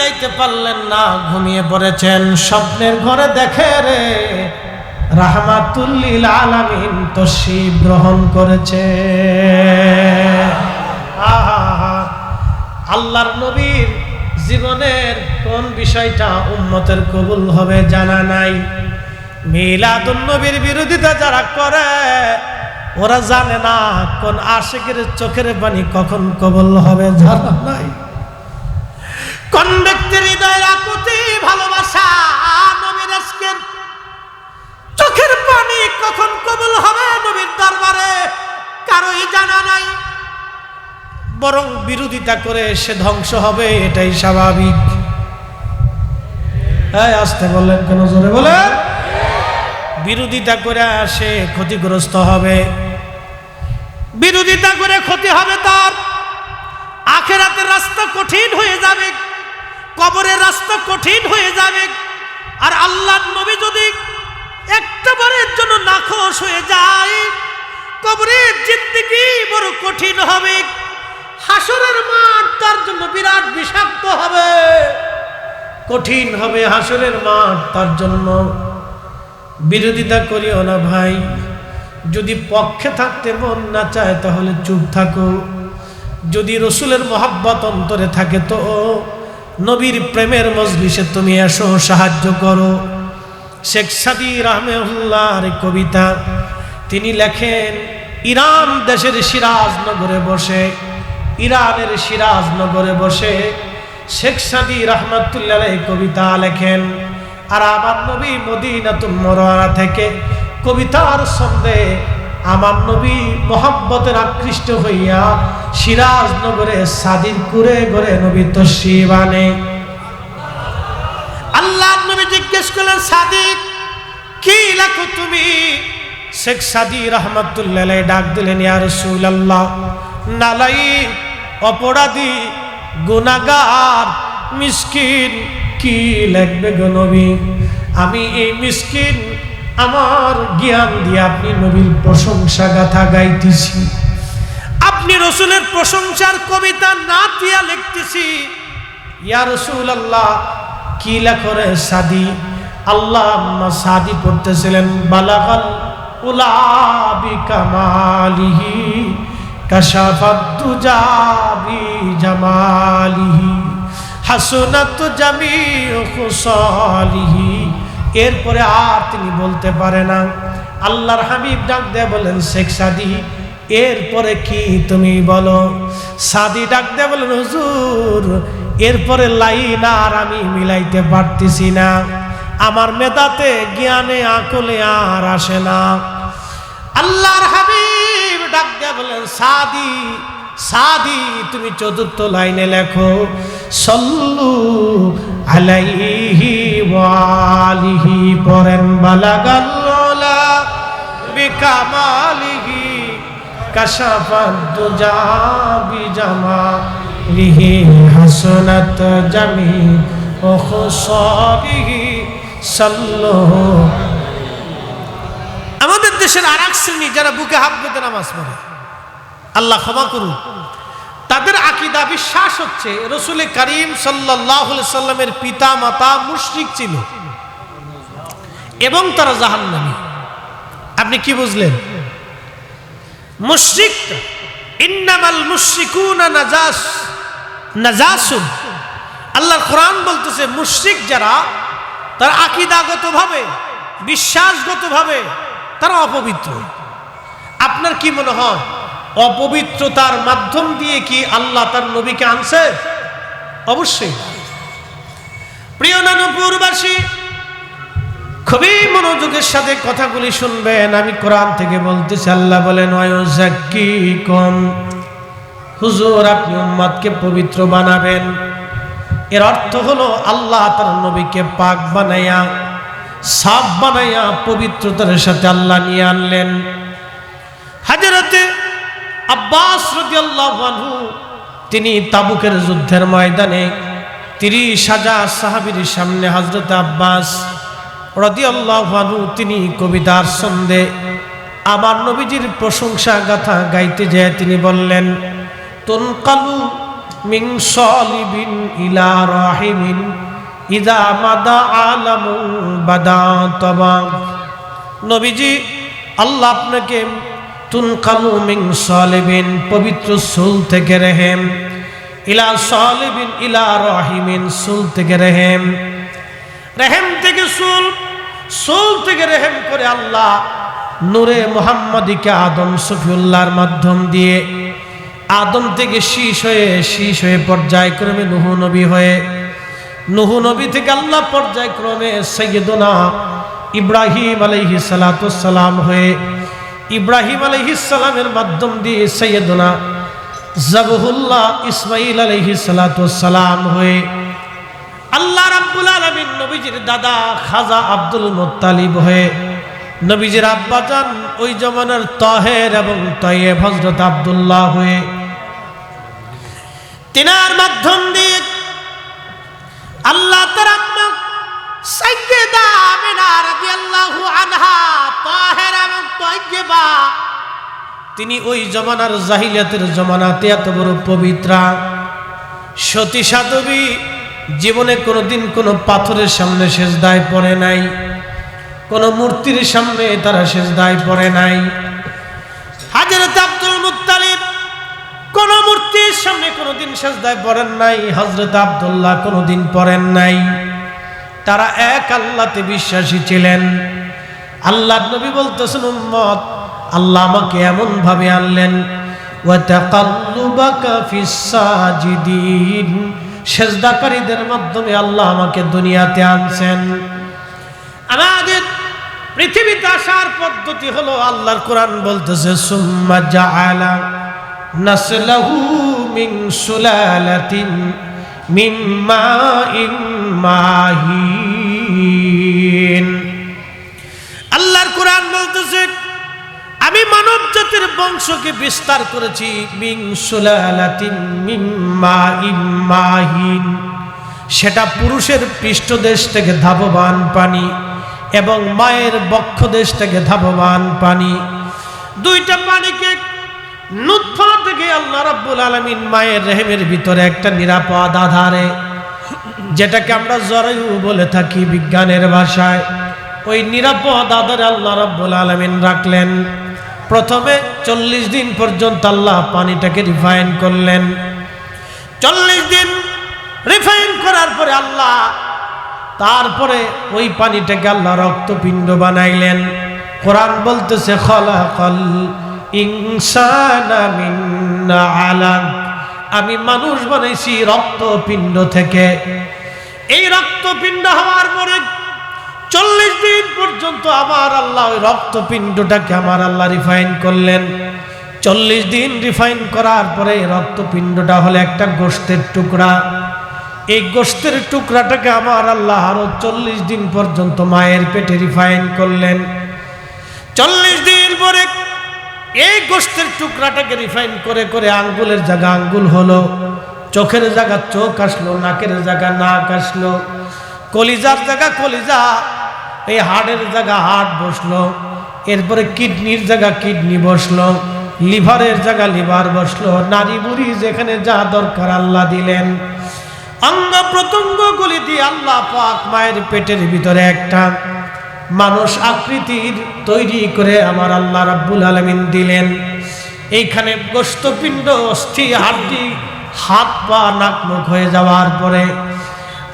মিলাইতে পারলেন না, ঘুমিয়ে পড়েছেন। স্বপ্নের ঘরে দেখে রে রাহমাতুল লিল আলামিন তশরীফ গ্রহণ করেছে। আল্লাহর নবীর জীবনের কোন বিষয়টা উম্মতের কবুল হবে জানা নাই। মিলাদুন নবীর বিরোধিতা যারা করে ওরা জানে না কোন আশিকের চোখের পানি কখন কবুল হবে জানা নাই। কোন ব্যক্তির হৃদয়ের আকুতি ভালোবাসা নবীর আজকের চোখের পানি কখন কবুল হবে নবীর দরবারে কারোই জানা নাই। বরং বিরোধিতা করে সে ধ্বংস হবে, এটাই স্বাভাবিক। হ্যাঁ, আসতে বললেন কেন, জোরে বলেন। বিরোধিতা করে সে ক্ষতিগ্রস্ত হবে, বিরোধিতা করে ক্ষতি হবে তার। আখিরাতের রাস্তা কঠিন হয়ে যাবে, কবরের রাস্তা কঠিন হয়ে যাবে। আর আল্লাহর নবী যদি একটা বারের জন্য নাখোশ হয়ে যায়, কবরের জিন্দেগি বড় কঠিন হবে। হাসরের মাঠ তার জন্য বিরাট বিষাক্ত হবে, কঠিন হবে হাসরের মাঠ তার জন্য। বিরোধিতা করিও না ভাই। যদি পক্ষে থাকতে মন না চায় তাহলে চুপ থাকো। যদি রসুলের মহব্বত অন্তরে থাকে তো নবীর প্রেমের মজলিসে তুমি এসো, সাহায্য করো। শেখ সাদী রাহমাহুল্লাহর কবিতা তিনি লেখেন, ইরান দেশের সিরাজনগরে বসে, ইরানের সিরাজনগরে বসে শেখ সাদী রাহমাতুল্লাহ আলাইহি কবিতা লেখেন। আর আমার নবী মদিনাতুল মুনাওয়ারা থেকে কবিতার ছন্দে আমার নবী মহব্বতের আকৃষ্ট হইয়া সিরাজনগরে সাদির কুরে ঘরে নবী তশরীফ আনে। আল্লাহর নবী জিজ্ঞেস করলেন, সাদিক কি লেখো তুমি? শেখ সাদী রাহমাতুল্লাহ আলাইহি ডাক দিলেন, ইয়া রাসূলুল্লাহ, নালাই অপরাধী গুনাহগার মিসকিন কি লিখবে গো নবী? আমি এই মিসকিন আমার জ্ঞান দিয়ে আপনি নবীর প্রশংসা গাথা গাইতেছি, আপনি রসুলের প্রশংসার কবিতা না দিয়া লিখতেছি। ইয়া রাসূলুল্লাহ কি লেখো রে সাদি? আল্লাহুম্মা সাদি পড়তেছিলেন, বালাগাল উলা বিকামালিহি কাশাফাত দুজা বিজামালিহি হাসনাত জামিউ খুসালিহি। এরপরে আর তিনি বলতে পারে না। আল্লাহর হাবিব ডাক দিয়ে বলেন, শেখ সাদি এরপরে কি তুমি বলো? সাদি ডাক দিয়ে বলেন, হুজুর এরপরে লাইন আর আমি মিলাইতে পারতেছি না, আমার মেধাতে জ্ঞানে আকলে আর আসে না। আল্লাহর হাবিব ডাক দিয়ে বলেন, সাদি সাদি তুমি চতুর্থ লাইনে লেখো, সাল্লু আলাইহি ওয়া আলিহি পরেন, বালাগাল উলা বিকামালিহি কাশাফাত দুজা বিজামালিহি হাসনাত জামিউ খুসালিহি সাল্লু। আমাদের দেশের আরেক শ্রেণী যারা বুকে হাত বেঁধে নামাজ পড়ে, আল্লাহ ক্ষমা করুন, তাদের আকীদা বিশ্বাস হচ্ছে রাসূল করিম সাল্লাল্লাহু আলাইহি সাল্লামের পিতা মাতা মুশরিক ছিল এবং তারা জাহান্নামী। আপনি কি বুঝলেন? মুশরিক, ইন্নামাল মুশরিকুনা নাজাসুন। আল্লাহর কোরআন বলতেছে মুশরিক যারা, তারা আকীদাগতভাবে বিশ্বাসগতভাবে তারা অপবিত্র। আপনার কি মনে হয় অপবিত্রতার মাধ্যম দিয়ে কি আল্লাহ তার নবীকে আনছে? অবশ্যই। প্রিয় নানুপুরবাসী, খুবই মনোযোগের সাথে কথাগুলি শুনবেন। আমি কোরআন থেকে বলতেছি, আল্লাহ বলেন, ওয়ায়ুযাক্কিকুম, হুজুর আপনি উম্মতকে পবিত্র বানাবেন। এর অর্থ হলো আল্লাহ তার নবীকে পাক বানাইয়া, সাফ বানাইয়া পবিত্রতার সাথে আল্লাহ নিয়ে আনলেন। হযরতে আব্বাস রাদিয়াল্লাহু আনহু তিনি তাবুকের যুদ্ধের ময়দানে 30,000 সাহাবীর সামনে হযরত আব্বাস রাদিয়াল্লাহু আনহু তিনি কবিতার ছন্দে আমার নবীজির প্রশংসা গাথা গাইতে যায় তিনি বললেন, তুনকালু মিন সালিবিন ইলা রাহিমিন ইযা মাদা আলামু বাদা তবা। নবীজি আল্লাহ আপনাকে তুনকালু মিন সালিবিন পবিত্র সুল থেকে রেহেম, ইলা সালিবিন ইলা রাহিমিন সুল থেকে রেহেম, রেহেম থেকে সুল, সুল থেকে রেহেম করে আল্লাহ নূরে মুহাম্মাদিকে আদম সফিউল্লাহর মাধ্যম দিয়ে আদম থেকে শীষ হয়ে পর্যায়ক্রমে নূহ নবী হয়ে, নূহ নবী থেকে আল্লাহ পর্যায়ক্রমে সাইয়্যিদুনা ইব্রাহিম আলাইহিস সালাতু ওয়াস সালাম হয়ে, ইব্রাহিম আলাইহিস সালামের মাধ্যম দিয়ে সাইয়্যিদুনা জাবহুল্লাহ ইসমাঈল আলাইহিস সালাতু ওয়াস সালাম হয়ে আল্লাহ রাব্বুল আলামিন নবীজির দাদা খাজা আব্দুল মুত্তালিব হয়ে, নবীজির আব্বাজান ওই জমানার তাহের এবং তাইয়েব হযরত আব্দুল্লাহ হয়ে, তিনার মাধ্যম দিয়ে আল্লাহ তাআলা সাইয়্যিদা আমিনা রাদিয়াল্লাহু আনহা তাহের এবং তাইয়্যিবা, তিনি ওই জমানার জাহিলিয়াতের জমানাতে এত বড় পবিত্রা সতী সাধবী, জীবনে কোনোদিন কোনো পাথরের সামনে সেজদায় পড়ে নাই, কোন মূর্তির সামনে তারা সেজদায় পড়ে নাই। হযরত আব্দুল মুত্তালিব কোন মূর্তির সামনে কোনোদিন সেজদায় পড়েন নাই, হযরত আব্দুল্লাহ কোনোদিন পড়েন নাই। তারা এক আল্লাহতে বিশ্বাসী ছিলেন। আল্লাহর নবী বলতেছেন, উম্মত আল্লাহ আমাকে এমন ভাবে আনলেন, ওয়া তাকাল্লুবাকা ফিস সাজিদিন, সেজদাকারীদের মাধ্যমে আল্লাহ আমাকে দুনিয়াতে আনছেন। আমাদের পৃথিবীতে আসার পদ্ধতি হলো, আল্লাহর কোরআন বলতেছে, সুম্মা জাআলা নাসলাহু মিন সুলালাতিন মিন মাইন মাহিন। আল্লাহর কোরআন বলতেছে, আমি মানব জাতির বংশকে বিস্তার করেছি মিন সুলালাতিন মিন মাইন মাহিন, সেটা পুরুষের পৃষ্ঠদেশ থেকে ধাবমান পানি এবং মায়ের বক্ষদেশ থেকে ধাবমান পানি, দুইটা পানিকে নুতফা থেকে আল্লাহ রাব্বুল আলামিন মায়ের রেহেমের ভিতরে একটা নিরাপদ আধারে, যেটাকে আমরা জরায়ু বলে থাকি বিজ্ঞানের ভাষায়, ওই নিরাপদ আধারে আল্লাহ রাব্বুল আলামিন রাখলেন। প্রথমে 40 দিন পর্যন্ত আল্লাহ পানিটাকে রিফাইন করলেন। 40 দিন রিফাইন করার পরে আল্লাহ তারপরে ওই পানিটাকে আল্লাহ রক্তপিণ্ড বানাইলেন। কোরআন বলতেছে, খলাকাল ইনসানা মিন আলাক, আমি মানুষ বানাইছি রক্তপিণ্ড থেকে। এই রক্তপিণ্ড হওয়ার পরে 40 দিন পর্যন্ত আমার আল্লাহ ওই রক্তপিণ্ডটাকে আমার আল্লাহ রিফাইন করলেন। 40 দিন রিফাইন করার পরে রক্তপিণ্ডটা হলো একটা গোশতের টুকরা। এই গোশতের টুকরাটাকে আমার আল্লাহ আরো 40 দিন পর্যন্ত মায়ের পেটে রিফাইন করলেন। 40 দিন পরে এই গোশতের টুকরাটাকে রিফাইন করে করে আঙ্গুলের জায়গা আঙ্গুল হলো, চোখের জায়গা চোখ আসলো, নাকের জায়গা নাক আসলো, কলিজার জায়গা কলিজা, এই হাড়ের জায়গা হাড় বসলো, এরপরে কিডনির জায়গা কিডনি বসলো, লিভারের জায়গা লিভার বসলো, নারী বুড়ি যেখানে যা দরকার আল্লাহ দিলেন। অঙ্গ প্রত্যঙ্গগুলি দিয়ে আল্লাহ পাক মায়ের পেটের ভিতরে একটা মানুষ আকৃতির তৈরি করে আমার আল্লাহ রাব্বুল আলামিন দিলেন। এইখানে গোশতপিণ্ড, অস্থি, হাড্ডি, হাত পা নাক মুখ হয়ে যাওয়ার পরে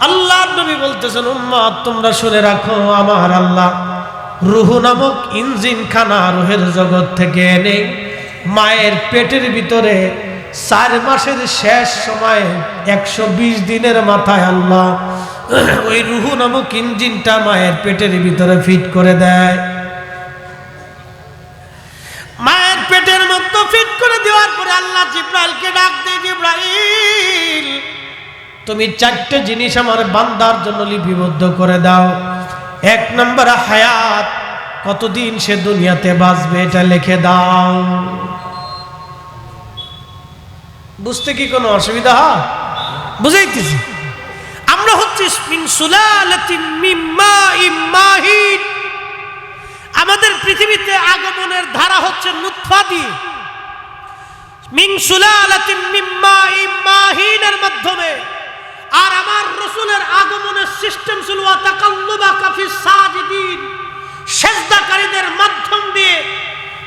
আল্লাহ নবী বলতেছেন, উম্মত তোমরা শুনে রাখো, আমার আল্লাহ রূহ নামক ইঞ্জিন খানা রূহের জগৎ থেকে এনে মায়ের পেটের ভিতরে 4 মাসের শেষ সময়ে 120 দিনের মাথায় আল্লাহ ওই রূহ নামক ইঞ্জিনটা মায়ের পেটের ভিতরে ফিট করে দেয়। মায়ের পেটের মধ্যে ফিট করে দেওয়ার পরে আল্লাহ জিব্রাইলকে ডাক দেয়, জিব্রাইল তুমি 4টে জিনিস আমার বান্দার জন্য লিপিবদ্ধ করে দাও। 1 নম্বর হায়াত, কতদিন সে দুনিয়াতে বাঁচবে এটা লিখে দাও। বুঝতে কি কোনো অসুবিধা হয়? বুঝাইতেছি, আমরা হচ্ছে মিন সুলালাতিন মিন মাইন মাহিন, আমাদের পৃথিবীতে আগমনের ধারা হচ্ছে নুতফা দিয়ে। মিন সুলালাতিন মিন মাইন মাহিন সিস্টেম ছিল ওয়া তাকাল্লুবাকা ফিস সাজিদিন, সিজদাকারীদের মাধ্যম দিয়ে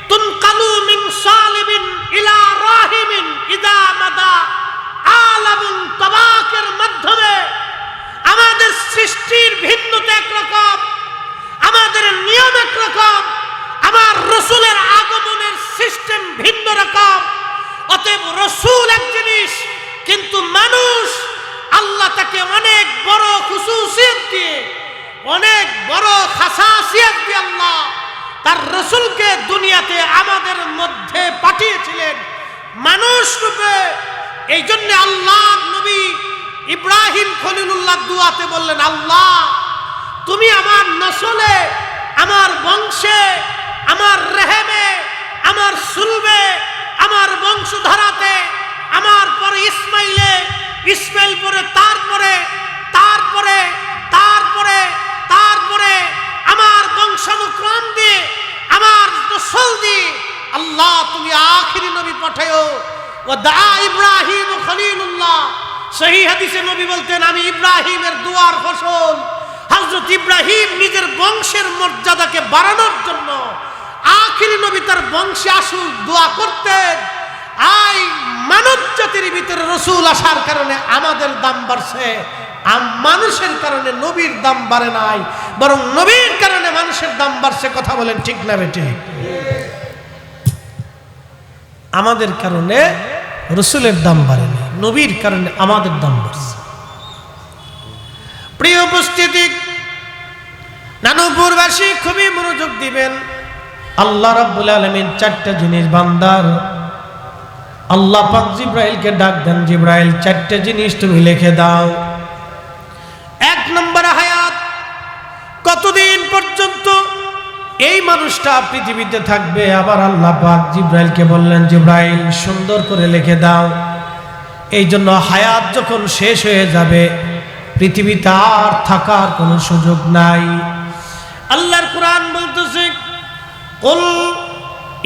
তুনকালু মিন সালিবিন ইলা রাহিমিন ইদা মাদা আলামুন তাবাকের মাধ্যমে আমাদের সৃষ্টির ভিন্নতা একরকম, আমাদের নিয়ম একরকম, আমার রসুলের আগমনের সিস্টেম ভিন্ন রকম। অতএব রসুল এক জিনিস, কিন্তু মানুষ আল্লাহ তাকে অনেক বড় খুসুসিয়ত দিয়ে, অনেক বড় খাসাসিয়ত দিয়ে আল্লাহ তার রসুলকে দুনিয়াতে আমাদের মধ্যে পাঠিয়েছিলেন মানুষ রূপে। এই জন্য আল্লাহ নবী ইব্রাহিম খলিলুল্লাহ দুআতে বললেন, আল্লাহ তুমি আমার নসলে, আমার বংশে, আমার রেহেমে, আমার সুলবে, আমার বংশধারাতে, আমার পরে ইসমাইলে, ইসমাইল পরে তারপরে তারপরে তারপরে তারপরে আমার বংশানুক্রম দিয়ে, আমার নসল দিয়ে আল্লাহ তুমি আখিরি নবী পাঠায়ো। ও দা ইব্রাহিম খলিলুল্লাহ, সহিহ হাদিসে নবী বলতেন, আমি ইব্রাহিমের দুয়ার ফসল। হযরত ইব্রাহিম নিজের বংশের মর্যাদাকে বাড়ানোর জন্য আখিরি নবী তার বংশে আসুক দোয়া করতেন। আই মানব জাতির ভিতরে রসুল আসার কারণে আমাদের দাম বাড়ছে, মানুষের কারণে নবীর দাম বাড়ে নাই, বরং নবীর কারণে মানুষের দাম বাড়ছে। কথা বলেন ঠিক না বেঠি? আমাদের কারণে রসুলের দাম বাড়ে নাই, নবীর কারণে আমাদের দাম বাড়ছে। প্রিয় উপস্থিতি, নানুপুরবাসী খুবই মনোযোগ দিবেন। আল্লাহ রাব্বুল আলামিন চারটা জিনিস বান্দার, আল্লাহ পাক জিব্রাইলকে ডাক দেন, জিব্রাইল চারটা জিনিস তুমি লিখে দাও। এক নম্বর হায়াত, কতদিন পর্যন্ত এই মানুষটা পৃথিবীতে থাকবে। আবার আল্লাহ পাক জিব্রাইলকে বললেন, জিব্রাইল সুন্দর করে লিখে দাও। এই জন্য হায়াত যখন শেষ হয়ে যাবে, পৃথিবীতে আর থাকার কোনো সুযোগ নাই। আল্লাহর কোরআন বলতেছে, কুল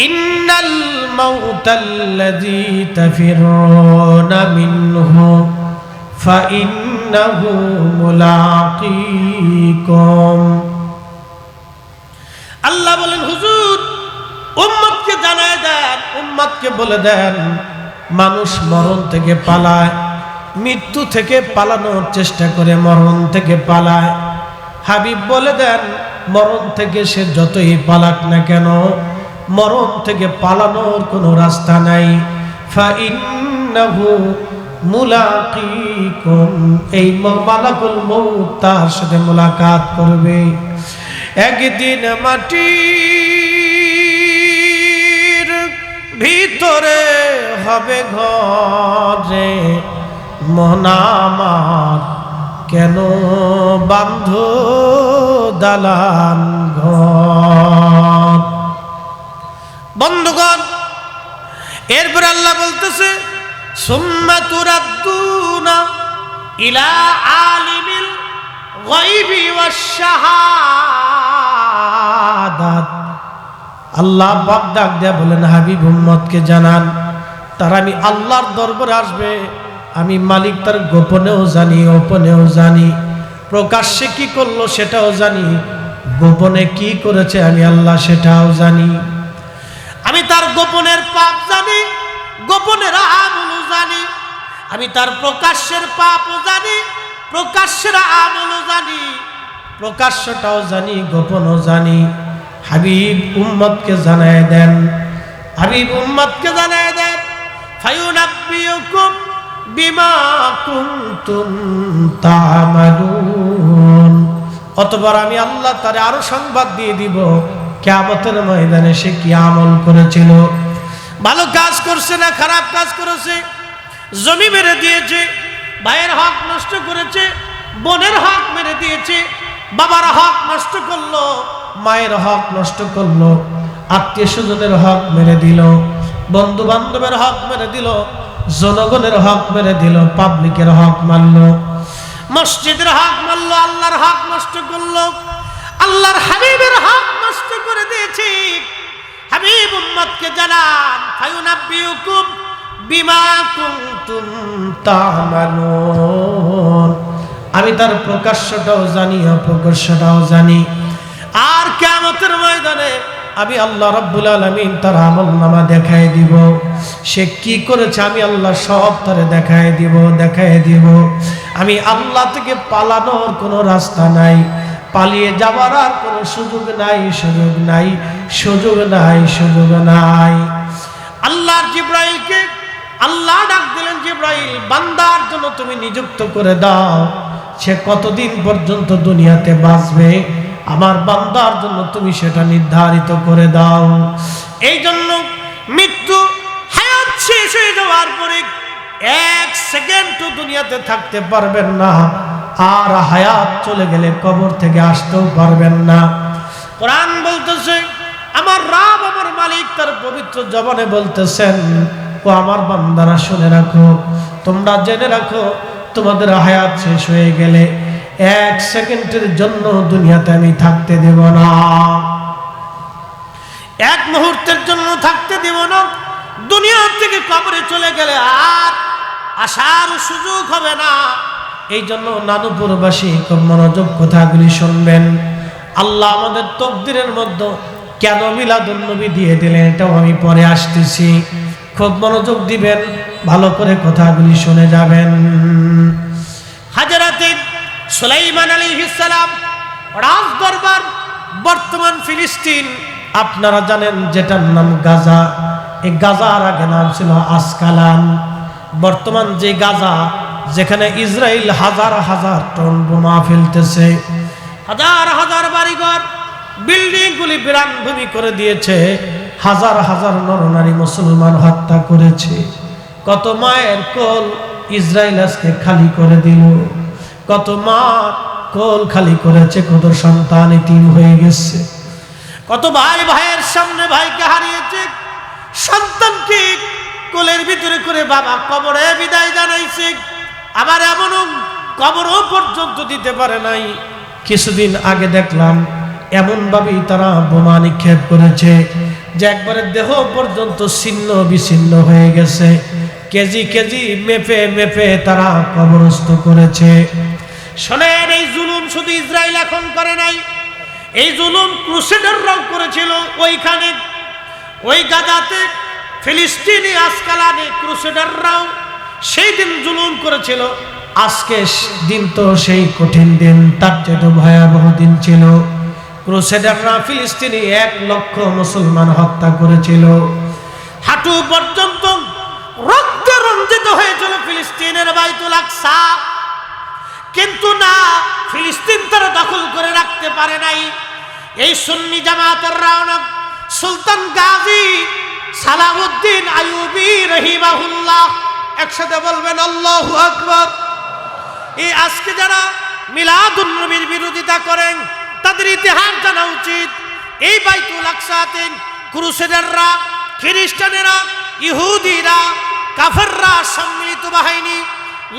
ইন্নাল মাউতাল্লাযী তাফিরুনা মিনহু ফাইন্নাহু মুলাকীকুম। আল্লাহ বলেন, হুজুর উম্মতকে জানায় দেন, উম্মতকে বলে দেন, মানুষ মরণ থেকে পালায়, মৃত্যু থেকে পালানোর চেষ্টা করে মরণ থেকে পালায়। হাবিব বলে দেন, মরণ থেকে সে যতই পালাক না কেন, মরণ থেকে পালানোর কোনো রাস্তা নাই। ফাইন্নাহু মুলাকীকুম, এই মালাকুল মউত তার সাথে মুলাকাত করবে। একদিন মাটির ভিতরে হবে ঘরে, মন আমার কেন বান্ধ দালান ঘর। বন্ধুগণ, এরপর আল্লাহ বলতেছে, সুম্মা তুরাদ্দুনা ইলা আলিমিল গায়বি ওয়াশ শাহাদাত। আল্লাহ পাক ডাক দেয়া বলেন, হাবিব উম্মতকে জানান, তারা আমি আল্লাহর দরবারে আসবে। আমি মালিক তার গোপনেও জানি, গোপনেও জানি, প্রকাশ্যে কি করলো সেটাও জানি, গোপনে কি করেছে আমি আল্লাহ সেটাও জানি। আমি তার গোপনের পাপ জানি, গোপনের আমলও জানি। আমি তার প্রকাশ্যের পাপও জানি, প্রকাশ্যের আমলও জানি, প্রকাশ্যটাও জানি, গোপনও জানি। হাবিব উম্মতকে জানায় দেন, হাবিব উম্মতকে জানায় দেন, ফায়ুনাব্বিউকুম বিমা কুনতুম তা'মালুন। অতঃপর আমি আল্লাহ তারে আরো সংবাদ দিয়ে দিব, কিয়ামতের ময়দানে সে কি আমল করেছিল, ভালো কাজ করছে না খারাপ কাজ করেছে, জমি মেরে দিয়েছে, ভাইয়ের হক নষ্ট করেছে, বোনের হক মেরে দিয়েছে, বাবার হক নষ্ট করলো, মায়ের হক নষ্ট করলো, আত্মীয় স্বজনের হক মেরে দিল, বন্ধু বান্ধবের হক মেরে দিল, জনগণের হক মেরে দিল, পাবলিকের হক মারলো, মসজিদের হক মারলো, আল্লাহর হক নষ্ট করলো, আল্লাহর হাবিবের হক নষ্ট করে দিয়েছি। হাবিব উম্মতকে জানান, ফায়ুনাব্বিউকুম বিমা কুনতুম তা'মালুন। আমি তার প্রকাশ্যটাও জানি, অপ্রকাশ্যটাও জানি। আর কিয়ামতের ময়দানে আমি আল্লাহ রাব্বুল আলামিন তার আমলনামা দেখায় দিব। সে কি করেছে আমি আল্লাহ সব তারে দেখায় দিব। আমি আল্লাহ থেকে পালানোর কোনো রাস্তা নাই, পালিয়ে যাওয়ার আর কোনো সুযোগ নাই। আল্লাহর জিবরাইলকে আল্লাহ ডাক দিলেন, জিবরাইল বান্দার জন্য তুমি নিযুক্ত করে দাও, সে কতদিন পর্যন্ত দুনিয়াতে বাঁচবে আমার বান্দার জন্য তুমি সেটা নির্ধারিত করে দাও। এই জন্য মৃত্যু হায়াত শেষ হয়ে যাওয়ার পরে এক সেকেন্ডও দুনিয়াতে থাকতে পারবেন না, আর হায়াত চলে গেলে কবর থেকে আসতেও পারবেন না। কোরআন বলতেছে, আমার রব আমার মালিক তার পবিত্র জবানে বলতেছেন, ও আমার বান্দারা শুনে রাখো, তোমরা জেনে রাখো, তোমাদের হায়াত শেষ হয়ে গেলে এক সেকেন্ডের জন্য দুনিয়াতে আমি থাকতে দেব না, এক মুহূর্তের জন্য থাকতে দেব না। দুনিয়া থেকে কবরে চলে গেলে আর আসার সুযোগ হবে না। এই জন্য নানুপুরবাসী খুব মনোযোগ কথাগুলি শুনবেন। আল্লাহ আমাদের তকদিরের মধ্যে কেন মিলাদুন নবী দিয়ে দিলেন এটাও আমি পরে আসতেছি, খুব মনোযোগ দিবেন, ভালো করে কথাগুলি শুনে যাবেন। হাজরাতে সুলাইমান আলাইহিস সালাম রাজ দরবার বর্তমান ফিলিস্তিন, আপনারা জানেন যেটার নাম গাজা, এই গাজার আগে নাম ছিল আসকালান। বর্তমান যে গাজা, যেখানে ইসরায়েল হাজার হাজার টন বোমা ফেলতেছে, হাজার হাজার বাড়িঘর বিল্ডিং গুলি বিরান ভূমি করে দিয়েছে, হাজার হাজার নরনারী মুসলমান হত্যা করেছে, কত মায়ের কোল ইসরায়েল আজকে খালি করে দিল, কত মা কোল খালি করেছে, কত সন্তান এতিম হয়ে গেছে, কত ভাই ভাইয়ের সামনে ভাইকে হারিয়েছে, সন্তানকে কোলের ভিতরে করে বাবা কবরে বিদায় জানাইছে, আবার এমনও কবরও পর্যন্ত দিতে পারে নাই। কিছুদিন আগে দেখলাম এমন ভাবেই তারা বোমা নিক্ষেপ করেছে যে একবারে দেহ পর্যন্ত ছিন্ন বিচ্ছিন্ন হয়ে গেছে, কেজি কেজি মেপে মেপে তারা কবরস্থ করেছে। শোনেন, এই জুলুম শুধু ইসরায়েল এখন করে নাই, এই জুলুম ক্রুসেডাররাও করেছিল। ওইখানে ওই গাজাতে ফিলিস্তিনি আসকালানে ক্রুসেডাররাও সেই দিন জুলুম করেছিল। আজকে দিন তো সেই কঠিন দিন, তার চেয়ে ভয়াবহ দিন ছিল। ক্রুসেডাররা ফিলিস্তিনি 1 লক্ষ মুসলমান হত্যা করেছিল, হাঁটু পর্যন্ত রক্তে রঞ্জিত হয়েছিল ফিলিস্তিনের বাইতুল আকসা। কিন্তু না, ফিলিস্তিন তারা দখল করে রাখতে পারে নাই। এই সুন্নি জামাতের রাওনা সুলতান গাজী সালাউদ্দিন আইয়ুবী রাহিমাহুল্লাহ, একসাথে বলবেন আল্লাহু আকবার। এই আজকে যারা মিলাদুন নবীর বিরোধিতা করেন তাদের ইতিহাস জানা উচিত। এই বাইতুল আকসাতে ক্রুসেডাররা, খ্রিস্টানেরা, ইহুদিরা, কাফেররা সম্মিলিত বাহিনী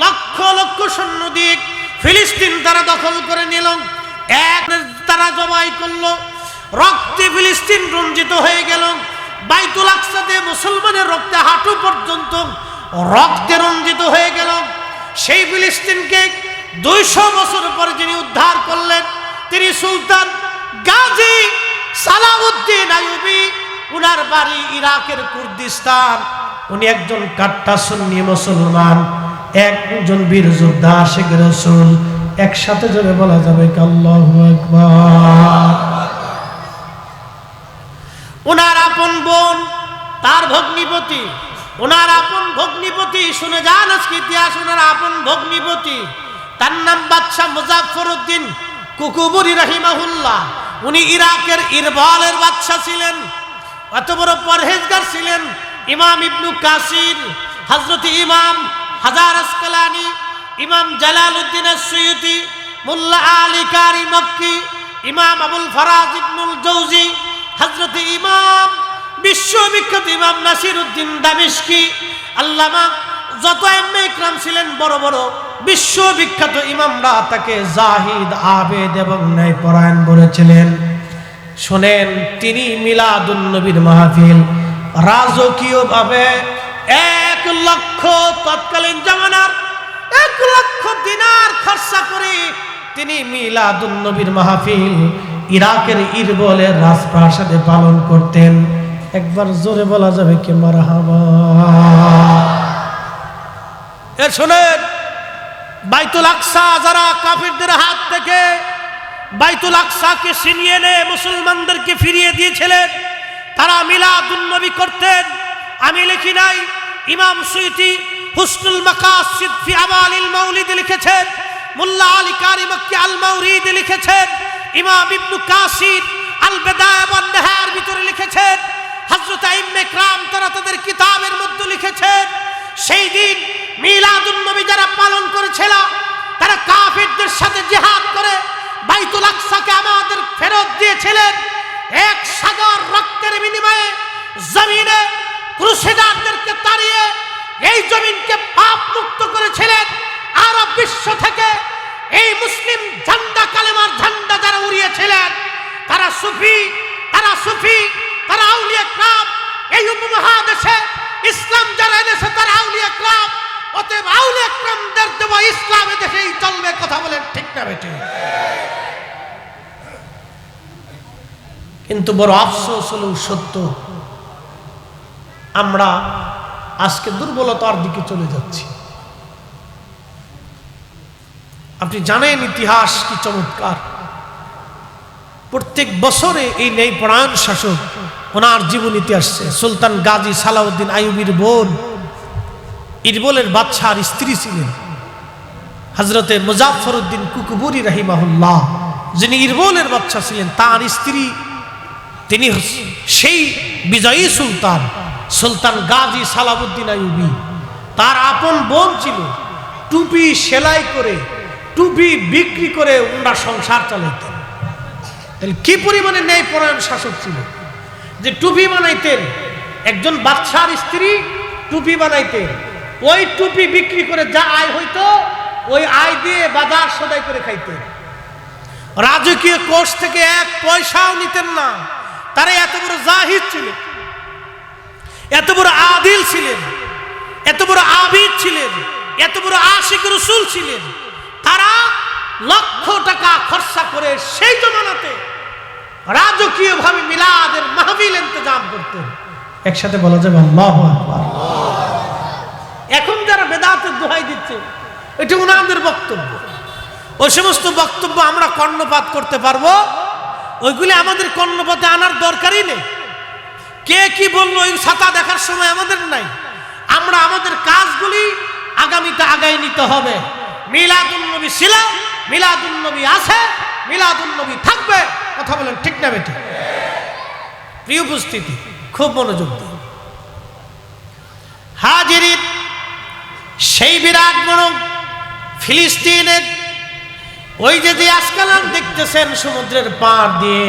লক্ষ লক্ষ সৈন্য দিয়ে ফিলিস্তিন তারা দখল করে নিল, এক তারা জবাই করলো, রক্তে ফিলিস্তিন রঞ্জিত হয়ে গেল। বাইতুল আকসাতে মুসলমানের রক্তে হাঁটু পর্যন্ত রক্তে রঞ্জিত হয়ে গেল। সেই ফিলিস্তিনকে 200 বছর পরে যিনি উদ্ধার করলেন তিনি সুলতান গাজী সালাউদ্দিন আইয়ুবী। উনার বাড়ি ইরাকের কুর্দিস্তান। উনি একজন কাট্টা সুন্নি মুসলমান, একজন বীর যোদ্ধা, আশিক রাসূল। একসাথে জোরে বলা যাবে আল্লাহু আকবার। উনার আপন বোন, তার ভগ্নিপতি, ওনার আপন ভগ্নিপতি, শুনে যান আজকে ইতিহাস। ওনার আপন ভগ্নিপতি, তার নাম বাদশাহ মুজাফফরউদ্দিন কুকুবুরি রাহিমাহুল্লাহ। উনি ইরাকের ইরবালের বাদশাহ ছিলেন, এত বড় পরহেজগার ছিলেন। ইমাম ইবনু কাসির, হযরত ইমাম হাজার আসকালানি, ইমাম জালালউদ্দিন আস-সুয়ুতি, মুল্লা আলী কারি মক্কি, ইমাম আবুল ফারাজ ইবনুল জৌজি, হযরত ইমাম বিশ্ববিখ্যাত ইমাম নাসিরউদ্দিন দামেশকি, আল্লামা, যত আইম্মে ইকরাম ছিলেন বড় বড় বিশ্ববিখ্যাত ইমামরা তাকে জাহিদ, আবেদ এবং ন্যায়পরায়ণ বলেছিলেন। শোনেন, তিনি মিলাদুন নবীর মাহফিল রাজকীয়ভাবে 1 লক্ষ, তৎকালীন জামানার 1 লক্ষ দিনার খরচ আকসা করে তিনি মিলাদুন নবীর মাহফিল ইরাকের ইরবিলের রাজপ্রাসাদে পালন করতেন। একবার জোরে বলা যাবে কি মারহাবা। এর শুনেন, বাইতুল আকসা যারা কাফিরদের হাত থেকে বাইতুল আকসাকে ছিনিয়ে এনে মুসলমানদেরকে ফিরিয়ে দিয়েছিলেন, তারা মিলাদুন নবী করতেন। আমি লিখি নাই, ইমাম সুয়ুতি হুসনুল মাকাসিদ ফি আমালিল মাউলিদ লিখেছেন, মোল্লা আলী কারি মক্কি আল মাউরিদ লিখেছেন, ইমাম ইবনু কাসির আল বিদায়া ওয়ান নিহার ভিতরে লিখেছেন, হযরত আইম্মে کرام তারা তাদের কিতাবের মধ্যে লিখেছেন, সেই দিন মিলাদুন নবী যারা পালন করেছিল তারা কাফিরদের সাথে জিহাদ করে বাইতুল আকসাকে আমাদের ফেরত দিয়েছিলেন। এক সাগর রক্তের বিনিময়ে জমিনে ক্রুসেডারদেরকে তাড়িয়ে এই জমিনকে পাপ মুক্ত করেছিলেন। আরব বিশ্ব থেকে এই মুসলিম ঝান্ডা, কালেমার ঝান্ডা যারা উড়িয়েছিলেন তারা সুফি, তারা আউলিয়া کرام। এই উপমহাদেশে ইসলাম যারা এনেছে তারা আউলিয়া کرام। অতএব আউলিয়া کرامদের দেওয়া ইসলাম এদেশেই চলবে। কথা বলেন ঠিক না বেঠিক? কিন্তু বড় আফসোস হলো সত্য, আমরা আজকে দুর্বলতার দিকে চলে যাচ্ছি। আপনি জানেন ইতিহাস কি চমৎকার। প্রত্যেক বছরে এই ন্যায়পরায়ণ শাসক, ওনার জীবনীতে আসছে, সুলতান গাজী সালাউদ্দিন আইয়ুবীর বোন ইরবিলের বাদশার স্ত্রী ছিলেন হযরতে মুজাফফরউদ্দিন কুকুবুরি রাহিমাহুল্লাহ, যিনি ইরবিলের বাদশা ছিলেন। তার স্ত্রী তিনি সেই বিজয়ী সুলতান গাজী সালাউদ্দিন আইয়ুবী। তার আপন বোন ছিল, টুপি সেলাই করে, টুপি বিক্রি করে ওনারা সংসার চালাইতেন। তাহলে কি পরিমাণে ন্যায়পরায়ণ শাসক ছিল যে টুপি বানাইতেন। একজন বাদশার স্ত্রী টুপি বানাইতেন, ওই টুপি বিক্রি করে যা আয় হইতো ওই আয় দিয়ে বাজার সদাই করে খাইতেন। রাজকীয় কোষ থেকে এক পয়সাও নিতেন না। তারা এত বড় জাহিদ ছিলেন, এত বড় আদিল ছিলেন, এত বড় আবিদ ছিলেন, এত বড় আশিক রাসূল ছিলেন। তারা লক্ষ টাকা খরচা করে সেই জমানাতে রাজকীয় ভাবে মিলাদের মাহফিল ইন্তজাম করতেন। একসাথে বলা যাবে আল্লাহু আকবার। এখন যারা বেদাতের দোহাই দিচ্ছে এটা ওনাদের বক্তব্য। ওই সমস্ত বক্তব্য আমরা কর্ণপাত করতে পারবো, ওইগুলি আমাদের কর্ণপাতে আনার দরকারই নেই। কে কি বললো ওই ছাতা দেখার সময় আমাদের নাই। আমরা আমাদের কাজগুলি আগামীতে আগায় নিতে হবে। মিলাদুন নবী ছিল, মিলাদুন নবী আছে, মিলাদুন নবী থাকবে। কথা বলেন ঠিক না বেটি? প্রিয় উপস্থিতি, খুব মনোযোগ দিন। হাজিরিন, সেই বিরাট বড় ফিলিস্তিনের ওই যে আজকাল দেখতেছেন সমুদ্রের পাড় দিয়ে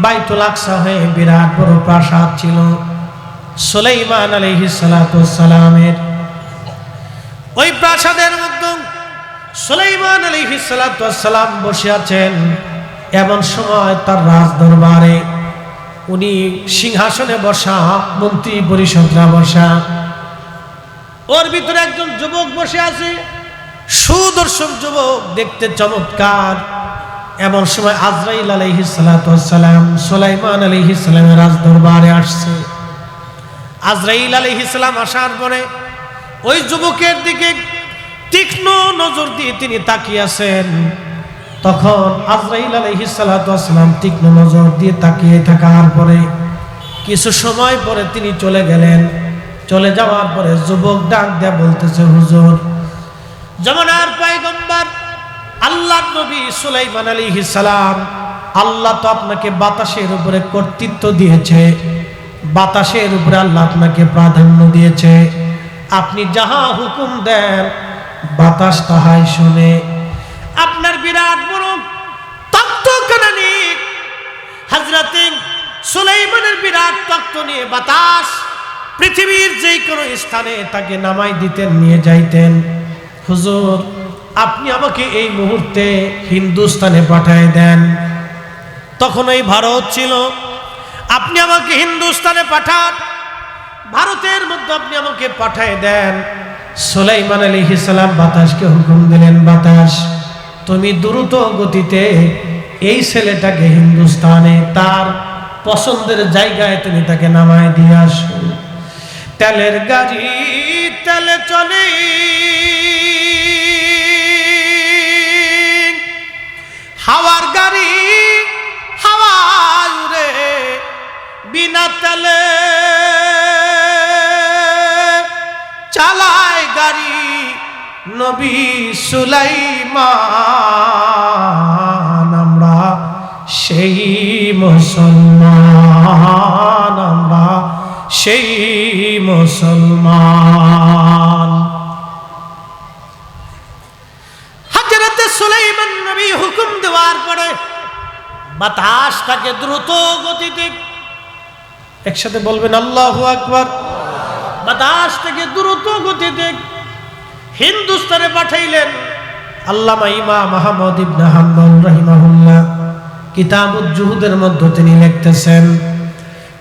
বাইতুল আকসা হয়ে বিরাট বড় প্রাসাদ ছিল সুলাইমান আলাইহিস সালাতু ওয়াস সালামের। ওই প্রাসাদের মধ্যে সুলাইমান আলাইহিস সালাতু ওয়াস সালাম বসে আছেন। এমন সময় তার রাজ দরবারে উনি সিংহাসনে বসা, মন্ত্রী পরিষদরা বসা, ওর ভিতরে একজন যুবক বসে আছে, সুদর্শন যুবক, দেখতে চমৎকার। এমন সময় আজরাইল আলাইহিস সালাতু ওয়াস সালাম সুলাইমান আলাইহিস সালামের রাজ দরবারে আসছে। আজরাইল আলাইহিস সালাম আসার পরে ওই যুবকের দিকে তীক্ষ্ণ নজর দিয়ে তিনি তাকিয়ে আছেন। তখন আজরাইল আলাইহিস সালাতু ওয়াস সালাম তীক্ষ্ণ নজর দিয়ে তাকিয়ে থাকার পরে কিছু সময় পরে তিনি চলে গেলেন। চলে যাওয়ার পরে যুবক ডাক দেয়া বলতেছে, হুজুর, জামানার পয়গম্বর আল্লাহর নবী সুলাইমান আলাইহিস সালাম, আল্লাহ তো আপনাকে বাতাসের উপরে কর্তৃত্ব দিয়েছে, বাতাসের উপরে আল্লাহ আপনাকে প্রাধান্য দিয়েছে। আপনি যাহা হুকুম দেন বাতাস তাহাই শুনে। আপনার বিরাট বড় তত্ত্বজ্ঞানী হযরতে সুলাইমানের বিরাট তত্ত্ব নিয়ে বাতাস পৃথিবীর যে কোনো স্থানে তাকে নামাই দিতেন, নিয়ে যাইতেন। হুজুর, আপনি আমাকে এই মুহূর্তে হিন্দুস্তানে পাঠিয়ে দেন। তখন এই ভারত ছিল, আপনি আমাকে হিন্দুস্তানে পাঠান, ভারতের মধ্যে আপনি আমাকে পাঠিয়ে দেন। সুলাইমান আলাইহিস সালাম বাতাসকে হুকুম দিলেন, বাতাস তুমি দ্রুত গতিতে এই ছেলেটাকে হিন্দুস্তানে তার পছন্দের জায়গায় তুমি তাকে নামায় দিয়ে আসো। তেলের গাড়ি তেলে চলে, হাওয়ার গাড়ি হাওয়ায় উড়ে, বিনা তেলে চালায় গাড়ি নবী সুলাইমান। আমরা সেই মুসলমান, আমরা সেই মুসলমান। হযরত সুলাইমান নবী হুকুম দেওয়ার পরে বাতাসটাকে দ্রুত গতিতে, একসাথে বলবেন আল্লাহু আকবার, বাতাসটাকে দ্রুত গতিতে হিন্দুস্তানে পাঠাইলেন। আল্লামা ইমাম আহমদ ইবনে হাম্বল রাহিমাহুল্লাহ কিতাবুজ জুহুদের মধ্যে তিনি লিখতেছেন,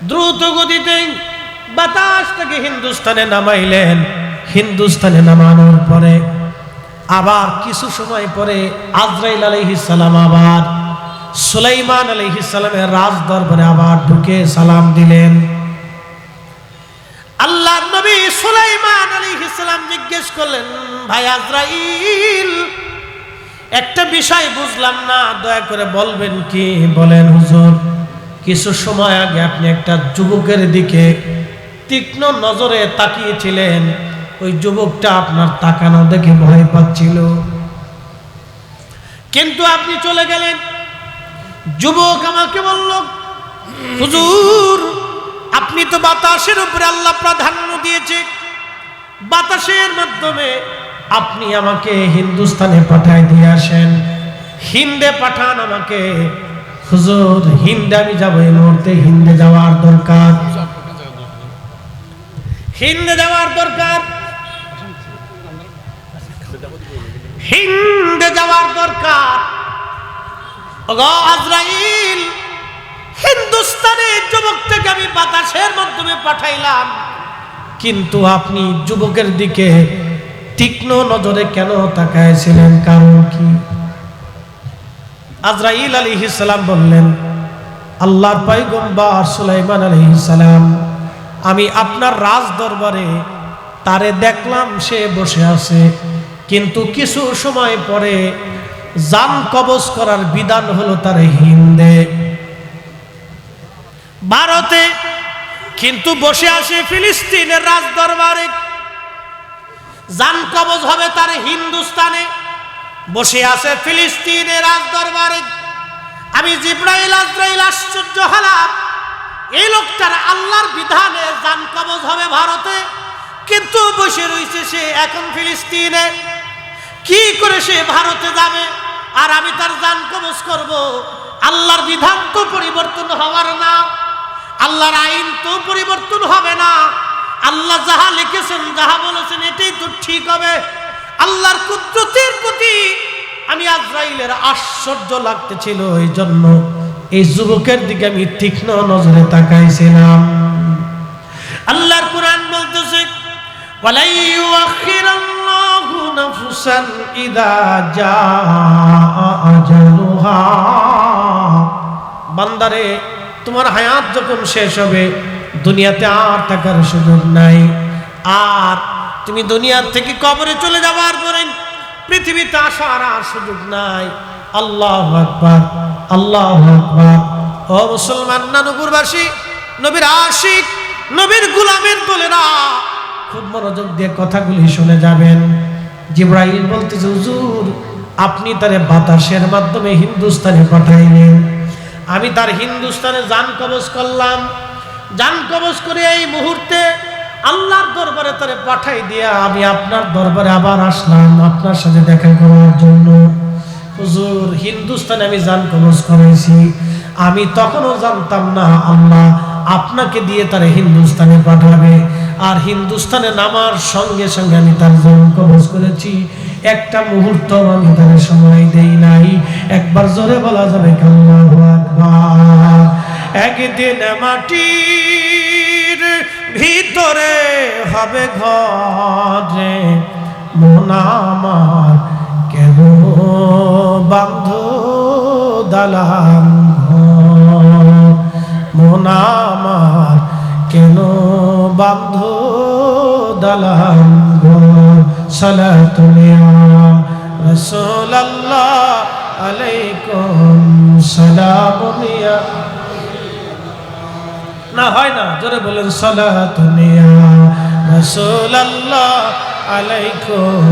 দ্রুত গতিতে বাতাসটাকে হিন্দুস্তানে নামাইলেন। হিন্দুস্তানে নামানোর পরে আবার কিছু সময় পরে আজরাইল আলাইহিস সালাম আবার সুলাইমান আলাইহিস সালামের রাজ দরবারে আবার ঢুকে সালাম দিলেন। আল্লাহর নবী সুলাইমান আলাইহিস সালাম জিজ্ঞেস করলেন, ভাই আজরাইল, একটা বিষয় বুঝলাম না, দয়া করে বলবেন কি? বলেন হুজুর, কিছু সময় আগে আপনি একটা যুবকের দিকে তীক্ষ্ণ নজরে তাকিয়েছিলেন, ওই যুবকটা আপনার তাকানো দেখে ভয় পাচ্ছিল, কিন্তু আপনি চলে গেলেন। যুবক আমাকে বলল, হুজুর, আপনি তো বাতাসের উপরে আল্লাহ প্রাধান্য দিয়েছে, বাতাসের মাধ্যমে আপনি আমাকে হিন্দুস্তানে পাঠায় দিয়ে আসেন, হিন্দে পাঠান আমাকে। হুজুর, হিন্দে আমি যাব, এই মুহূর্তে হিন্দে যাওয়ার দরকার, হিন্দে যাওয়ার দরকার, হিন্দে যাওয়ার দরকার। ওগো আজরাইল, হিন্দুস্তানে যুবকটাকে আমি বাতাসের মাধ্যমে পাঠাইলাম, কিন্তু আপনি যুবকের দিকে তীক্ষ্ণ নজরে কেন তাকাইছিলেন, কারণ কি? আজরাইল আলাইহিস সালাম বললেন, আল্লাহর পয়গম্বর সুলাইমান আলাইহিস সালাম, আমি আপনার রাজ দরবারে তারে দেখলাম, সে বসে আছে, কিন্তু কিছু সময় পরে জান কবজ করার বিধান হলো তার হিন্দে, ভারতে, কিন্তু বসে আছে ফিলিস্তিনের রাজ দরবারে। জান কবজ হবে তার হিন্দুস্তানে, বসে আছে ফিলিস্তিনের রাজ দরবারে। আমি জিবরাইল আজরাইল আশ্চর্য হলাম, এই লোকটার আল্লাহর বিধানে জান কবজ হবে ভারতে, কিন্তু বসে রয়েছে সে এখন ফিলিস্তিনে। কি করে সে ভারতে যাবে আর আমি তার জান কবজ করব? আল্লাহর বিধান তো পরিবর্তন হওয়ার না, আল্লাহর আইন তো পরিবর্তন হবে না। আল্লাহ যাহা লিখেছেন, যাহা বলেছেন, এটাই তো ঠিক হবে। আল্লাহর কুদরতের প্রতি আমি আজরাইলের আশ্চর্য লাগতেছিল, এই জন্য এই যুবকের দিকে আমি তীক্ষ্ণ নজরে তাকাইছিলাম। আল্লাহর কুরআন বলতেছে, ওয়ালা ইউআখিরাল্লাহু নাফসান ইযা জাআ আজালুহা। বান্দারে, তোমার হায়াত যখন শেষ হবে, দুনিয়াতে আর থাকার সুযোগ নাই, আর তুমি দুনিয়ার থেকে কবরে চলে যাওয়ার পরে পৃথিবীতে আসার আর সুযোগ নাই। আল্লাহু আকবার, আল্লাহু আকবার। ও মুসলমান না নগরবাসী, নবীর আশিক, নবীর গোলামের দলেরা, খুব মনোযোগ দিয়ে কথাগুলি শুনে যাবেন। জিবরাইল বলতেছে, হুজুর, আপনি তারে বাতাসের মাধ্যমে হিন্দুস্তানে পাঠাইলেন, আমি তার হিন্দুস্তানে জান কবজ করলাম। জান কবজ করে এই মুহূর্তে আল্লাহর দরবারে তারে পাঠাই দিয়া আমি আপনার দরবারে আবার আসলাম আপনার সাথে দেখা করার জন্য। হুজুর, হিন্দুস্তানে আমি জান কবজ করেছি, আমি তখনও জানতাম না আল্লাহ আপনাকে দিয়ে তারে হিন্দুস্তানে পাঠাবে, আর হিন্দুস্তানে নামার সঙ্গে সঙ্গে আমি তার জান কবজ করেছি, একটা মুহূর্ত আমি তার সময় দেই নাই। একবার জোরে বলা যাবে আল্লাহু আকবার। একদিন মাটির ভিতরে হবে ঘরে, মন আমার কেন বান্ধ দালান ঘর, মন আমার কেন বান্ধ দালান ঘর। সালাতুন ইয়া রাসূলুল্লাহ আলাইকুম সালামুন ইয়া, না হয় না, জোরে বলেন সালাতুন ইয়া রাসূলুল্লাহ আলাইকুম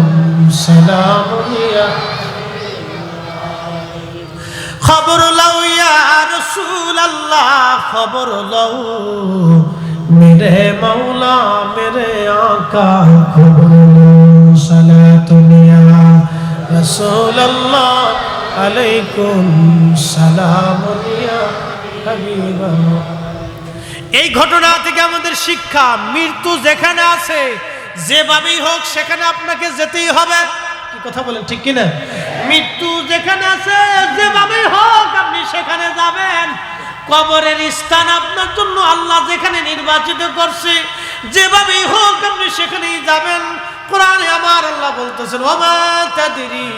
সালামুন ইয়া। খবর লও ইয়া রাসূলুল্লাহ, খবর লও মেরে মৌলা মেরে আকা, খবর লও সালাতুন ইয়া রাসূলুল্লাহ আলাইকুম সালামুন ইয়া হাবিবাল্লাহ। এই ঘটনা থেকে আমাদের শিক্ষা, মৃত্যু যেখানে আছে যেভাবেই হোক সেখানে আপনাকে যেতেই হবে। কি কথা বলেন, ঠিক কিনা? মৃত্যু যেখানে আছে যেভাবেই হোক আপনি সেখানে যাবেন। কবরের স্থান আপনার জন্য আল্লাহ যেখানে নির্বাচিত করছে যেভাবেই হোক আপনি সেখানেই যাবেন। কোরআনে আমার আল্লাহ বলতেছেন, ওয়া তাদরি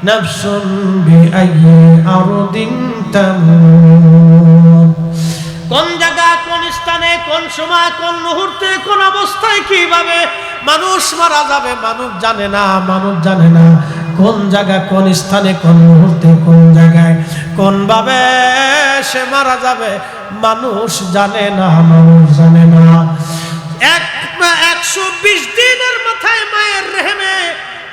নাফসুন বিআইয়ি আরদিন তামুত, কোন জায়গা কোন স্থানে কোন সময় কোন মুহূর্তে কোন অবস্থায় কিভাবে মানুষ মারা যাবে মানুষ জানে না। মানুষ জানে না কোন জায়গা কোন স্থানে কোন মুহূর্তে কোন জায়গায় কোন ভাবে সে মারা যাবে মানুষ জানে না, মানুষ জানে না। 120 দিনের মাথায় মায়ের রেহেমে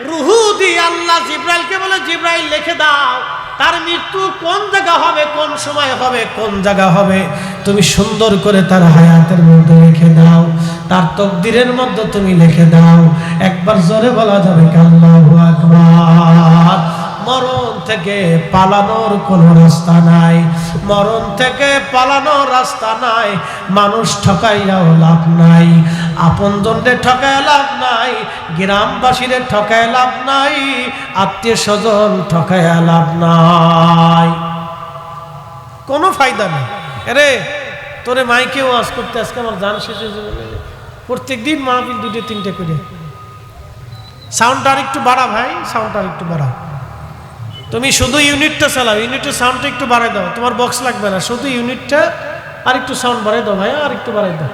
রুহু দিয়ে আল্লাহ জিব্রাইলকে বলে, জিব্রাইল লিখে দাও তার মৃত্যু কোন জায়গা হবে, কোন সময় হবে, কোন জায়গা হবে, তুমি সুন্দর করে তার হায়াতের মধ্যে লিখে দাও, তার তকদিরের মধ্যে তুমি লিখে দাও। একবার জোরে বলা যাবে আল্লাহু আকবার। মরণ থেকে পালানোর কোনো রাস্তা নাই, মরণ থেকে পালানোর রাস্তা নাই। মানুষ ঠকাইয়াও লাভ নাই, আপনজনদের ঠকাইয়া লাভ নাই, গ্রামবাসীদের ঠকাইয়া লাভ নাই, আত্মীয় স্বজন ঠকাইয়া লাভ নাই, কোনো ফায়দা নেই। আরে তোরে মাইকে ওয়াজ করতে আজকে আমার জান শেষ হয়ে যাবে। প্রত্যেক দিন মাহফিল 2-3টে করে। সাউন্ডটা আর একটু বাড়া ভাই, সাউন্ডটা আর একটু বাড়া। তুমি শুধু ইউনিটটা চালাও, ইউনিটের সাউন্ডটা একটু বাড়াই দাও, তোমার বক্স লাগবে না, শুধু ইউনিটটা আর একটু সাউন্ড বাড়াই দাও ভাই, আর একটু বাড়াই দাও।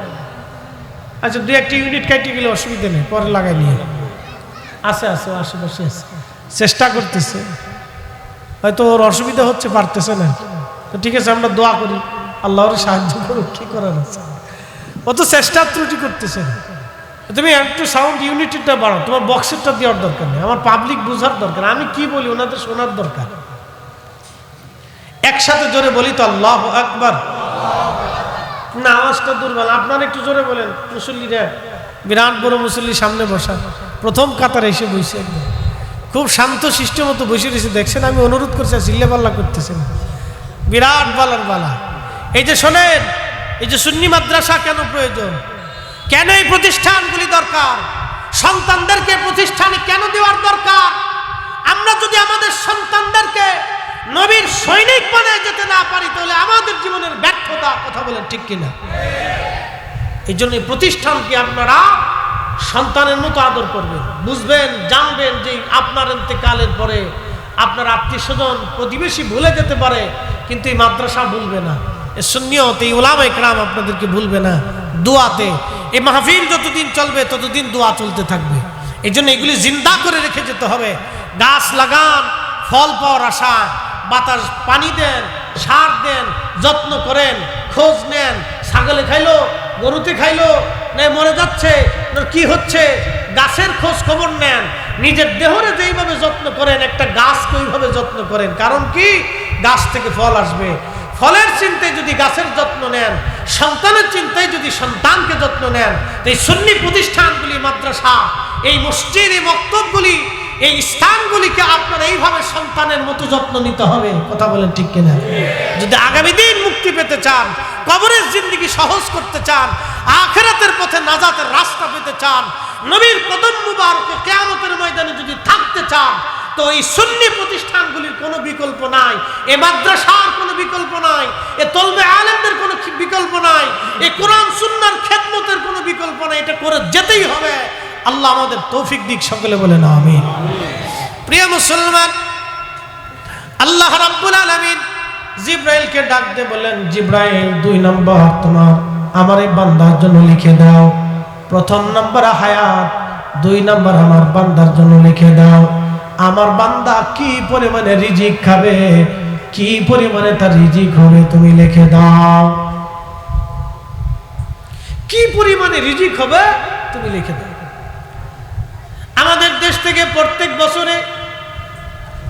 আচ্ছা 2-1টি ইউনিট কাটতে গেলে অসুবিধা নেই, পরে লাগাই নিয়ে আছে আশেপাশে আছে, চেষ্টা করতেছে, হয়তো ওর অসুবিধা হচ্ছে, পারতেছে না, তো ঠিক আছে আমরা দোয়া করি আল্লাহর সাহায্য করুক, কি করার আছে। ও তো চেষ্টার ত্রুটি করতেছে। তুমি একটু সাউন্ড ইউনিটটা বাড়াও, তোমার বক্সেরটা দেওয়ার দরকার নেই, আমার পাবলিক বোঝার দরকার, আমি কি বলি ওনাদের শোনার দরকার। একসাথে জোরে বলি তো আল্লাহু আকবার। না আওয়াজটা দুর্বল, আপনারা একটু জোরে বলেন। মুসল্লিরা বিরাট বড় মুসল্লি সামনে বসা, প্রথম কাতারে এসে বসে একদম খুব শান্ত শিষ্ট মতো বসে রয়েছে, দেখছেন আমি অনুরোধ করছি, চিল্লে পাল্লা করতেছেন, বিরাট বালার বালা। এই যে শোনেন, এই যে সুন্নি মাদ্রাসা কেন প্রয়োজন, কেন এই প্রতিষ্ঠানগুলি দরকার, সন্তানদেরকে প্রতিষ্ঠানে কেন দেওয়ার দরকার। আমরা যদি আমাদের সন্তানদেরকে নবীর সৈনিক বানায় যেতে না পারি তাহলে আমাদের জীবনের ব্যর্থতা। কথা বলেন ঠিক কিনা? এই জন্য প্রতিষ্ঠানকে আপনারা সন্তানের মতো আদর করবেন, বুঝবেন, জানবেন যে আপনার ইন্তেকালের পরে আপনার আত্মীয় স্বজন প্রতিবেশী ভুলে যেতে পারে, কিন্তু এই মাদ্রাসা ভুলবে না, এই সুন্নিয়ত, এই উলামায়ে কেরাম আপনাদেরকে ভুলবে না। দোয়াতে এই মাহফিল যতদিন চলবে ততদিন দোয়া চলতে থাকবে। এই জন্য এগুলি জিন্দা করে রেখে যেতে হবে। গাছ লাগান, ফল পাওয়ার আশা, বাতাস পানি দেন, সার দেন, যত্ন করেন, খোঁজ নেন, ছাগলে খাইলো, গরুতে খাইলো, না মরে যাচ্ছে, কি হচ্ছে, গাছের খোঁজ খবর নেন। নিজের দেহরে যেইভাবে যত্ন করেন একটা গাছকে ওইভাবে যত্ন করেন। কারণ কি, গাছ থেকে ফল আসবে। ফলের চিন্তায় যদি গাছের যত্ন নেন, সন্তানের চিন্তায় যদি সন্তানকে যত্ন নেন, এই সুন্নি প্রতিষ্ঠানগুলি, মাদ্রাসা, এই মসজিদ, এই মক্তবগুলি, এই স্থানগুলিকে আপনার এইভাবে সন্তানের মতো যত্ন নিতে হবে। কথা বলেন ঠিক কিনা? যদি আগামী দিন মুক্তি পেতে চান, কবরের জিন্দেগি সহজ করতে চান, আখিরাতের পথে নাজাতের রাস্তা পেতে চান, নবীর কদম মুবারকে কিয়ামতের ময়দানে যদি থাকতে চান, তো এই সুন্নি প্রতিষ্ঠানগুলির কোনো বিকল্প নাই, এ মাদ্রাসার কোনো বিকল্প নাই, এ তলবে আলেমদের কোনো বিকল্প নাই, এ কোরআন সুন্নাহর খেদমতের কোনো বিকল্প নাই। এটা করে যেতেই হবে। আল্লাহ আমাদের তৌফিক দিক, সকলে বলেন আমিন। প্রিয় মুসলমান, আল্লাহ রাব্বুল আলামিন জিব্রাইলকে ডাক দিয়ে বললেন, জিব্রাইল 2 নম্বর তোমার আমার এই বান্দার জন্য লিখে দাও। 1 নম্বর হায়াত, 2 নম্বর আমার বান্দার জন্য লিখে দাও। আমার বান্দা কি পরিমাণে রিজিক খাবে, কি পরিমাণে তার রিজিক হবে তুমি লিখে দাও। কি পরিমাণে রিজিক হবে তুমি লিখে দাও। আমাদের দেশ থেকে প্রত্যেক বছরে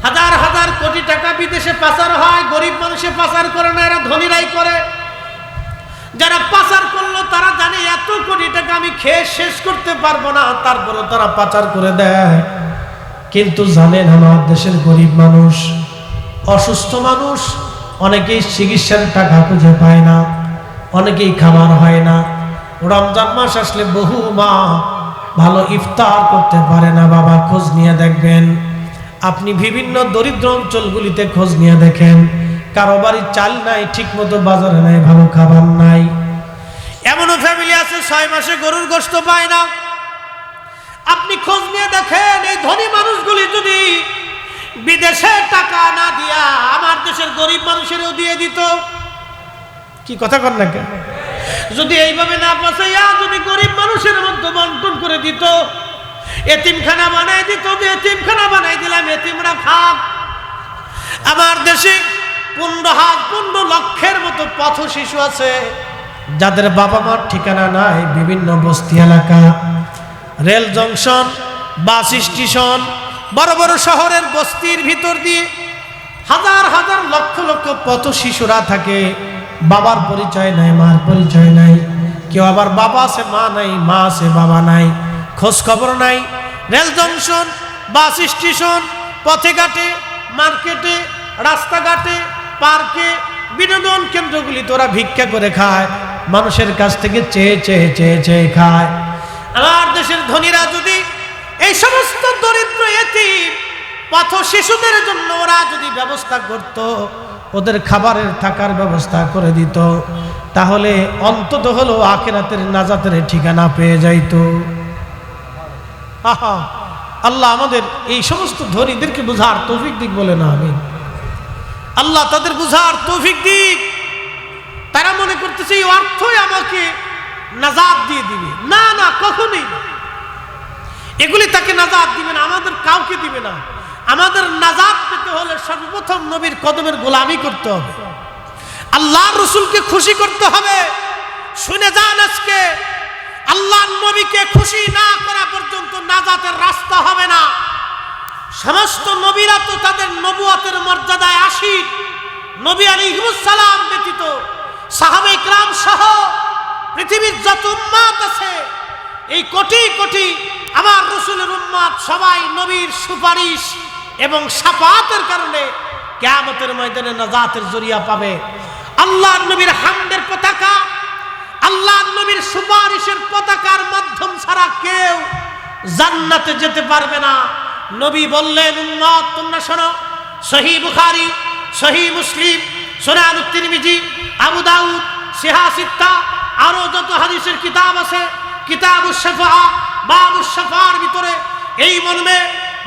হাজার হাজার কোটি টাকা বিদেশে পাচার হয়। গরিব মানুষে পাচার করে না, এরা ধনীরাই করে। যারা পাচার করলো তারা জানে এত কোটি টাকা আমি খেয়ে শেষ করতে পারবো না, তারপরে তারা পাচার করে দেয়। কিন্তু জানেন আমার দেশের গরিব মানুষ, অসুস্থ মানুষ, অনেকেই চিকিৎসার টাকা খুঁজে পায় না, অনেকেই খাবার হয় না। রমজান মাস আসলে বহু মা ভালো ইফতার করতে পারে না। বাবা খোঁজ নিয়ে দেখবেন, আপনি বিভিন্ন দরিদ্র অঞ্চলগুলিতে খোঁজ নিয়ে দেখেন, কারো বাড়ির চাল নাই, ঠিক মতো বাজারে নাই, ভালো খাবার নাই। এমনও ফ্যামিলি আছে 6 মাসে গরুর গোশত পায় না। আপনি খোঁজ নিয়ে দেখেন, এই ধনী মানুষগুলি যদি বিদেশে টাকা না দিয়া আমার দেশের গরিব মানুষেরও দিয়ে দিত, কি কথা কর না কেন? যদি এইভাবে না পাচাইয়া যদি গরিব মানুষের মধ্যে বন্টন করে দিত, এতিমখানা বানাই দিত, যে এতিমখানা বানাই দিলাম এতিমরা খাক। আমার দেশে 15 লক্ষের মতো পথ শিশু আছে যাদের বাবা মার ঠিকানা নাই। বিভিন্ন বস্তি এলাকা, রেল জংশন, বাস স্টেশন, বড় বড় শহরের বস্তির ভিতর দিয়ে হাজার হাজার লক্ষ লক্ষ পথ শিশুরা থাকে। বাবার পরিচয় নাই, মার পরিচয় নাই। কেউ আবার বাবা আছে মা নাই, মা আছে বাবা নাই, খোঁজ খবর নাই। রেল জংশন, বাস স্টেশন, পথে ঘাটে, মার্কেটে, রাস্তাঘাটে, পার্কে, বিনোদন কেন্দ্রগুলিতে ওরা ভিক্ষা করে খায়, মানুষের কাছ থেকে চেয়ে চেয়ে চেয়ে চেয়ে খায়। আমার দেশের ধনীরা যদি এই সমস্ত দরিদ্র এতিম পথ শিশুদের জন্য ওরা যদি ব্যবস্থা করত, ওদের খাবারের থাকার ব্যবস্থা করে দিত, তাহলে অন্তত হলো আখিরাতের নাজাতের ঠিকানা পেয়ে যাইত। আহা, আল্লাহ আমাদের এই সমস্ত ধনীদেরকে বুঝার তৌফিক দিক বলে না আমিন। আল্লাহ তাদের বুঝার তৌফিক দিক। তারা মনে করতেছে এই অর্থই আমাকে নাজাত দিয়ে দিবে। না না, কখনোই না। এগুলি তাকে নাজাত দিবে না, আমাদের কাউকে দিবে না। আমাদের নাজাত পেতে হলে সর্বপ্রথম নবীর কদমের গোলামি করতে হবে, আল্লাহর রাসূলকে খুশি করতে হবে। শুনে যান, আজকে আল্লাহর নবীকে খুশি না করা পর্যন্ত নাজাতের রাস্তা হবে না। সমস্ত নবীরা তো তাদের নবুয়তের মর্যাদায় আসীন। নবী আলাইহিস সালাম ব্যতীত সাহাবায়ে কেরাম সহ পৃথিবীর যত উম্মত আছে, এই কোটি কোটি আমার রাসূলের উম্মত সবাই নবীর সুপারিশ এবং শাফাআতের কারণে কিয়ামতের ময়দানে নাজাতের জরিয়া পাবে। আল্লাহর নবীর হামদের পতাকা, আল্লাহর নবীর সুপারিশের পতাকার মাধ্যম ছাড়া কেউ জান্নাতে যেতে পারবে না। নবী বললেন, উম্মত তোমরা শোনো, সহিহ বুখারী, সহিহ মুসলিম, সুনানুত তিরমিজি, আবু দাউদ, সিহা সিত্তা, আরো যত হাদিসের কিতাব আছে, কিতাবুশ শাফাআ, বাবুশ শাফাআর ভিতরে এই মর্মে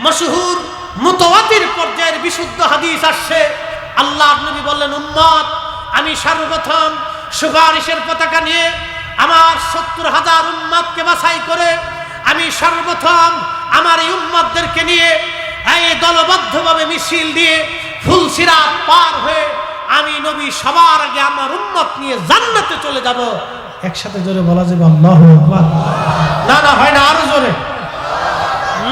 মশহুর মুতাওয়াতির পর্যায়ের বিশুদ্ধ হাদিস আসছে। আল্লাহর নবী বললেন, উম্মত আমি সর্বপ্রথম সুপারিশের পতাকা নিয়ে আমার 70,000 উম্মতকে বাছাই করে আমি সর্বপ্রথম আমার এই উম্মতদেরকে নিয়ে এই দলবদ্ধভাবে মিছিল দিয়ে ফুলসিরাত পার হয়ে আমি নবী সবার আগে আমার উম্মত নিয়ে জান্নাতে চলে যাব। একসাথে জোরে বলা যাবে আল্লাহু আকবার? না না, হয় না, আরো জোরে।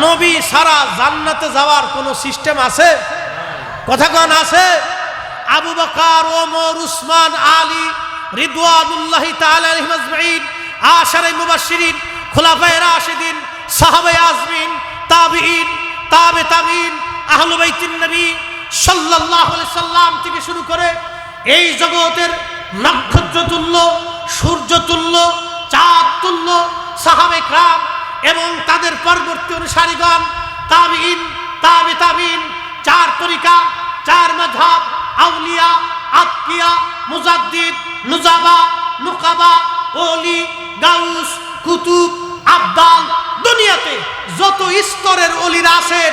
নবী সারা জান্নাতে যাওয়ার কোনো সিস্টেম আছে? কথা কোন আছে? আবু বকর, ওমর, উসমান, আলী রিদওয়ানুল্লাহি তাআলা আলাইহিম আজমাইন, আশারে মুবাশশিরিন, খুলাফায়ে রাশিদিন, সাহাবায়ে আজমিন, তাবিঈন, তাবে তাবিঈন, আহলে বাইতুন নবী সাল্লাল্লাহু আলাইহি সাল্লাম থেকে শুরু করে এই জগতের নক্ষত্রতুল্য, সূর্যতুল্য, চাঁদতুল্য সাহাবায়ে কেরাম এবং তাদের পরবর্তী অনুসারীগণ, তাবিঈন, তাবে তাবিঈন, 4 তরিকা, 4 মাযহাব, আউলিয়া, আতকিয়া, মুজাদ্দিদ, নুজাবা, নুকাবা, ওলি, গাউস, কুতুব, আবদাল, দুনিয়াতে যত স্তরের ওলিরা আছেন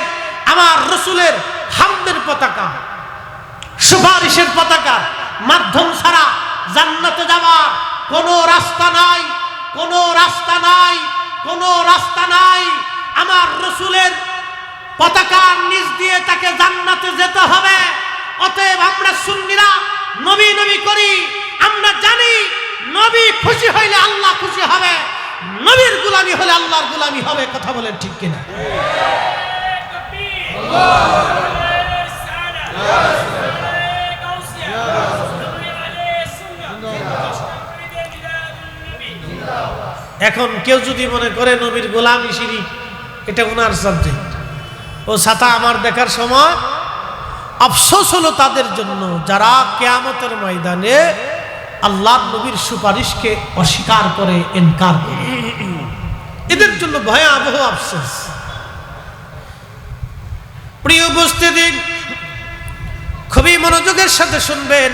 আমার রাসূলের হামদের পতাকা সুপারিশের পতাকার মাধ্যম ছাড়া জান্নাতে যাওয়ার কোনো রাস্তা নাই, কোনো রাস্তা নাই, কোনো রাস্তা নাই। আমার রাসূলের পতাকার নিচ দিয়ে তাকে জান্নাতে যেতে হবে। অতএব আমরা সুন্নিরা নবী নবী করি, আমরা জানি নবী খুশি হইলে আল্লাহ খুশি হবে, নবীর গোলামি হলে আল্লাহর গোলামি হবে। কথা বলেন ঠিক কিনা? এখন কেউ যদি মনে করে নবীর গোলামি শিরিক, এটা ওনার সাবজেক্ট, ও ছাতা আমার দেখার সময় আফসোস হলো তাদের জন্য যারা কিয়ামতের ময়দানে আল্লাহর নবীর সুপারিশকে অস্বীকার করে, ইনকার করে। এদের জন্য ভয়াবহ আফসোস। প্রিয় উপস্থিতি, খুবই মনোযোগের সাথে শুনবেন।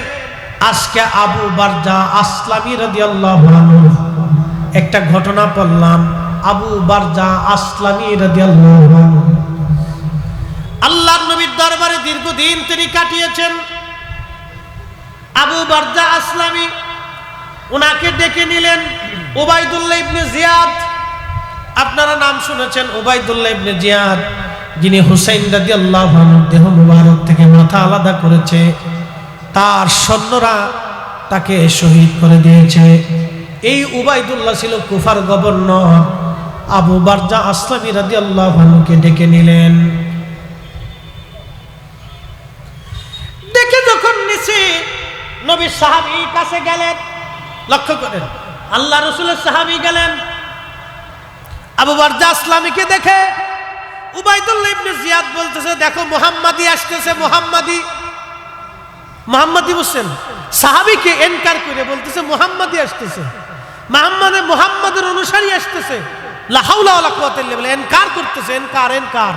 আজকে আবু বারজা আসলামী রাদিয়াল্লাহু আনহু একটা ঘটনা পড়লাম। আবু বারজা আসলামী রাদিয়াল্লাহু আনহু আল্লাহর নবীর দরবারে দীর্ঘদিন তিনি কাটিয়েছেন। আবু বারজা আসলামী ওনাকে ডেকে নিলেন। উবাইদুল্লাহ ইবনে জিয়াদ, আপনারা নাম শুনেছেন উবাইদুল্লাহ ইবনে জিয়াদ, যিনি হুসাইন রাদিয়াল্লাহু আনহু দেহ মুবারক থেকে মাথা আলাদা করেছে, তার সৈন্যরা তাকে শহীদ করে দিয়েছে। এই উবাইদুল্লাহ ছিল কুফার গভর্নর। আবু বারজা আসলামী রাদিয়াল্লাহু আনহুকে ডেকে নিলেন। ডেকে যখন নিছে, নবীর সাহাবী কাছে গেলেন। লক্ষ্য করেন, আল্লাহ রাসূলের সাহাবী গেলেন। আবু বারজা আসলামীকে দেখে উবাইদুল্লাহ ইবনে জিয়াদ বলতেছে, দেখো মুহাম্মাদি আসতেছে। মুহাম্মাদি বলছেন, সাহাবীকে ইনকার করে বলতেছে মুহাম্মাদি আসতেছে, মুহাম্মাদের অনুসারী আসতেছে। লা হাওলা ওয়ালা কুওয়াতা ইল্লা বিল্লাহ, ইনকার করতেছে, ইনকার।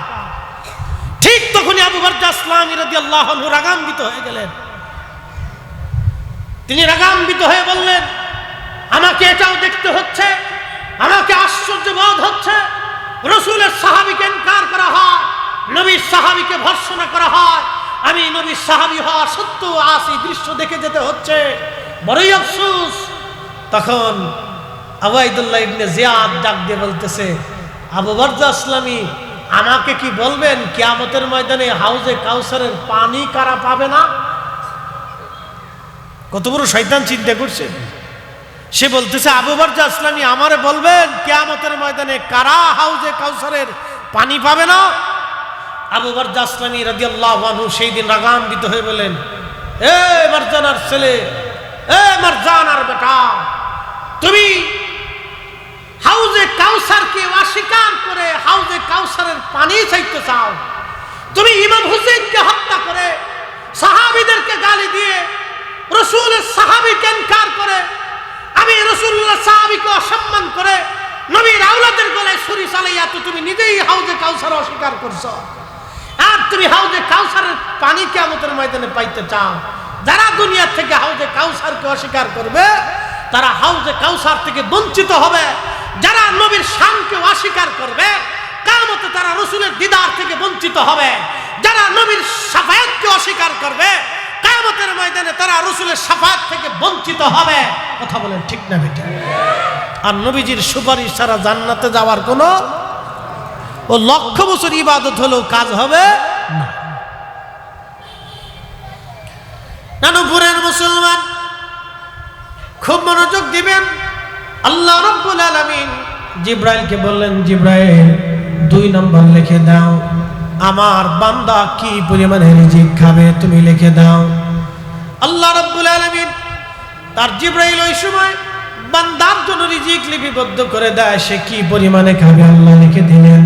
ঠিক তখনই আবু বারজা আসলামী রাদিয়াল্লাহু আনহু রাগান্বিত হয়ে গেলেন। তিনি রাগান্বিত হয়ে বললেন, আমাকে এটাও দেখতে হচ্ছে, আমাকে আশ্চর্য বোধ হচ্ছে, রাসূলের সাহাবীকে ইনকার করা হয়, নবীর সাহাবীকে ভর্ৎসনা করা হয়, আমি নবীর সাহাবী হওয়া সত্ত্বেও আজ এই দৃশ্য দেখে যেতে হচ্ছে, বড়ই আফসোস। তখন উবাইদুল্লাহ ইবনে জিয়াদ ডাক দিয়ে বলতেছে, আবু বারজা আসলামী, আমাকে কি বলবেন কিয়ামতের ময়দানে হাউজে কাউসারের পানি কারা পাবে না? কত বড় শয়তান চিন্তা করছে। সে বলতেছে, আবু বারজা আসলামী, আমারে বলবেন কিয়ামতের ময়দানে কারা হাউজে কাউসারের পানি পাবে না? আবু বারজা আসলামী রাদিয়াল্লাহু আনহু সেই দিন রাগান্বিত হয়ে বলেন, এ মারজানার ছেলে, এ মারজানার বেটা, তুমি হাউজে কাউসারকে অস্বীকার করে হাউজে কাউসারের পানি চাইতে চাও? তুমি ইমাম হুসাইনকে হত্যা করে, সাহাবীদেরকে গালি দিয়ে, রাসূলের সাহাবীকে ইনকার করে, আমি রাসূলুল্লাহ সাহাবীকে অসম্মান করে, নবীর আওলাদের গলায় ছুরি চালাইয়া তো তুমি নিজেই হাউজে কাউসার অস্বীকার করছো। আর তুমি হাউজে কাউসারের পানি কিয়ামতের ময়দানে পাইতে চাও? যারা দুনিয়া থেকে হাউজে কাউসারকে অস্বীকার করবে তারা হাউজে কাউসার থেকে বঞ্চিত হবে। যারা নবীর শানকে অস্বীকার করবে কিয়ামতে তারা রাসূলের দিদার থেকে বঞ্চিত হবে। যারা নবীর শাফায়াতকে অস্বীকার করবে কিয়ামতের ময়দানে তারা রাসূলের শাফায়াত থেকে বঞ্চিত হবে। কথা বলেন ঠিক না বেটা? আর নবীজির সুপারিশ ছাড়া জান্নাতে যাওয়ার কোনো ও লক্ষ বছর ইবাদত হলেও কাজ হবে না। নানুপুরের মুসলমান খুব মনোযোগ দিবেন। আল্লাহ রাব্বুল আলামিন জিব্রাইলকে বললেন, জিব্রাইল 2 নম্বর লিখে দাও, আমার বান্দা কি পরিমাণে রিজিক খাবে তুমি লিখে দাও। আল্লাহ রাব্বুল আলামিন তার জিব্রাইল ওই সময় বান্দার জন্য রিজিক লিপিবদ্ধ করে দেয়, সে কি পরিমাণে খাবে আল্লাহ লিখে দিলেন।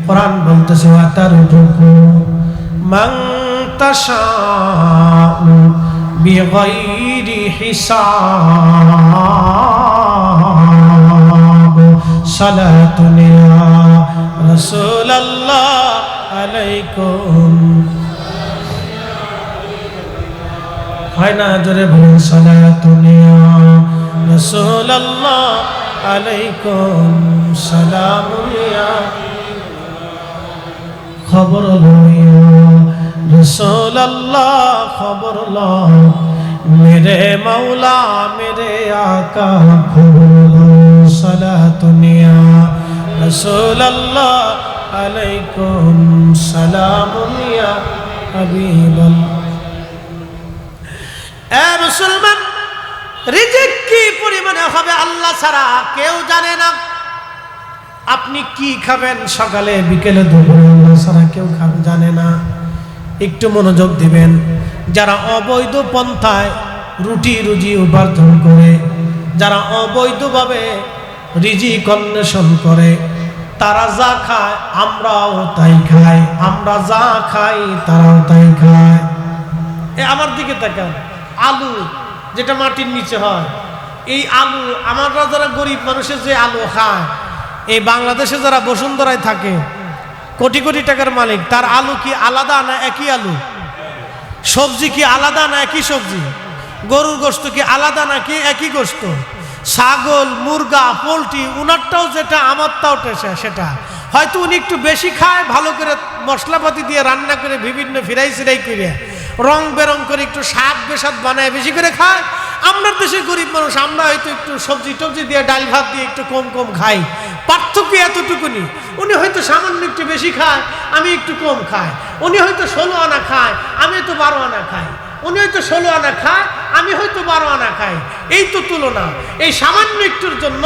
কোরআন বলতেছে, ওয়াতারুজুকু মান তাশাউ বিগাইরি হিসাব। সালাতুন ইয়া রাসূলুল্লাহ আলাইকুম। হয় না জোরে বলুন, সালাতুন ইয়া রাসূলুল্লাহ আলাইকুম সালামুন ইয়া খবর লইয়া রাসূল अल्लाह खबर लो मेरे मौला मेरे आका खबर लो सलातुनिया रसूल अल्लाह अलैकुम सलामुनिया हबीबल। ए मुसलमान, রিজিক কি পরিমাণে হবে আল্লাহ ছাড়া কেউ জানে না। আপনি কি খাবেন সকালে বিকেলে দুপুরে আল্লাহ ছাড়া কেউ জানে না। একটু মনোযোগ দিবেন। যারা অবৈধ পন্থায় রুটি রুজি উপার্জন করে, যারা অবৈধভাবে রিজিক অন্বেষণ করে, তারা যা খায় আমরাও তাই খাই, আমরা যা খাই তারাও তাই খায়। আমার দিকে তাকান, আলু যেটা মাটির নিচে হয়, এই আলু আমরা যারা গরিব মানুষের যে আলু খায়, এই বাংলাদেশে যারা বসুন্ধরায় থাকে কোটি কোটি টাকার মালিক, তার আলু কি আলাদা না একই আলু? সবজি কি আলাদা না একই সবজি? গরুর গোশত কি আলাদা নাকি একই গোশত? ছাগল মুরগা পোলট্রি উনারটাও যেটা আমারটাও সেটা। হয়তো উনি একটু বেশি খায়, ভালো করে মশলাপাতি দিয়ে রান্না করে বিভিন্ন ফিরাই সিরাই করে রং বেরং করে একটু স্বাদ বেসাদ বানায় বেশি করে খায়। আমরা দেশের গরিব মানুষ, আমরা হয়তো একটু সবজি টবজি দিয়ে ডাল ভাত দিয়ে একটু কম কম খাই। পার্থক্য এতটুকুনি, উনি হয়তো সামান্য একটু বেশি খায়, আমি একটু কম খাই। উনি হয়তো 16 আনা খায়, আমি হয়তো 12 আনা খাই। উনি হয়তো 16 আনা খায়, আমি হয়তো 12 আনা খাই। এই তো তুলনা। এই সামান্য একটুর জন্য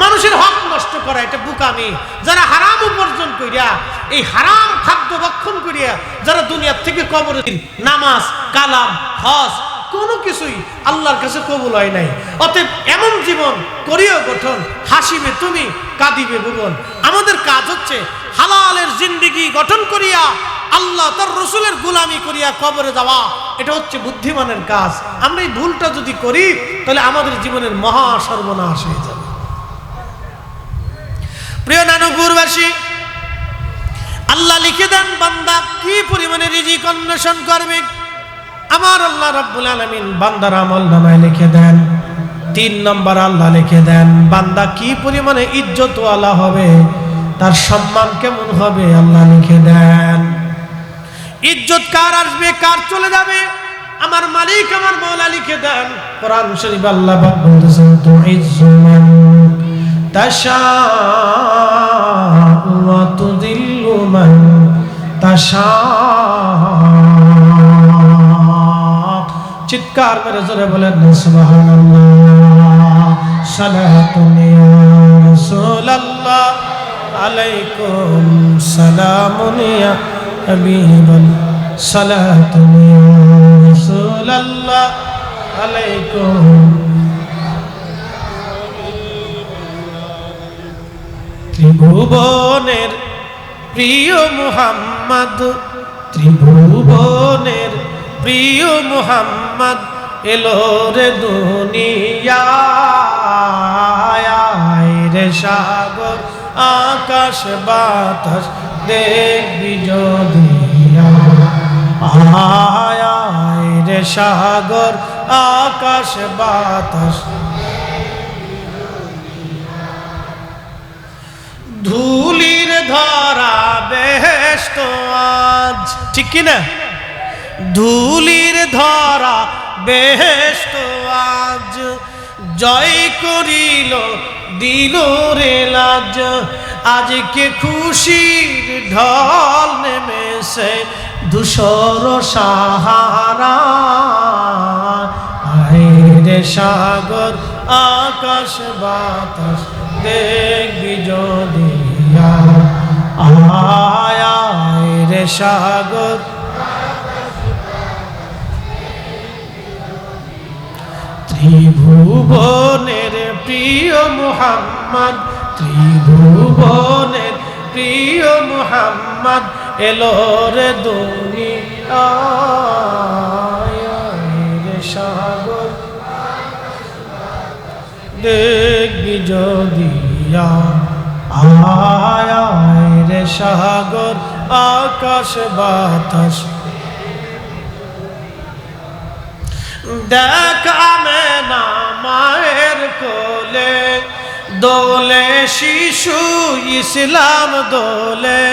মানুষের হক নষ্ট করা, এটা বোকামি। যারা হারাম উপার্জন করিয়া, এই হারাম খাদ্য ভক্ষণ করিয়া যারা দুনিয়ার থেকে কবরে, নামাজ কালাম হজ কোনো কিছুই আল্লাহর কাছে কবুল হয় নাই। অতএব এমন জীবন করিও গঠন, হাসিবে তুমি কাঁদিবে ভুবন। আমাদের কাজ হচ্ছে হালালের জিন্দেগি গঠন করিয়া আল্লাহ তার রসুলের গোলামি করিয়া কবরে যাওয়া। এটা হচ্ছে বুদ্ধিমানের কাজ। আমরা এই ভুলটা যদি করি তাহলে আমাদের জীবনের মহা সর্বনাশ হয়ে যাবে। প্রিয় নানুপুরবাসী, আল্লাহ লিখে দেন বান্দা কি পরিমাণে রিজিক অন্বেষণ করবে। আমার আল্লাহ রাব্বুল আলামিন বান্দার আমল নামায় লিখে দেন। 3 নম্বর আল্লাহ লিখে দেন বান্দা কি পরিমাণে ইজ্জতওয়ালা হবে, তার সম্মান কেমন হবে আল্লাহ লিখে দেন। ইজ্জত কার আসবে কার চলে যাবে আমার মালিক আমার মাওলা লিখে দেন। কোরআন শরীফ আল্লাহ পাক বলতেছেন, তুইজ্জু মান তাশা ওয়া তুযিল্লু মান তাশা। চিৎকার করে জোরে বলেন সুবহানাল্লাহ। সালাতুন ইয়া রাসূলুল্লাহ আলাইকুম সালামুন ইয়া হাবিবাল। সালাতুন ইয়া রাসূলুল্লাহ আলাইকুম। ত্রিভুবনের প্রিয় মুহাম্মদ, ত্রিভুবনের প্রিয় মুহাম্মদ এলো রে দুনিয়ায়। রে সাগর আকাশ বাতাস দেখবি যদি আয়। রে সাগর আকাশ বাতাস ধুলির ধরা বেহেশত আজ, ঠিক কিনা? ধুলির ধরা বেহেশত আজ জয় করিল দিল রে লাজ। আজকে খুশির ঢল নেমেছে ধূসর সাহারা। রে সাগর আকাশ বাতাস দেখবি যদি আয়। রে সাগর ত্রিভুবনের প্রিয় মুহাম্মদ, ত্রিভুবনের প্রিয় মুহাম্মদ এলো রে দুনিয়ায়। রে সাগর দেখবি যদি আয়। রে সাগর আকাশ বাতাস দেখ আমেনা মায়ের কোলে দোলে শিশু ইসলাম দোলে।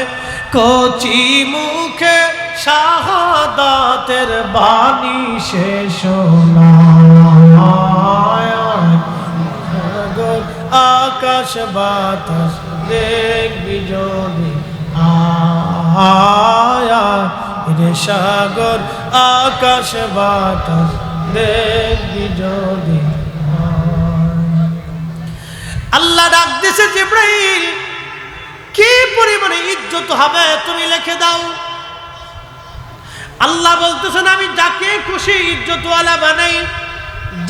কচি মুখে শাহ শাহাদাতের বাণী শেষ না সাগর আকাশ বাতাস দেখবি যদি রে সাগর আকাশ বাতাস দেখবি যদি। আল্লাহ ডাক দিছে জিবরাইল, কি পরিমাণে ইজ্জত হবে তুমি লিখে দাও। আল্লাহ বলতেছেন আমি যাকে খুশি ইজ্জতওয়ালা বানাই,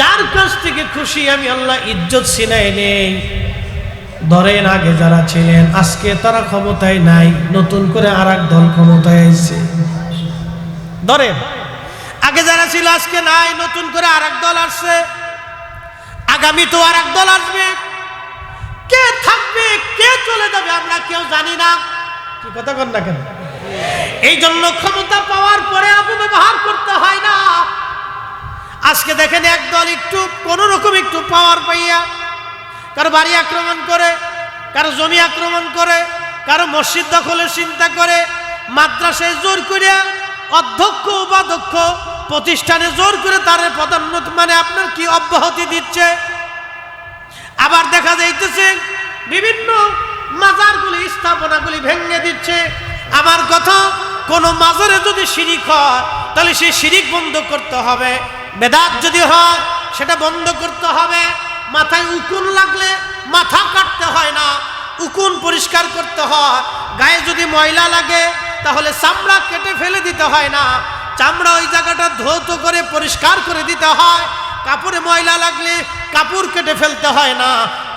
যার কাছ থেকে খুশি আমি আল্লাহ ইজ্জত ছিনাই নেই। ধরেন আগে যারা ছিলেন আজকে তারা ক্ষমতায় নাই, নতুন করে আরেক দল ক্ষমতায় আইছে। ধরেন আগে যারা ছিল আজকে নাই, নতুন করে আরেক দল আসছে, আগামী তো আরেক দল আসবে। কে থাকবে কে চলে যাবে আমরা কেউ জানি না। কি কথা বল না কেন? এই জন্য ক্ষমতা পাওয়ার পরে অপব্যবহার করতে হয় না। আজকে দেখেন একদল একটু কোন রকম একটু পাওয়ার পাইয়া কারো বাড়ি আক্রমণ করে, কারো জমি আক্রমণ করে, কারো মসজিদ দখলের চিন্তা করে, মাদ্রাসায় জোর করে অধ্যক্ষ উপাধ্যক্ষ প্রতিষ্ঠানে জোর করে তার পদোন্নতি মানে আপনার কি অব্যাহতি দিচ্ছে। আবার দেখা যাইতেছে বিভিন্ন মাজারগুলি স্থাপনাগুলি ভেঙে দিচ্ছে। আমার কথা, কোন মাজারে যদি শিরিক হয় তাহলে সেই শিরিক বন্ধ করতে হবে। বেদাত যদি হয় সেটা বন্ধ করতে হবে। মাথায় উকুন লাগলে মাথা কাটতে হয় না, উকুন পরিষ্কার করতে হয়। গায়ে যদি ময়লা লাগে তাহলে চামড়া কেটে ফেলে দিতে হয় না, চামড়া ওই জায়গাটা ধৌত করে পরিষ্কার করে দিতে হয়। কাপড়ে ময়লা লাগলে কাপড় কেটে ফেলতে হয় না,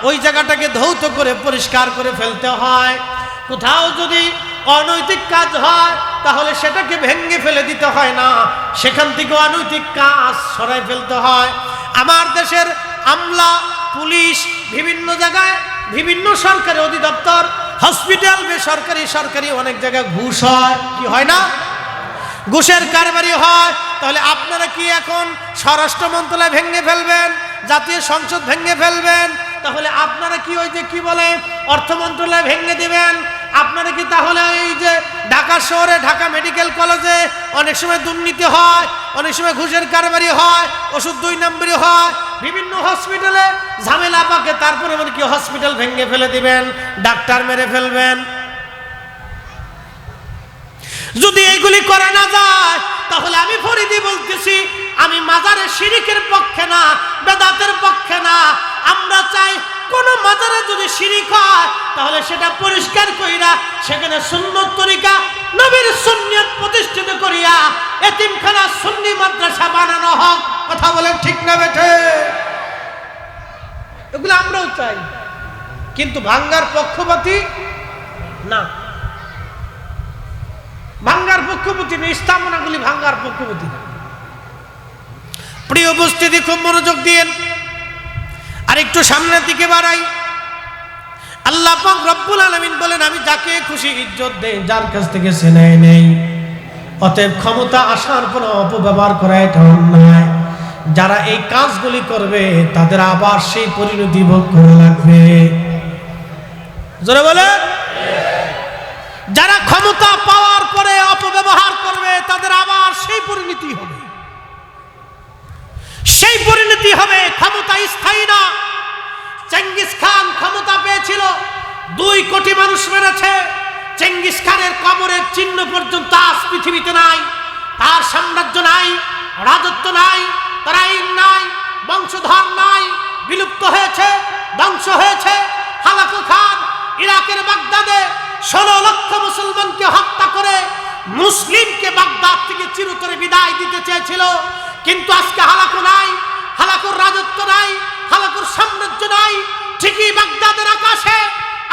ওই জায়গাটাকে ধৌত করে পরিষ্কার করে ফেলতে হয়। কোথাও যদি অনৈতিক কাজ হয় তাহলে সেটাকে ভেঙে ফেলে দিতে হয় না, সেখান থেকে অনৈতিক কাজ সরাই ফেলতে হয়। আমার দেশের আমলা পুলিশ বিভিন্ন জায়গায় বিভিন্ন সরকারি অধিদপ্তর হসপিটাল বেসরকারি সরকারি অনেক জায়গায় ঘুষ হয়, কি হয় না? ঘুষের কারবারি হয়। তাহলে আপনারা কি এখন স্বরাষ্ট্র মন্ত্রণালয় ভেঙে ফেলবেন, জাতীয় সংসদ ভেঙে ফেলবেন? তাহলে আপনারা কি ওই যে কি বলে অর্থ মন্ত্রণালয় ভেঙে দিবেন? আপনারা কি তাহলে এই যে ঢাকা শহরে ঢাকা মেডিকেল কলেজে অনেক সময় দুর্নীতি হয়, অনেক সময় ঘুষের কারবারি হয়, ওষুধ 2 নম্বরই হয়, বিভিন্ন হসপিটালে ঝামেলা পাকে, তারপরে মানে কি হসপিটাল ভেঙে ফেলে দিবেন, ডাক্তার মেরে ফেলবেন? যদি এইগুলি করা না যায় তাহলে আমি ফরিদি বলতেছি, আমি মাজারে শিরিকের পক্ষে না, বেদাতের পক্ষে না। আমরা চাই কোন মাজারে যদি শিরিক হয় তাহলে সেটা পরিষ্কার কইরা সেখানে সুন্নত তরিকা নবীর সুন্নাত প্রতিষ্ঠিত করিয়া এতিমখানা সুন্নি মাদ্রাসা বানানো হোক। কথা বলেন ঠিক না বেঠে? এগুলো আমরাও চাই, কিন্তু ভাঙ্গার পক্ষপাতী না, ভাঙ্গার পক্ষপাতী না, স্থাপনাগুলি ভাঙ্গার পক্ষপাতী না। প্রিয় উপস্থিতি, খুব মনোযোগ দিয়েন। আর একটু সামনের দিকে বাড়াই। আল্লাহ পাক রব্বুল আলামিন বলেন আমি যাকে খুশি ইজ্জত দেই, যার কাছ থেকে ছিনাই নেই। অতএব ক্ষমতা আসার পর অপব্যবহার করা এটা অন্যায়। যারা এই কাজগুলি করবে তাদের আবার সেই পরিণতি ভোগ করা লাগবে। জোরে বলে, যারা ক্ষমতা পাওয়ার পরে অপব্যবহার করবে তাদের আবার সেই পরিণতি হবে, সেই পরিণতি হবে। ক্ষমতা স্থায়ী না। চেঙ্গিস খান ক্ষমতা পেয়েছিল, 2 কোটি মানুষ মেরেছে। চেঙ্গিস খানের কবরের চিহ্ন পর্যন্ত আজ পৃথিবীতে নাই। তার সাম্রাজ্য নাই, রাজত্ব নাই, তার আইন নাই, বংশধর নাই, বিলুপ্ত হয়েছে, ধ্বংস হয়েছে। হালাকু খান ইরাকের বাগদাদে 16 লক্ষ মুসলমানকে হত্যা করে মুসলিমকে বাগদাদ থেকে চিরতরে বিদায় দিতে চেয়েছিল। কিন্তু আজকে হালাকু নাই, হালাকুর রাজত্ব নাই, হালাকুর সাম্রাজ্য নাই। ঠিকই বাগদাদের আকাশে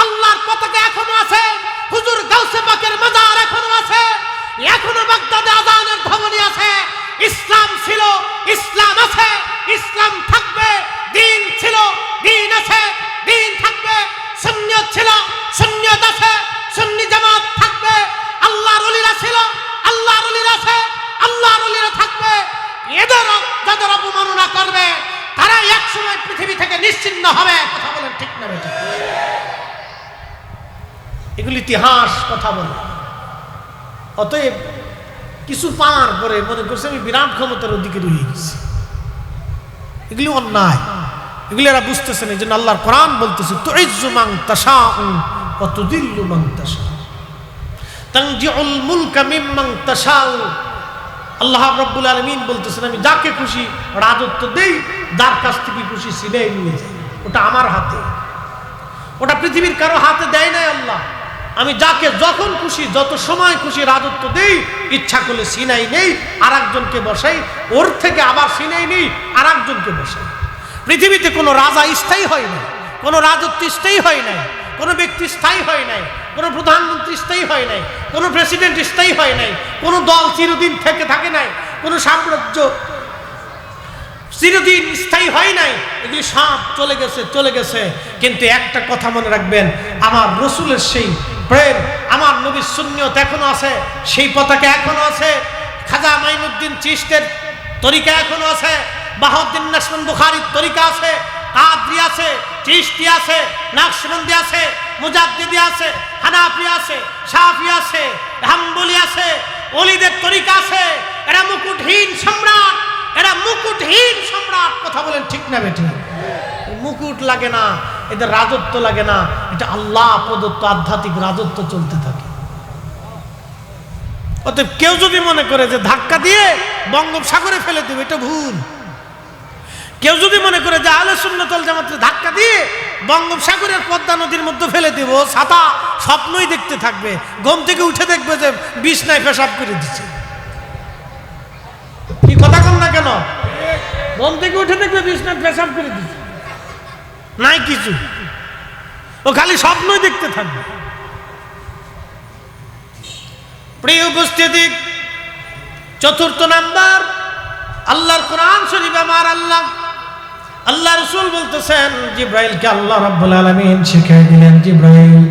আল্লাহর পতাকা এখনো আছে, হুজুর গাউসে পাকের মাজার এখনো আছে, এখনো বাগদাদে আযানের ধ্বনি আছে। ইসলাম ছিল, ইসলাম আছে, ইসলাম থাকবে। দ্বীন ছিল, দ্বীন আছে, দ্বীন থাকবে। সুন্নিয়ত ছিল, সুন্নিয়ত আছে, সুন্নি জামাত থাকবে। আল্লাহর ওলিরা ছিল, আল্লাহর ওলিরা আছে, আল্লাহর ওলিরা থাকবে। এদেরও যাদের অপমাননা করবে তারা একসময় পৃথিবী থেকে নিশ্চিহ্ন হবে। কথা বলেন ঠিক না বেটা? এগুলি ইতিহাস কথা বলে। অতএব কিছু পাওয়ার পরে মনে করছে আমি বিরাট ক্ষমতার অধিকারী হয়ে গেছি। এগুলি অন্যায়, এগুলি এরা বুঝতেছে না। এই জন্য আল্লাহর কোরআন বলতেছে তুইজ্জু মান তাশাউ ওয়া তুযিল্লু মান তাশাউ তানজিউল মুলকা মিম্মান তাশাউ। আল্লাহ রাব্বুল আলামিন বলতেছেন আমি যাকে খুশি রাজত্ব দেই, যার কাছ থেকে খুশি ছিনিয়ে নিয়ে যাই। ওটা আমার হাতে, ওটা পৃথিবীর কারো হাতে দেয় নাই আল্লাহ। আমি যাকে যখন খুশি যত সময় খুশি রাজত্ব দেই, ইচ্ছা করলে ছিনাই নেই আর একজনকে বসাই, ওর থেকে আবার ছিনাই নেই আর একজনকে বসাই। পৃথিবীতে কোনো রাজা স্থায়ী হয় না, কোনো রাজত্ব স্থায়ী হয় নাই, কোনো ব্যক্তি স্থায়ী হয় নাই, কোনো প্রধানমন্ত্রী স্থায়ী হয় নাই, কোনো প্রেসিডেন্ট স্থায়ী হয় নাই, কোনো দল চিরদিন থেকে থাকে নাই, কোনো সাম্রাজ্য চিরদিন স্থায়ী হয় নাই। এগুলি সব চলে গেছে চলে গেছে। কিন্তু একটা কথা মনে রাখবেন, আমার রসুলের সেই প্রেম, আমার নবীর সুন্নিয়ত এখনো আছে, সেই পতাকা এখনো আছে, খাজা মাইনুদ্দিন চিশতের তরিকা এখনো আছে, বাহাউদ্দিন নাসরুল বুখারীর তরিকা আছে, কাদরি আছে, চিশতি আছে, নাকশবন্দি আছে, মুজাদ্দিদি আছে, হানাফি আছে, শাফি আছে, হাম্বলি আছে, ওলিদের তরিকা আছে। এরা মুকুটহীন সম্রাট, এরা মুকুটহীন সম্রাট। কথা বলেন ঠিক না বেঠিক? মুকুট লাগে না, এদের রাজত্ব লাগে না, এটা আল্লাহ প্রদত্ত আধ্যাত্মিক রাজত্ব চলতে থাকে। অতএব কেউ যদি মনে করে যে ধাক্কা দিয়ে বঙ্গোপসাগরে ফেলে দেবে, এটা ভুল। কেউ যদি মনে করে যে আহলে সুন্নাত ওয়াল জামাতের ধাক্কা দিয়ে বঙ্গোপসাগরের পদ্মা নদীর মধ্যে ফেলে দেব, ছাতা স্বপ্নই দেখতে থাকবে, ঘুম থেকে উঠে দেখবে যে বিছনায় পেশাব করে দিচ্ছে। কি কথা কন না কেন? ঘুম থেকে উঠে দেখবে বিছনায় পেশাব করে দিচ্ছে, নাই কিছু, ও খালি স্বপ্নই দেখতে থাকবে। প্রিয় উপস্থিতি, চতুর্থ নাম্বার, আল্লাহর কোরআন শরীফ আমার আল্লাহ রাসূল বলতেছেন জিবরাইলকে আল্লাহ রাব্বুল আলামিন শিখিয়ে দিলেন, জিবরাইল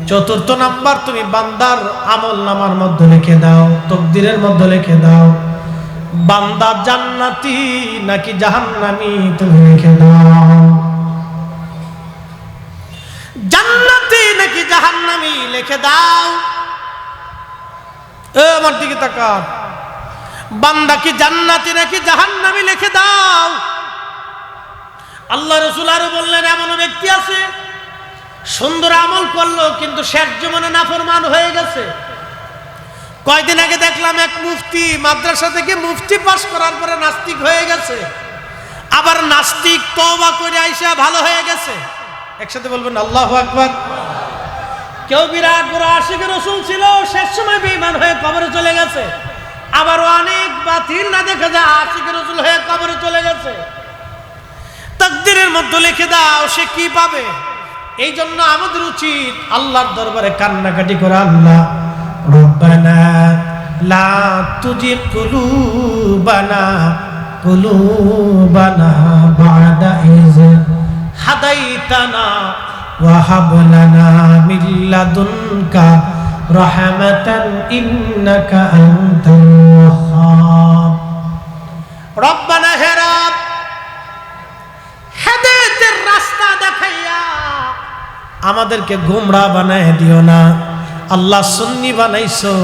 চতুর্থ নাম্বার তুমি বান্দার আমল নামার মধ্যে লিখে দাও, তাকদীরের মধ্যে লিখে দাও, বান্দা জান্নাতি নাকি জাহান্নামী তুমি লিখে দাও। জান্নাতি নাকি জাহান্নামী লিখে দাও। আমার দিকে তাকাও, বান্দা কি জান্নাতি নাকি জাহান্নামী লিখে দাও। আল্লাহ রাসূল আরো বললেন, এমন ব্যক্তি আছে সুন্দর আমল করলো কিন্তু শেষ জীবনে নাফরমান হয়ে গেছে। কয়দিন আগে দেখলাম এক মুফতি মাদ্রাসা থেকে মুফতি পাস করার পরে নাস্তিক হয়ে গেছে, আবার নাস্তিক তওবা করে আইসা ভালো হয়ে গেছে। একসাথে বলবেন আল্লাহু আকবার। কেউ বিরাট বড় আশিকে রাসূল ছিল, শেষ সময় বেঈমান হয়ে কবরে চলে গেছে। আবার অনেক বাতিল না দেখা যায় আশিকে রাসূল হয়ে কবরে চলে গেছে। তাকদীরের মধ্যে লিখে দাও সে কি পাবে। এই জন্য আমাদের উচিত আল্লাহর দরবারে কান্নাকাটি করা, আল্লাহ রব্বানা লা তুজিগ কুলুবানা বা'দা ইয হাদাইতানা ওয়া হাব লানা মিন লাদুনকা রাহমাতান ইন্নাকা আনতাল ওয়াহ্হাব। রব্বানা হে রব, হেদায়েতের রাস্তা দেখাইয়া আমাদেরকে গোমরাহ বানায় দিও না। আল্লাহ সুন্নি বানাইছো,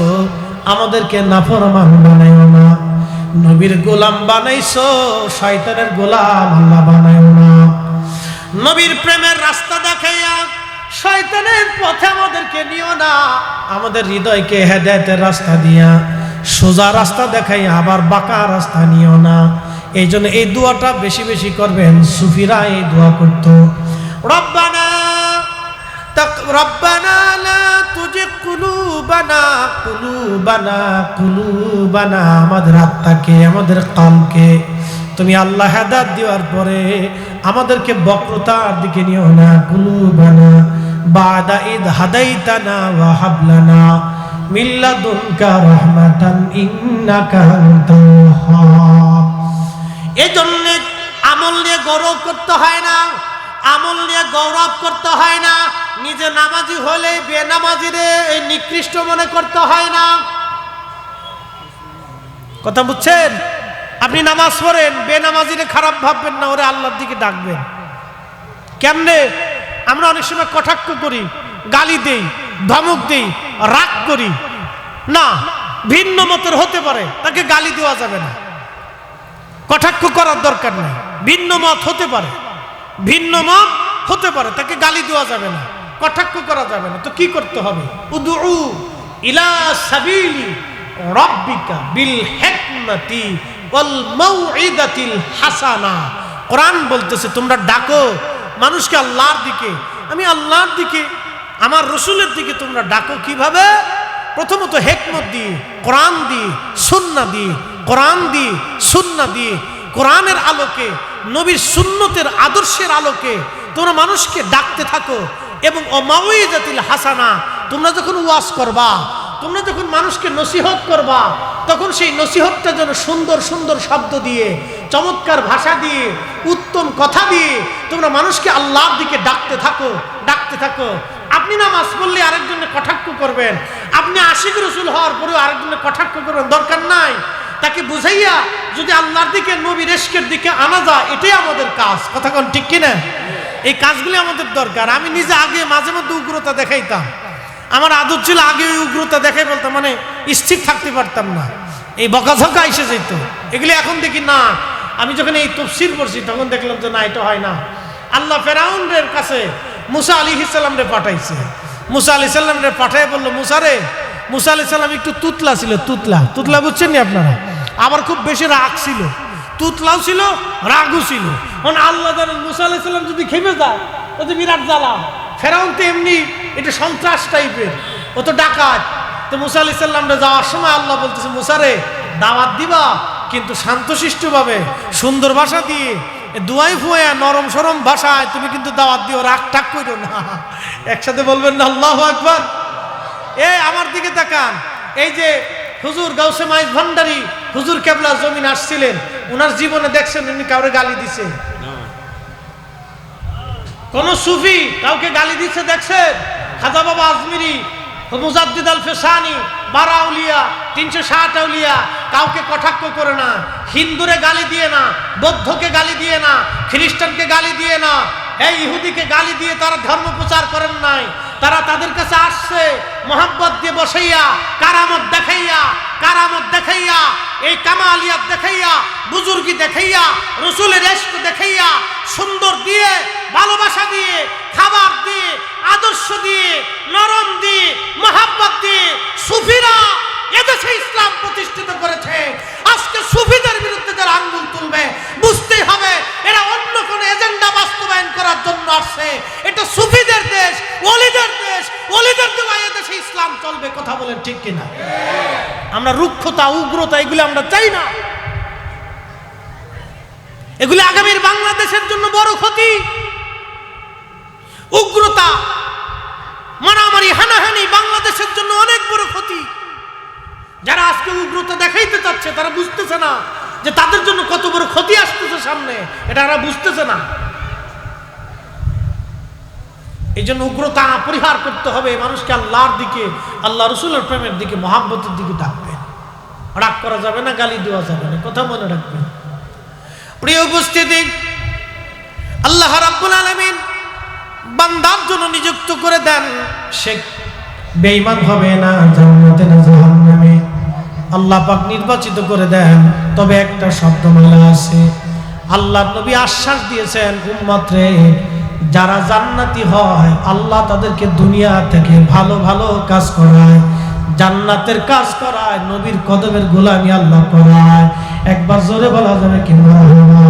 আমাদেরকে নাফরমান বানাইও না। নবীর গোলাম বানাইছো, শয়তানের গোলাম আল্লাহ বানাইও না। নবীর প্রেমের রাস্তা দেখাইয়া শয়তানের পথে আমাদেরকে নিও না। আমাদের হৃদয়কে হেদায়েতের রাস্তা দিয়া সোজা রাস্তা দেখাইয়া আবার বাঁকা রাস্তা নিও না। এই জন্য এই দোয়াটা বেশি বেশি করবেন। সুফিরা এই দোয়া করতো, রব্বানা লা তুজিগ কুলুবানা, আমাদের আত্মাকে, আমাদের কালকে তুমি আল্লাহ হেদায়েত দেওয়ার পরে আমাদেরকে বক্রতার দিকে নিও না। কুলুবানা বা'দা ইয হাদাইতানা ওয়া হাব লানা মিন লাদুনকা রাহমাতান ইন্নাকা আনতাল ওয়াহ্হাব। এজন্য আমল নিয়ে গৌরব করতে হয় না, আমল নিয়ে গৌরব করতে হয় না। নিজে নামাজি হলে বেনামাজিরে নিকৃষ্ট মনে করতে হয় না। কথা বুঝছেন? আপনি নামাজ পড়েন, বেনামাজিরে খারাপ ভাববেন না, ওরে আল্লাহর দিকে ডাকবেন। কেমনে? আমরা অনেক সময় কটাক্ষ করি, গালি দেই, ধমক দেই, রাগ করি না। ভিন্ন মতের হতে পারে, তাকে গালি দেওয়া যাবে না, কটাক্ষ করার দরকার নেই। ভিন্ন মত হতে পারে, ভিন্ন মত হতে পারে, তাকে গালি দেওয়া যাবে না, কটাক্ষ করা যাবে না। তো কি করতে হবে? উদউ ইলা সাবিলি রাব্বিকা বিল হিকমাতি ওয়াল মাউইদাতিল হাসানা। কোরআন বলতেছে তোমরা ডাকো মানুষকে আল্লাহর দিকে, আমি আল্লাহর দিকে, আমার রসুলের দিকে তোমরা ডাকো। কিভাবে? প্রথমত হিকমত দিয়ে, কোরআন দিয়ে, সুন্নাহ দিয়ে, কোরআন দিয়ে, সুন্নাহ দিয়ে, কোরআনের আলোকে, নবীর সুন্নতের আদর্শের আলোকে তোমরা মানুষকে ডাকতে থাকো। এবং মাউইজাতিল হাসানা, তোমরা যখন ওয়াজ করবা, তোমরা যখন মানুষকে নসিহত করবা, তখন সেই নসিহতটা যেন সুন্দর সুন্দর শব্দ দিয়ে, চমৎকার ভাষা দিয়ে, উত্তম কথা দিয়ে তোমরা মানুষকে আল্লাহর দিকে ডাকতে থাকো, ডাকতে থাকো। আপনি নামাজ পড়লে আরেকজনের কটাক্ষ করবেন, আপনি আশিক রসুল হওয়ার পরেও আরেকজনের কটাক্ষ করবেন, দরকার নাই। তাকে বুঝাইয়া যদি আল্লাহর দিকে, নবীর ইশকের দিকে আনা যায়, এটাই আমাদের কাজ। কথা কোন ঠিক কিনা? এই কাজগুলি আমাদের দরকার। আমি নিজে আগে মাঝে মধ্যে উগ্রতা দেখাইতাম, আমার আদত ছিল আগে ওই উগ্রতা দেখাই বলতাম, মানে স্থির থাকতে পারতাম না, এই বকাঝকা এসে যেত। এগুলি এখন দেখি না, আমি যখন এই তাফসীর পড়ছি তখন দেখলাম যে না, এটা হয় না। আল্লাহ ফেরাউনের কাছে মুসা আলাইহিস সালাম রে পাঠাইছে, মুসা আলাইহিস সালাম রে পাঠায় বলল, মুসা রে, মুসা আলাইহিস সালাম একটু তুতলা ছিল, তুতলা, তুতলা বুঝছেন নি আপনারা? আবার খুব বেশি রাগ ছিল, তুতলাও ছিল, রাগও ছিল। আল্লাহ জানেন মুসা আলাইহিস সালাম যদি খেপে যায়, ও তো বিরাট জ্বালা। ফেরাউন তো এমনি এটা সন্ত্রাস টাইপের, ও তো ডাকাত। তো মুসা আলাইহিস সালাম রে যাওয়ার সময় আল্লাহ বলতেছে, মুসা রে দাওয়াত দিবা, কিন্তু শান্তশিষ্ট ভাবে, সুন্দর ভাষা দিয়ে, দুয়াই ফুয়া নরম সরম ভাষায় তুমি কিন্তু দাওয়াত দিও, রাগ টাক করো না। একসাথে বলবেন না আল্লাহু আকবার? আমার দিকে তাকান, এই যে হুজুর গাউসে মাইজ ভান্ডারী হুজুর কেবলা জমিন আসছিলেন, ওনার জীবনে দেখছেন উনি কাউরে গালি দিছে? কোন সুফি কাউকে গালি দিচ্ছে দেখছেন? খাজা বাবা আজমিরি, মুজাদ্দিদ আল ফেসানি, 12 আউলিয়া, 360 আউলিয়া কাউকে কটাক্ষ করে না, হিন্দুরে গালি দিয়ে না, বৌদ্ধকে গালি দিয়ে না, খ্রিস্টানকে গালি দিয়ে না, এই ইহুদিকে গালি দিয়ে তারা ধর্ম প্রচার করেন নাই। তারা তাদের কাছে আসছে মোহাব্বত দিয়ে বসাইয়া, কারামত দেখাইয়া, কারামত দেখাইয়া, এই কামালিয়াত দেখাইয়া, বুজুর্গি দেখাইয়া, রসুলের ইশক দেখাইয়া, সুন্দর দিয়ে, ভালোবাসা দিয়ে, খাবার দিয়ে, আদর্শ দিয়ে, নরম দিয়ে, মোহাব্বত দিয়ে সুফিরা এদেশে ইসলাম প্রতিষ্ঠিত করেছে। আজকে সুফিদের বিরুদ্ধে যারা আঙ্গুল তুলবে, বুঝতেই হবে এরা অন্য কোনো এজেন্ডা বাস্তবায়ন করার জন্য আসছে। এটা সুফিদের দেশ, ওলিদের দেশ, ওলিদের দোয়ায় এদেশে ইসলাম চলবে। কথা বলেন ঠিক কিনা? আমরা রুক্ষতা, উগ্রতা এগুলো আমরা চাই না। এগুলি আগামীর বাংলাদেশের জন্য বড় ক্ষতি। উগ্রতা, মারামারি, হানাহানি বাংলাদেশের জন্য অনেক বড় ক্ষতি। যারা আজকে উগ্রতা দেখাইতে চাচ্ছে তারা বুঝতেছে না যে তাদের জন্য কত বড় ক্ষতি আসতেছে সামনে, এটা তারা বুঝতেছে না। এই জন্য উগ্রতা পরিহার করতে হবে, মানুষকে আল্লাহর দিকে, আল্লাহ রসুলের প্রেমের দিকে, মহাব্বতের দিকে ডাকবেন। রাগ করা যাবে না, গালি দেওয়া যাবে না, কথা মনে রাখবেন। প্রিয় উপস্থিতি, আল্লাহ রাব্বুল আলামিন বান্দার জন্য নিযুক্ত করে দেন, সে বেঈমান হবে না, জান্নাতে না জাহান্নামে। আল্লাহ পাক নির্বাচিত করে দেন, তবে একটা শব্দমালা আছে। আল্লাহর নবী আশ্বাস দিয়েছেন, উম্মত রে, যারা জান্নাতি হয় আল্লাহ তাদেরকে দুনিয়া থেকে ভালো ভালো কাজ করায়, জান্নাতের কাজ করায়, নবীর কদমের গোলামি আল্লাহ করায়। একবার জোরে বলা যাবে কি মারহাবা?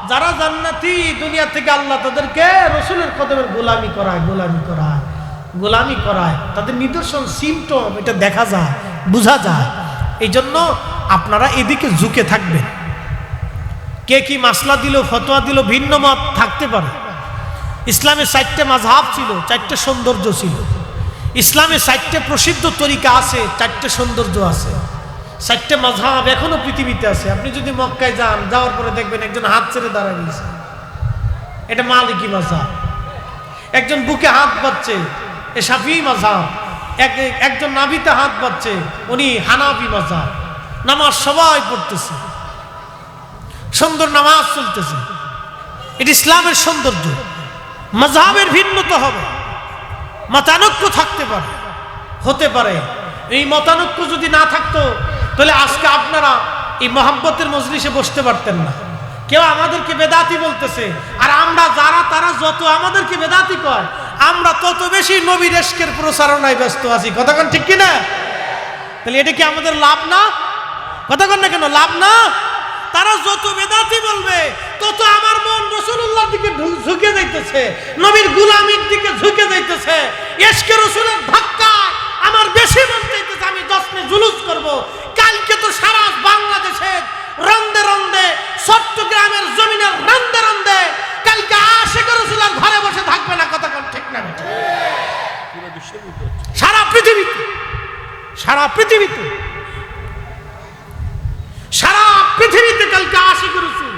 যারা জান্নাতি, দুনিয়া থেকে আল্লাহ তাদেরকে রসুলের কদমের গোলামি করায়, গোলামি করায়, গোলামি করায়। তাদের নিদর্শন, সিমটম এটা দেখা যায়, বোঝা যায়। এই জন্য আপনারা এদিকে ঝুঁকে থাকবেন। কে কি মাসলা দিল, ফতোয়া দিল, ভিন্ন মত থাকতে পারে। ইসলামের 4টে মাযহাব ছিল, 4টে সৌন্দর্য ছিল। ইসলামের 4টে প্রসিদ্ধ তরিকা আছে, 4টে সৌন্দর্য আছে। 4টে মাযহাব এখনো পৃথিবীতে আছে। আপনি যদি মক্কায় যান, যাওয়ার পরে দেখবেন একজন হাত ছেড়ে দাঁড়ায় গেছে, এটা মালিকি মাযহাব। একজন বুকে হাত বাঁধছে, এ শাফিঈ মাযহাব। একজন নাভিতে হাত বাঁধছে, উনি হানাফি মাযহাব। নামাজ সবাই পড়তেছে, সুন্দর নামাজ চলতেছে। এটা ইসলামের সৌন্দর্য। মাযহাবের ভিন্নতা হবে, মতানৈক্য থাকতে পারে, হতে পারে, এই মতানৈক্য যদি না থাকতো তাহলে আজকে আপনারা এই মহাব্বতের মজলিসে বসতে পারতেন না। কেউ আমাদেরকে বেদাতি বলতেছে, আর আমরা যারা তারা যত আমাদেরকে বেদাতি কয়, আমরা তত বেশি নবীর ইশকের প্রচারণায় ব্যস্ত আছি। কথা কোন ঠিক কিনা? তাহলে এটা কি আমাদের লাভ না? কথা কোন না কেন লাভ না? তারা যত বেদাতি বলবে তত আমার মন রাসূলুল্লাহর দিকে ঝুঁকে যাইতেছে, নবীর গোলামির দিকে ঝুঁকে যাইতেছে। ইশকে রাসূলের ধাক্কায় আমার বেশি মন চাইতেছে আমি 10 মে জুলুস করব। কালকে তো সারা বাংলাদেশের রন্দে রন্দে, চট্টগ্রামের জমিনের রন্দে রন্দে কালকে আশিক রাসূলের ঘরে বসে থাকবে না। কথা কোন ঠিক না? সারা পৃথিবীতে, সারা পৃথিবীতে, সারা পৃথিবীতে কালকে আশিক রাসূল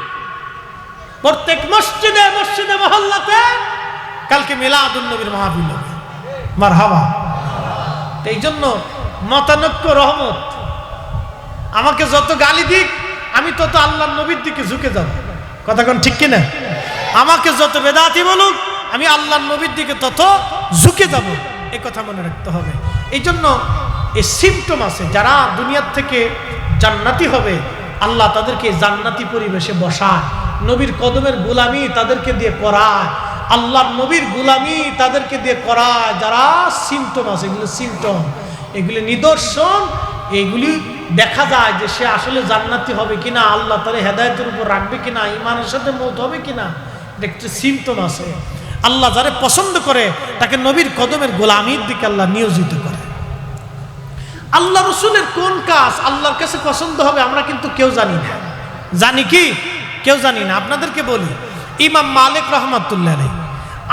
প্রত্যেক মসজিদে মসজিদে মহল্লাতে কালকে মিলাদুন নবীর মাহফিল হবে। মারহাবা। এই জন্য মতানৈক্য রহমত। আমাকে যত গালি দিক আমি তত আল্লাহর নবীর দিকে ঝুঁকে যাব। কথা কোন ঠিক কিনা? আমাকে যত বেদাতি বলুক আমি আল্লাহর নবীর দিকে তত ঝুঁকে যাব। এই কথা মনে রাখতে হবে। এই জন্য এই সিমটম আছে, যারা দুনিয়ার থেকে জান্নাতি হবে আল্লাহ তাদেরকে জান্নাতি পরিবেশে বসায়, নবীর কদমের গোলামি তাদেরকে দিয়ে করায়, আল্লাহর নবীর গোলামি তাদেরকে দিয়ে করায়। যারা সিমটম আছে, এগুলো সিমটম, এগুলি নিদর্শন, এগুলি দেখা যায় যে সে আসলে জান্নাতি হবে কিনা, আল্লাহ তার হেদায়েতের উপর রাখবে কিনা, ঈমানের সাথে মওত হবে কিনা, একটা সিমটম আছে। আল্লাহ যারে পছন্দ করে তাকে নবীর কদমের গোলামির দিকে আল্লাহ নিয়োজিত করে। আল্লাহ রসুলের কোন কাজ আল্লাহর কাছে পছন্দ হবে আমরা কিন্তু কেউ জানি না। জানি কি? কেউ জানি না। আপনাদেরকে বলি, ইমাম মালিক রহমাতুল্লাহ আলাইহি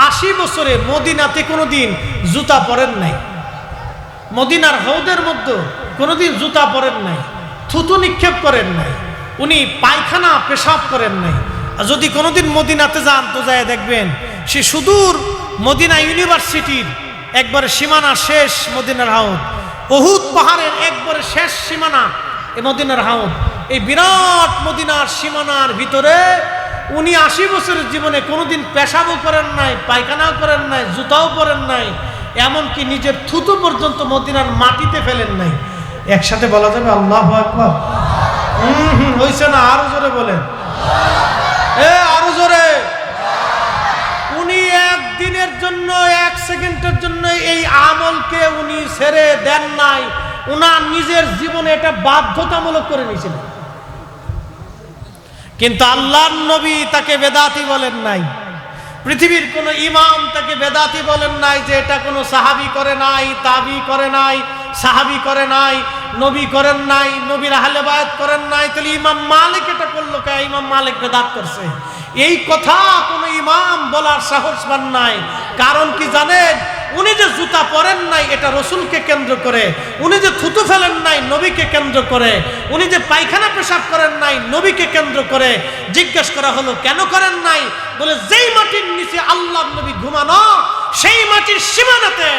80 বছরে মদিনাতে কোনোদিন জুতা পরেন নাই, মদিনার হৌদের মধ্যে কোনোদিন জুতা পরেন নাই, থুতু নিক্ষেপ করেন নাই, উনি পায়খানা পেশাব করেন নাই। আর যদি কোনোদিন মদিনাতে যান তো যায় দেখবেন সে সুদূর মদিনা ইউনিভার্সিটির একবারে সীমানা শেষ মদিনার হাউদ, উহুদ পাহাড়ের একবারে শেষ সীমানা এই মদিনার হাউদ। এই বিরাট মদিনার সীমানার ভিতরে উনি 80 বছরের জীবনে কোনোদিন পেশাবও করেন নাই, পায়খানাও করেন নাই, জুতাও পরেন নাই, এমনকি নিজের থুতু পর্যন্ত মদিনার মাটিতে ফেলেন নাই। একসাথে বলা যাবে আল্লাহু আকবার? হইছে না? আরো জোরে বলেন, আরো জোরে। উনি একদিনের জন্য, 1 সেকেন্ডের জন্য এই আমলকে উনি ছেড়ে দেন নাই। উনার নিজের জীবনে এটা বাধ্যতামূলক করে নিয়েছিলেন। কিন্তু আল্লাহর নবী তাকে বেদাতি বলেন নাই, পৃথিবীর কোন ইমাম তাকে বেদাতি বলেন নাই যে এটা কোনো সাহাবী করে নাই, তাবি করে নাই, সাহাবী করে নাই, নবী করেন নাই, নবীর আহলে বায়াত করেন নাই। তাহলে ইমাম মালিক এটা করলো কে? ইমাম মালিক বেদাত করছে, এই কথা কোনো ইমাম বলার সাহস পান নাই। কারণ কি জানেন? উনি যে জুতা পরেন নাই এটা রসুলকে কেন্দ্র করে, উনি যে থুতু ফেলেন নাই নবীকে কেন্দ্র করে, উনি যে পায়খানা পেশাব করেন নাই নবীকে কেন্দ্র করে। জিজ্ঞেস করা হলো কেন করেন নাই? বলে যেই মাটির নিচে আল্লাহর নবী ঘুমানো সেই মাটির সীমানাতে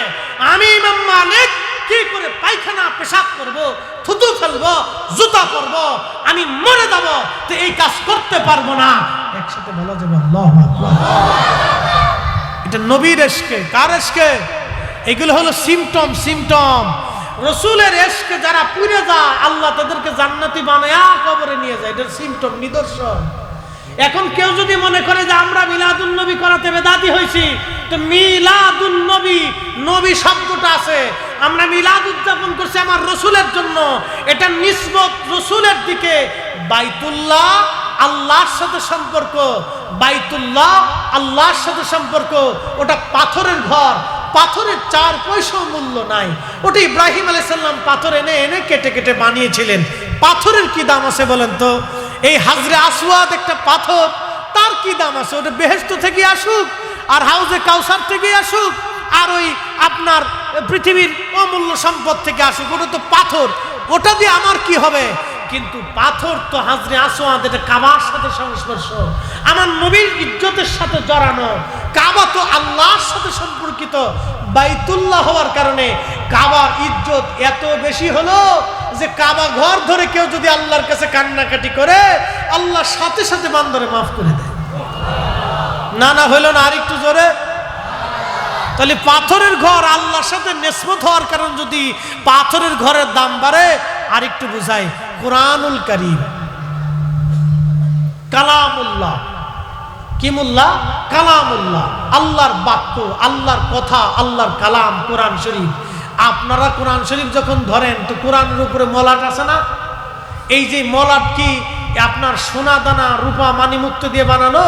আমি ইমাম মালিক কি করে পায়খানা পেশাব করব, থুতু ফেলবো, জুতা পরবো, আমি মরে যাব, তো এই কাজ করতে পারবো না। একসাথে বলা যাবে আল্লাহু আকবার। এটা নবীর ইশকে। কার ইশকে? এগুলো হলো সিমটম। সিমটম রসুলের ইশকে যারা পুড়ে যায় আল্লাহ তাদেরকে জান্নাতি বানায়া কবরে নিয়ে যায়, এটা সিমটম, নিদর্শন। এখন কেউ যদি মনে করে যে আমরা মিলাদুন নবী করাতে বেদাতি হয়েছি, তো মিলাদুন নবী, নবী শব্দটা আছে, আমরা মিলাদ উদযাপন করছি আমার রসুলের জন্য, এটা নিসবত রসুলের দিকে। বাইতুল্লাহ আল্লাহর সাথে সম্পর্ক, বাইতুল্লাহ আল্লাহর সাথে সম্পর্ক। ওটা পাথরের ঘর, পাথরের 4 পয়সাও মূল্য নাই। ওটা ইব্রাহিম আলাইহিস সালাম পাথর এনে এনে কেটে কেটে বানিয়েছিলেন। পাথরের কি দাম আছে বলেন তো? এই হাজরে আসওয়াদ একটা পাথর, তার কি দাম আছে? ওটা বেহেশত থেকে আসুক আর হাউজে কাউসার থেকে আসুক আর ওই আপনার পৃথিবীর অমূল্য সম্পদ থেকে আসুক, ওটা তো পাথর, ওটা দিয়ে আমার কি হবে? কিন্তু পাথর তো হাজরে আসওয়াদ, এটা কাবার সাথে সংস্পর্শ, আমার নবীর ইজ্জতের সাথে জড়ানো। কাবা তো আল্লাহর সাথে সম্পর্কিত, বাইতুল্লাহ হওয়ার কারণে কাবার ইজ্জত এত বেশি হলো যে কাবা ঘর ধরে কেউ যদি আল্লাহর কাছে কান্নাকাটি করে আল্লাহ সাথে সাথে বান্দারে মাফ করে দেয়। না না হইল না, আরেকটু জোরে। তাহলে পাথরের ঘর আল্লাহর সাথে নিসবত হওয়ার কারণ যদি পাথরের ঘরের দাম বাড়ে, আর একটু বুঝাই, কুরআনুল কারীম, কালামুল্লাহ, কি মুল্লাহ? কালামুল্লাহ, আল্লাহর বাক্য, আল্লাহর কথা, আল্লাহর কালাম, কোরআন শরীফ। আপনারা কোরআন শরীফ যখন ধরেন তো কোরআনের উপরে মলাট আছে না? এই যে মলাট কি আপনার সোনা দানা রূপা মানিমুক্ত দিয়ে বানানো?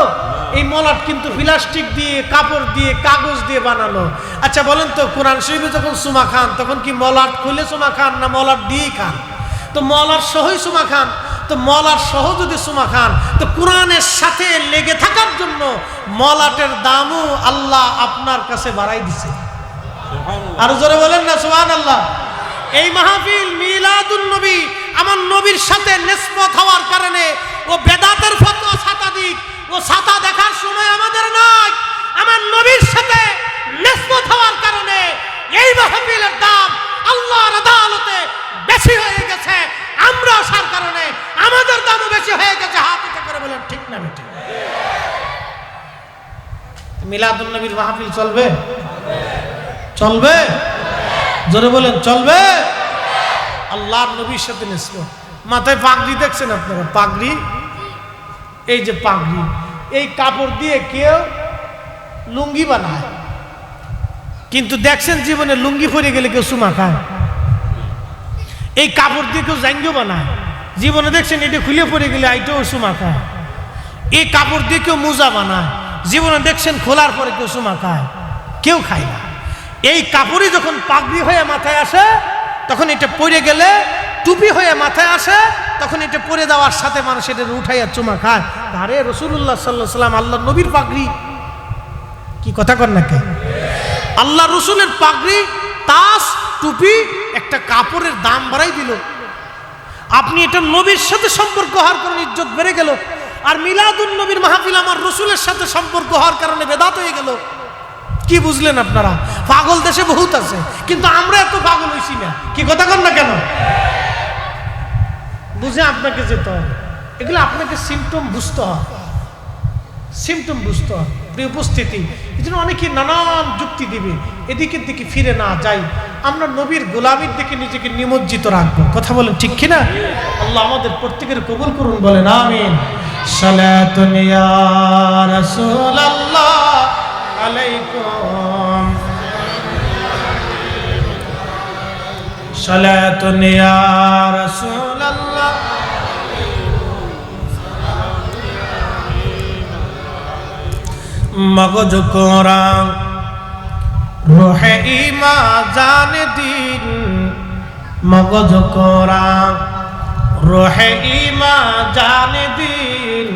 এই মলাট কিন্তু প্লাস্টিক দিয়ে, কাপড় দিয়ে, কাগজ দিয়ে বানানো। আচ্ছা বলেন তো, কোরআন শরীফে যখন চুমা খান তখন কি মলাট খুলে চুমা খান না মলাট দিয়েই খান? তো মলাট সহই চুমা খান। তো মলাট সহ যদি চুমা খান তো কোরআনের সাথে লেগে থাকার জন্য মলাটের দামও আল্লাহ আপনার কাছে বাড়াই দিছে। আরো জোরে বলেন না সুবহানাল্লাহ। এই মাহফিল মিলাদুন নবী, আমার নবীর সাথে নিসবত হওয়ার কারণে ও বেদাতের ফতোয়া ছাতা দিক, ও ছাতা দেখার সময় আমাদের নাই। আমার নবীর সাথে নিসবত হওয়ার কারণে এই মাহফিলের দাম আল্লাহর আদালতে বেশি হয়ে গেছে। আমরা আসার কারণে আমাদের দামও বেশি হয়ে গেছে। হাত উঁচু করে বলেন ঠিক না বেঠিক? মিলাদুন নবীর মাহফিল চলবে? চলবে? জোরে বলেন চলবে? আল্লাহর নবীর সাথে নিসবত। মাথায় পাগড়ি দেখছেন আপনারা? পাগড়ি, এই যে পাগড়ি, এই কাপড় দিয়ে কেউ লুঙ্গি বানায়, কিন্তু দেখছেন জীবনে লুঙ্গি পরে গেলে কেউ চুমা খায়? এই কাপড় দিয়ে কেউ জাঙ্গিও বানায়, জীবনে দেখছেন এটা খুলে পরে গেলে আইটাও চুমা খায়। এই কাপড় দিয়ে কেউ মোজা বানায়, জীবনে দেখছেন খোলার পরে কেউ চুমা খায়? কেউ খায় না। এই কাপড়ই যখন পাগড়ি হয়ে মাথায় আসে তখন এটা পরে গেলে, টুপি হয়ে মাথায় আসে তখন এটা পরে দেওয়ার সাথে মানুষ এটা উঠাইয়া চুমা খায়। আরে রাসূলুল্লাহ সাল্লাল্লাহু আলাইহি ওয়াসাল্লাম আল্লাহর নবীর পাগড়ি, কি কথা কর না কে? আল্লাহ রসুলের পাগড়ি, তাজ, টুপি, একটা কাপড়ের দাম বাড়াই দিল। আপনি এটা নবীর সাথে সম্পর্ক হওয়ার কারণে ইজ্জত বেড়ে গেল। আর মিলাদুন নবীর মাহফিল আমার রসুলের সাথে সম্পর্ক হওয়ার কারণে বেদাত হয়ে গেল। কি বুঝলেন আপনারা? পাগল দেশে বহুত আছে, কিন্তু আমরা এত পাগল হইছি না। কি কথা কর না কেন? বুঝে আপনাকে যেতে হবে। এগুলো আপনাকে সিমটম বুঝতে হয়, সিমটম বুঝতে হয়। প্রিয় উপস্থিতি, এই জন্য অনেকে নানান যুক্তি দিবে, এদিকের দিকে ফিরে না যাই, আমরা নবীর গোলামীর দিকে নিজেকে নিমজ্জিত রাখবো। কথা বলেন ঠিক কিনা? আল্লাহ আমাদের প্রত্যেকের কবুল করুন, বলেন আমিন। সালাতুন ইয়া রাসূলুল্লাহ আলাইকুম, সালাতুন ইয়া রাসূলুল্লাহ, মগজ কোরআন রোহে ঈমান জানে দিন, মগজ কোরআন রোহে ঈমান জানে দিন,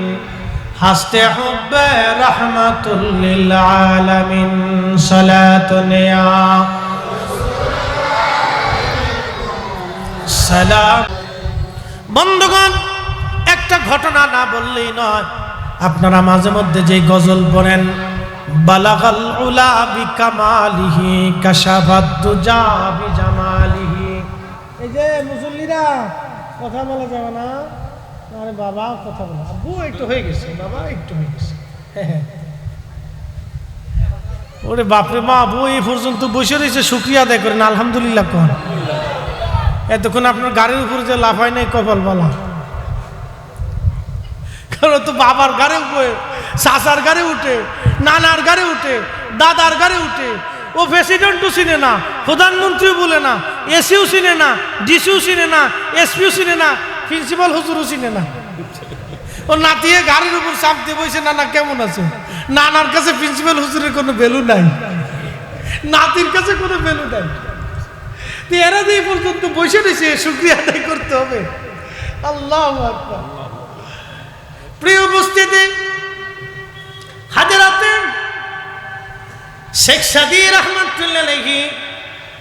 হাসতে হুব্বে রাহমাতুল লিল আলামিন। সালাতুন ইয়া সালাম। বন্ধুগণ, একটা ঘটনা না বললেই নয়। আপনারা মাঝে মধ্যে যে গজল পড়েন, বালাগাল উলা বিকামালিহি কাশাফাত দুজা বিজামালিহি, এই যে মুসল্লিরা কথা বলা যাবে না। আরে বাবা কথা বলা, আব্বু একটু হয়ে গেছে, বাবা একটু হয়ে গেছে। ওরে বাপরে মা, আব্বু এই পর্যন্ত বসে রয়েছে, শুকরিয়া আদায় করেন, আলহামদুলিল্লাহ কন। এতক্ষণ আপনার গাড়ির উপরে যে লাফাই নাই কপাল বলা, কারণ তো বাবার গাড়ি উঠে, চাচার গাড়ি উঠে, নানার গাড়ি উঠে, দাদার গাড়ি উঠে। ও প্রেসিডেন্টও চিনে না, প্রধানমন্ত্রীও বলে না, এসিও চিনে না, ডিসিও চিনে না, এসপিও চিনে না, প্রিন্সিপাল হুজুরও চিনে না। ও নাতিয়ে গাড়ির উপর চাপ দিয়ে বসে, নানা কেমন আছে? নানার কাছে প্রিন্সিপাল হুজুরের কোনো ভ্যালু নাই, নাতির কাছে কোনো ভ্যালু নাই। এরা যে পর্যন্ত বসে রয়েছে, শুকরিয়া আদায় করতে হবে। আল্লাহু আকবার। প্রিয় উপস্থিতি, হাজরাতে শেখ সাদী রাহমাতুল্লাহ আলাইহি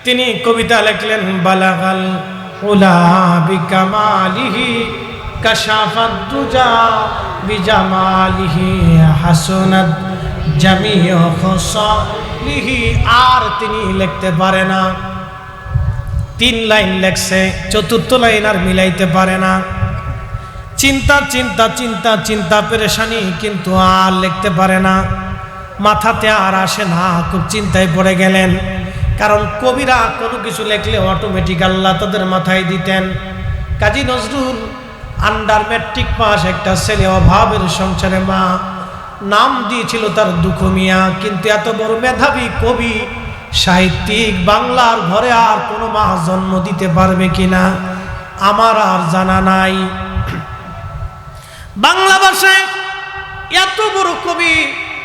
তিনি কবিতা লিখলেন, বালাগাল উলা বিকামালিহি কাশাফাত দুজা বিজামালিহি হাসনাত জামিউ খুসালিহি। আর তিনি লিখতে পারে না, 3 লাইন লেখছে, 4th লাইন আর মিলাইতে পারে না। চিন্তা চিন্তা চিন্তা চিন্তা পেরেশানি, কিন্তু আর লিখতে পারে না। মাথাতে আর আসে না, খুব চিন্তায় পড়ে গেলেন। কারণ কবিরা কোনো কিছু লেখলে অটোমেটিক আল্লাহ তাদের মাথায় দিতেন। Kazi Nazrul under matric pass, একটা ছেলে, অভাবের সংসারে মা, নাম দিয়েছিল তার দুঃখ মিয়া। কিন্তু এত বড় মেধাবী কবি সাহিত্যিক বাংলার ঘরে আর কোনো মা জন্ম দিতে পারবে কিনা আমার আর জানা নাই। বাংলা ভাষায় এত বড় কবি,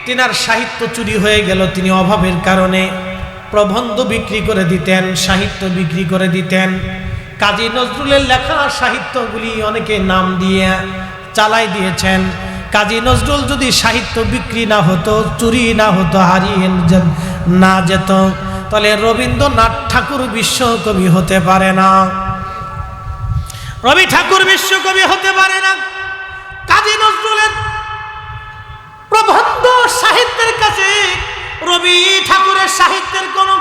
তিনার সাহিত্য চুরি হয়ে গেল। তিনি অভাবের কারণে প্রবন্ধ বিক্রি করে দিতেন, সাহিত্য বিক্রি করে দিতেন। কাজী নজরুলের লেখা সাহিত্যগুলি অনেকে নাম দিয়ে চালাই দিয়েছেন। কাজী নজরুল যদি সাহিত্য বিক্রি না হতো, চুরি না হতো, হারিয়ে না যেত, তাহলে রবীন্দ্রনাথ ঠাকুর বিশ্বকবি হতে পারে না, রবি ঠাকুর বিশ্বকবি হতে পারে না। কাজী নজরুলের প্রবন্ধ সাহিত্যের কাছে রবি ঠাকুরের সাহিত্যের কোনো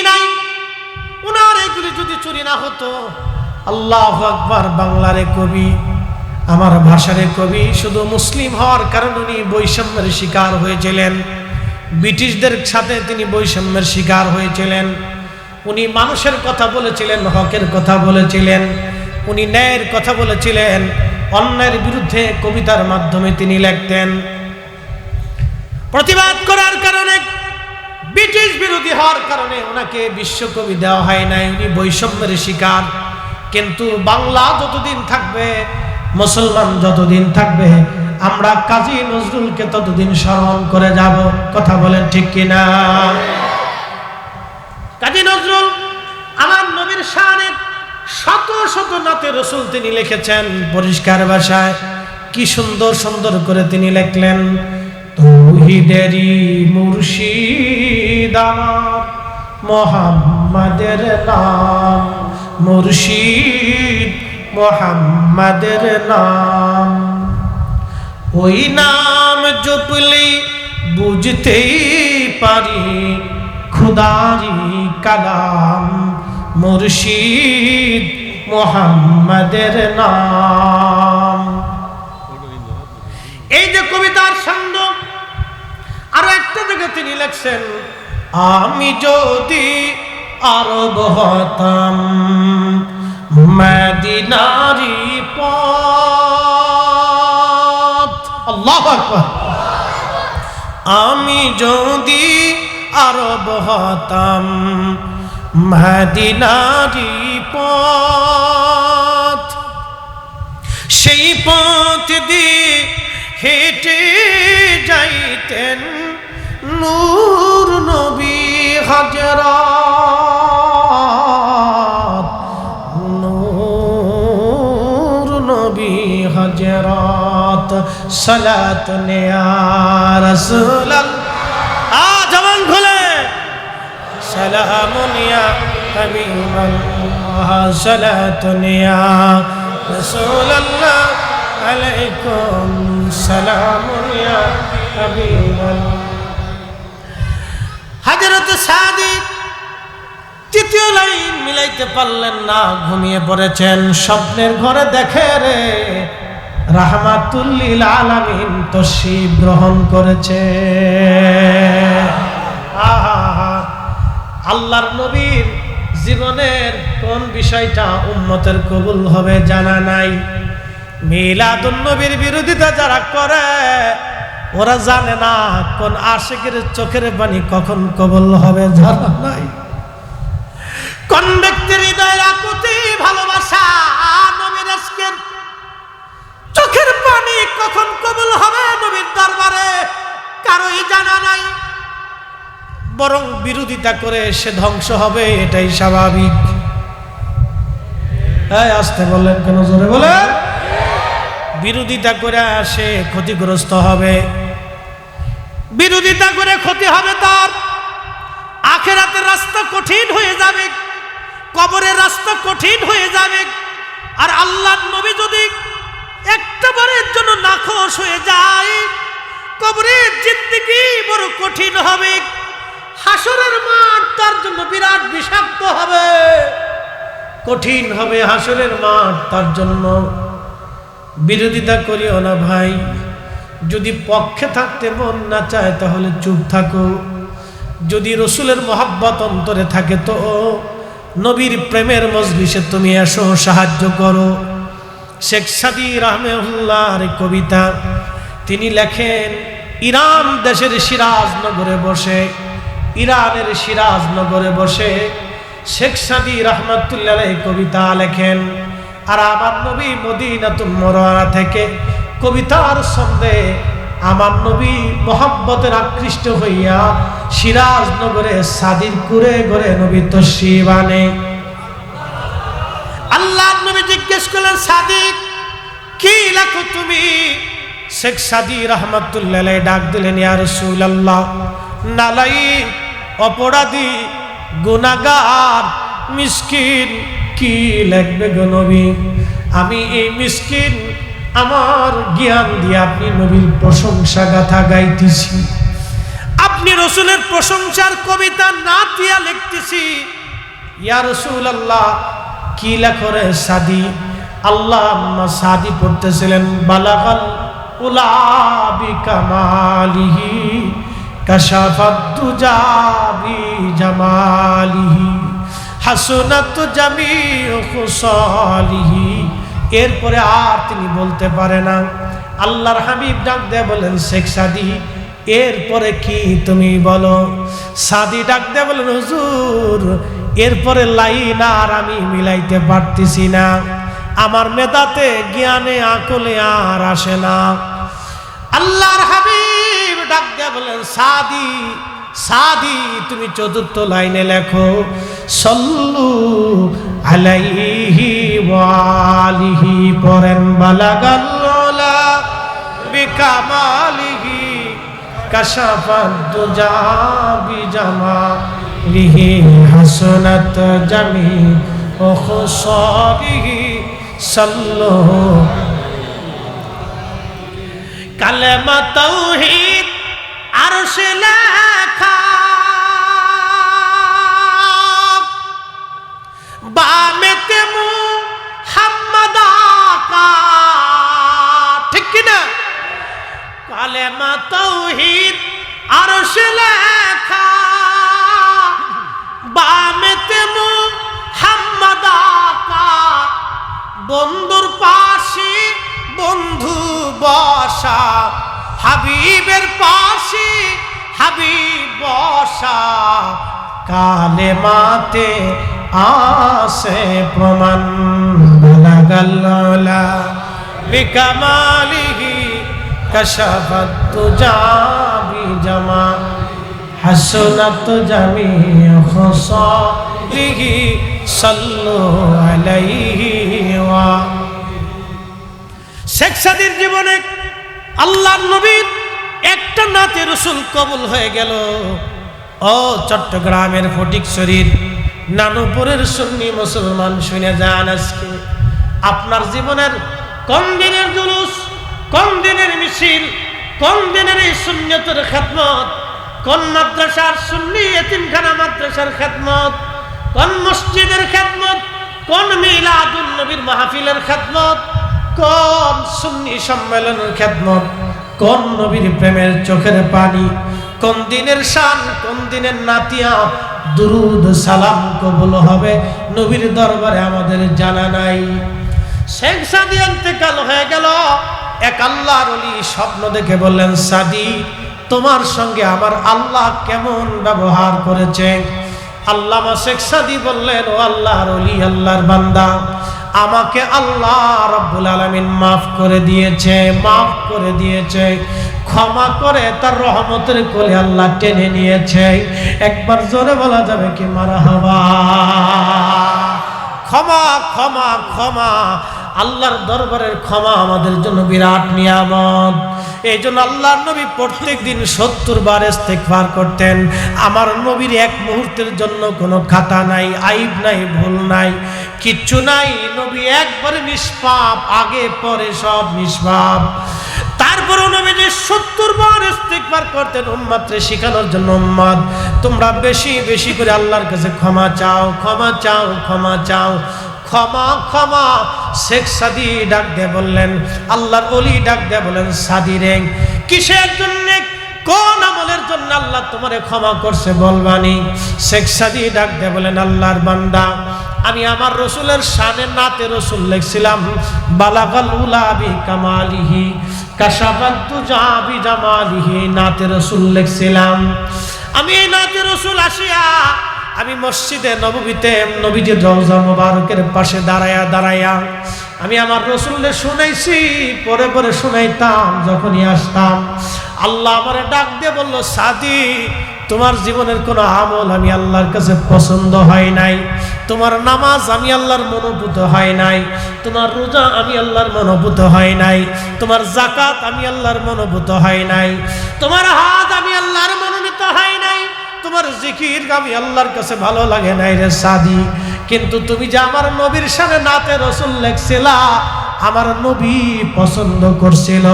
নাই। উনার এগুলি যদি চুরি না হতো, আল্লাহু আকবার, বাংলার কবি, আমার ভাষার কবি, শুধু মুসলিম হওয়ার কারণে উনি বৈষম্যের শিকার হয়েছিলেন। ব্রিটিশদের সাথে তিনি বৈষম্যের শিকার হয়েছিলেন। উনি মানুষের কথা বলেছিলেন, হকের কথা বলেছিলেন, উনি ন্যায়ের কথা বলেছিলেন। অন্যায়ের বিরুদ্ধে কবিতার মাধ্যমে তিনি লিখতেন। প্রতিবাদ করার কারণে, ব্রিটিশ বিরোধী হওয়ার কারণে ওনাকে বিশ্বকবি দেওয়া হয় নাই, উনি বৈষম্যের শিকার। কিন্তু বাংলা যতদিন থাকবে, মুসলমান যতদিন থাকবে, আমরা কাজী নজরুলকে ততদিন স্মরণ করে যাব। কথা বলেন ঠিক কিনা? কাজী নজরুল আমার নবীর শানে শত শত নাতে রসুল তিনি লিখেছেন পরিষ্কার ভাষায়। কি সুন্দর সুন্দর করে তিনি লিখলেন, তৌহিদেরই মুর্শিদ আমার মোহাম্মদের নাম, মুর্শিদ মোহাম্মদের নাম, ওই নাম জপলে বুঝতেই পারি খুদারি কালাম, মুর্শিদ মোহাম্মদের নাম। এই যে কবিতার ছন্দ, আরো একটা জায়গা তিনি লিখছেন, আমি যদি আরব হতাম মদিনারি পথ, আল্লাহু আকবার, আমি যদি আরব হতাম মদিনারি পথ, সেই পথ দিয়ে হেঁটে যাইতেন নূর নবী হযরত, নূর নবী হযরত, সালাত ইয়া রাসূলুল্লাহ, জবান খুলে, সালামুন ইয়া হাবিবাল্লাহ, সালাত ইয়া রাসূলুল্লাহ, আলাইকুম সালামুন ইয়া হাবিবাল্লাহ। হযরত সাদিক তৃতীয় লাইন মিলাইতে পারলেন না, ঘুমিয়ে পড়েছেন। স্বপ্নের ঘরে দেখে রে রাহমাতুল লিল আলামিন তশরীফ গ্রহণ করেছে। আল্লাহর নবীর জীবনের কোন বিষয়টা উম্মতের কবুল হবে জানা নাই। মিলাদুন নবীর বিরোধিতা যারা করে, ওরা জানে না কোন আশিকের চোখের পানি কখন কবুল হবে জানা নাই। কোন ব্যক্তির হৃদয়ের আকুতি ভালোবাসা, নবীর আশিকের চোখের পানি কখন কবুল হবে নবীর দরবারে কারোই জানা নাই। বরং বিরোধিতা করে সে ধ্বংস হবে, এটাই স্বাভাবিক। আসতে বললেন কেন, জোরে বলেন। বিরোধিতা করে সে ক্ষতিগ্রস্ত হবে, বিরোধিতা করে ক্ষতি হবে তার। আখিরাতের রাস্তা কঠিন হয়ে যাবে, কবরের রাস্তা কঠিন হয়ে যাবে। আর আল্লাহর নবী যদি একটা বারের জন্য নাখোশ হয়ে যায়, কবরের জিন্দেগি বড় কঠিন হবে। হাসরের মাঠ তার জন্য বিরাট বিষাক্ত হবে, কঠিন হবে হাসরের মাঠ তার জন্য। বিরোধিতা করিও না ভাই, যদি পক্ষে থাকতে মন না চায় তাহলে চুপ থাকো, যদি রসুলের মহাব্বত অন্তরে থাকে তো নবীর প্রেমের মজলিসে তুমি এসো, সাহায্য করো। শেখ সাদী রাহমাহুল্লাহর কবিতা, তিনি লেখেন ইরান দেশের সিরাজনগরে বসে, ইরানের সিরাজনগরে বসে শেখ সাদী রহমাতুল্লাহ আলাইহি কবিতা লেখেন। আর আমার নবী মদিনাতুল মুনাওয়ারা থেকে কবিতার ছন্দে আমার নবী মহব্বতের আকৃষ্ট হইয়া সিরাজনগরে সাদির কুরে ঘরে নবী তশরিফ আনে। আল্লাহর নবী জিজ্ঞেস করলেন, সাদিক কি লেখো তুমি? শেখ সাদী রহমাতুল্লাহ আলাইহি ডাক দিলেন, ইয়া রাসূলুল্লাহ, নালায়েক, অপরাধী, গুনাহগার, মিসকিন কি লিখবে গো নবী? আমি এই মিসকিন আমার জ্ঞান দিয়ে আপনি নবীর প্রশংসা গাথা গাইতেছি, আপনি রসুলের প্রশংসার কবিতা না দিয়া লিখতেছি। ইয়া রাসূলুল্লাহ কি লেখো রে সাদী? আল্লাহুম্মা সাদী পড়তেছিলেন, বালাগাল উলা বিকামালিহি কাশাফাদ দুজা বিজামালিহি হাসনাত জামিউ খুসালিহি। এরপরে আর তিনি বলতে পারে না। আল্লাহর হাবিব ডাক দেয়া বলেন, শেখ সাদী এরপরে কি তুমি বলো? সাদী ডাক দেয়া বলেন, হুজুর এরপরে লাইন আর আমি মিলাইতে পারতেছি না, আমার মেধাতে জ্ঞানে আকলে আর আসে না। আল্লাহর হাবিব ডাক দেয়া বলেন, সাদী সাদী তুমি চতুর্থ লাইনে লেখো, সাল্লু আলাইহি ওয়া আলিহি পরেন, বালাগাল উলা বিকামালিহি কাশাফাদ দুজা বিজামালিহি হাসনাত জামিউ খুসালিহি সাল্লু। কালেমা তাওহীদ আরশে লেখা, বামেতে মুহাম্মদ আকা, ঠিক কিনা? কালেমা তাওহীদ আরশে লেখা, বামেতে মুহাম্মদ আকা, বন্ধুর পাশে বন্ধু বসা, হাবিবের পাশে হাবিব বসা, কালেমাতে আসে প্রমাণ, বালাগাল উলা বিকামালিহি কাশাফাত দুজা বিজামালিহি হাসনাত জামিউ খুসালিহি সাল্লু আলাইহি ওয়া। শেখ সাদীর জীবনে আল্লাহর নবীর একটা নাতে রসুল কবুল হয়ে গেল। ও চট্টগ্রামের ফটিকছড়ির নানুপুরের সুন্নি মুসলমান, শুনে যান আজকে আপনার জীবনের কোন দিনের জুলুস, কোন দিনের মিছিল, কোন দিনের এই সুন্নতের খেদমত, কোন মাদ্রাসার সুন্নি এতিমখানা মাদ্রাসার খেদমত, কোন মসজিদের খেদমত, কোন মিলাদুন নবীর মাহফিলের খেদমত, কোন সুন্নি সম্মেলনের খেদমত, কোন নবীর প্রেমের চোখের পানি, কোন দিনের শান, কোন দিনের নাতিয়া দুরুদ সালাম কবুল হবে নবীর দরবারে আমাদের জানা নাই। শেখ সাদী ইন্তেকাল হয়ে গেল। এক আল্লাহর ওলি স্বপ্ন দেখে বললেন, সাদী তোমার সঙ্গে আমার আল্লাহ কেমন ব্যবহার করেছে? আল্লামা শেখ সাদী বললেন, ও আল্লাহর ওলি, আল্লাহর বান্দা, আমাকে আল্লাহ রাব্বুল আলামিন মাফ করে দিয়েছে, মাফ করে দিয়েছে, ক্ষমা করে তার রহমতের কোলে আল্লাহ টেনে নিয়েছে। একবার জোরে বলা যাবে কি মারহাবা? ক্ষমা ক্ষমা ক্ষমা, আল্লাহর দরবারের ক্ষমা আমাদের জন্য বিরাট নিয়ামত। এই জন্য আল্লাহর নবী প্রত্যেক দিন 70 বার ইস্তেগফার করতেন। আমার নবীর এক মুহূর্তের জন্য কোনো খাতা নাই, আইব নাই, ভুল নাই, কিচ্ছু নাই। নবী একবারে নিষ্পাপ, আগে পরে সব নিষ্পাপ। তারপরও নবী যে 70 বার ইস্তেগফার করতেন উম্মতকে শেখানোর জন্য, উম্মত তোমরা বেশি বেশি করে আল্লাহর কাছে ক্ষমা চাও, ক্ষমা চাও, ক্ষমা চাও, ক্ষমা ক্ষমা। শেখ সাদী ডাক দিয়ে বললেন, আল্লাহর ওলি ডাক দিয়ে বলেন, সাদী রে কিসের জন্য, কোন আমলের জন্য আল্লাহ তোমারে ক্ষমা করছে বলবানি। শেখ সাদি ডাক দিয়ে বলেন, আল্লাহর বান্দা, আমি আমার রসুলের শানে নাতে রসুল লিখছিলাম, বালাগাল উলা বি কামালিহি কাশাফাত তুজা বি জামালিহি, নাতে রসুল লিখছিলাম। আমি এই নাতে রসুল আসিয়া আমি মসজিদে নববীতে নবীজির রওজা মোবারকের পাশে দাঁড়ায়া আমি আমার রসুলকে শুনাইছি, পরে পরে শুনাইতাম যখনই আসতাম। আল্লাহ আমারে ডাক দিয়ে বলল, সাদি, তোমার জীবনের কোনো আমল আমি আল্লাহর কাছে পছন্দ হয় নাই, তোমার নামাজ আমি আল্লাহর মনোভূত হয় নাই, তোমার রোজা আমি আল্লাহর মনোভূত হয় নাই, তোমার যাকাত আমি আল্লাহর মনোভূত হয় নাই, তোমার হাত আমি আল্লাহর মনোনীত হয় নাই, তোমার জিকির আমি আল্লাহর কাছে ভালো লাগে নাই রে সাদি। কিন্তু তুমি যে আমার নবীর সামনে নাতে রসুল লেখছিলা, আমার নবী পছন্দ করছিল,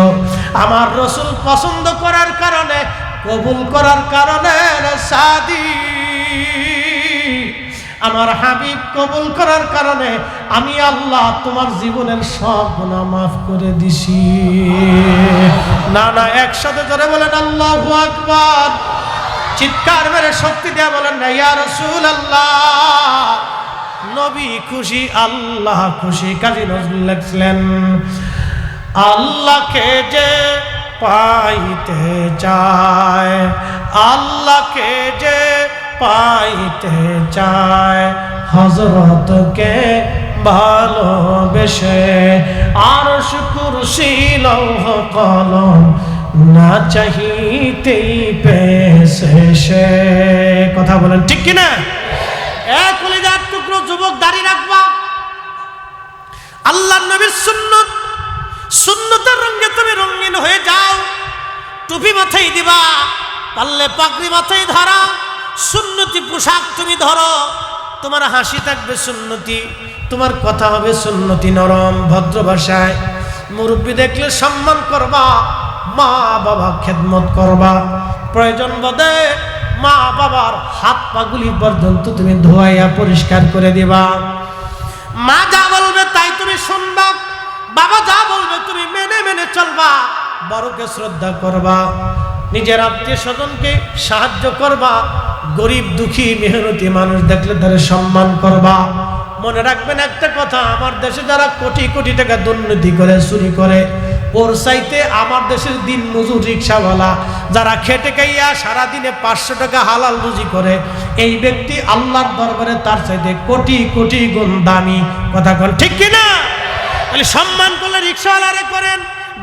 আমার রসুল পছন্দ করার কারণে, কবুল করার কারণে রে সাদি, আমার হাবিব কবুল করার কারণে আমি আল্লাহ তোমার জীবনের সব গুনাহ মাফ করে দিছি। না না, একসাথে জোরে বলেন আল্লাহু আকবার। চিৎকার মেরে শক্তি দেয়া বলেন না, ইয়া রাসূলুল্লাহ। নবী খুশি, আল্লাহ খুশি। কাজী নজরুল লিখলেন, আল্লাহকে যে পাইতে চায়, আল্লাহকে যে পাইতে চায়, হযরতকে ভালোবেসে আরশ কুরসি লৌহ কলম না চাহিতেই পেয়েছে সে। কথা বলেন ঠিক কিনা? এক কলিজার টুকরো যুবক, দাড়ি রাখবা, আল্লাহর নবীর সুন্নত, সুন্নতের রঙে তুমি রঙিন হয়ে যাও। টুপি মাথায় দিবা, পারলে পাগড়ি মাথায় ধরা, সুন্নতি পোশাক তুমি ধরো, তোমার হাসি থাকবে সুন্নতি, তোমার কথা হবে সুন্নতি, নরম ভদ্র ভাষায়। মুরব্বী দেখলে সম্মান করবা, মা বাবা খেদমত করবা, প্রয়োজন বোধে মা বাবার হাত পাগুলি পর্যন্ত তুমি ধোয়াইয়া পরিষ্কার করে দিবা। মা যা বলবে তাই তুমি শুনবা, বাবা যা বলবে তুমি মেনে মেনে চলবা, বড়কে শ্রদ্ধা করবা, নিজের আত্মীয় স্বজনকে সাহায্য করবা, গরিব দুঃখী মেহনতি মানুষ দেখলে তাদের সম্মান করবা। মনে রাখবেন একটা কথা, আমার দেশে যারা কোটি কোটি টাকা দুর্নীতি করে, চুরি করে, ওর চাইতে আমার দেশের দিন মজুর রিক্সাওয়ালা যারা খেটে খাইয়া সারাদিনে 500 টাকা হালাল রুজি করে, এই ব্যক্তি আল্লাহর দরবারে তার চাইতে কোটি কোটি গুণ দামি। কথা বল ঠিক কিনা? তাহলে সম্মান করলে রিক্সাওয়ালারে করেন,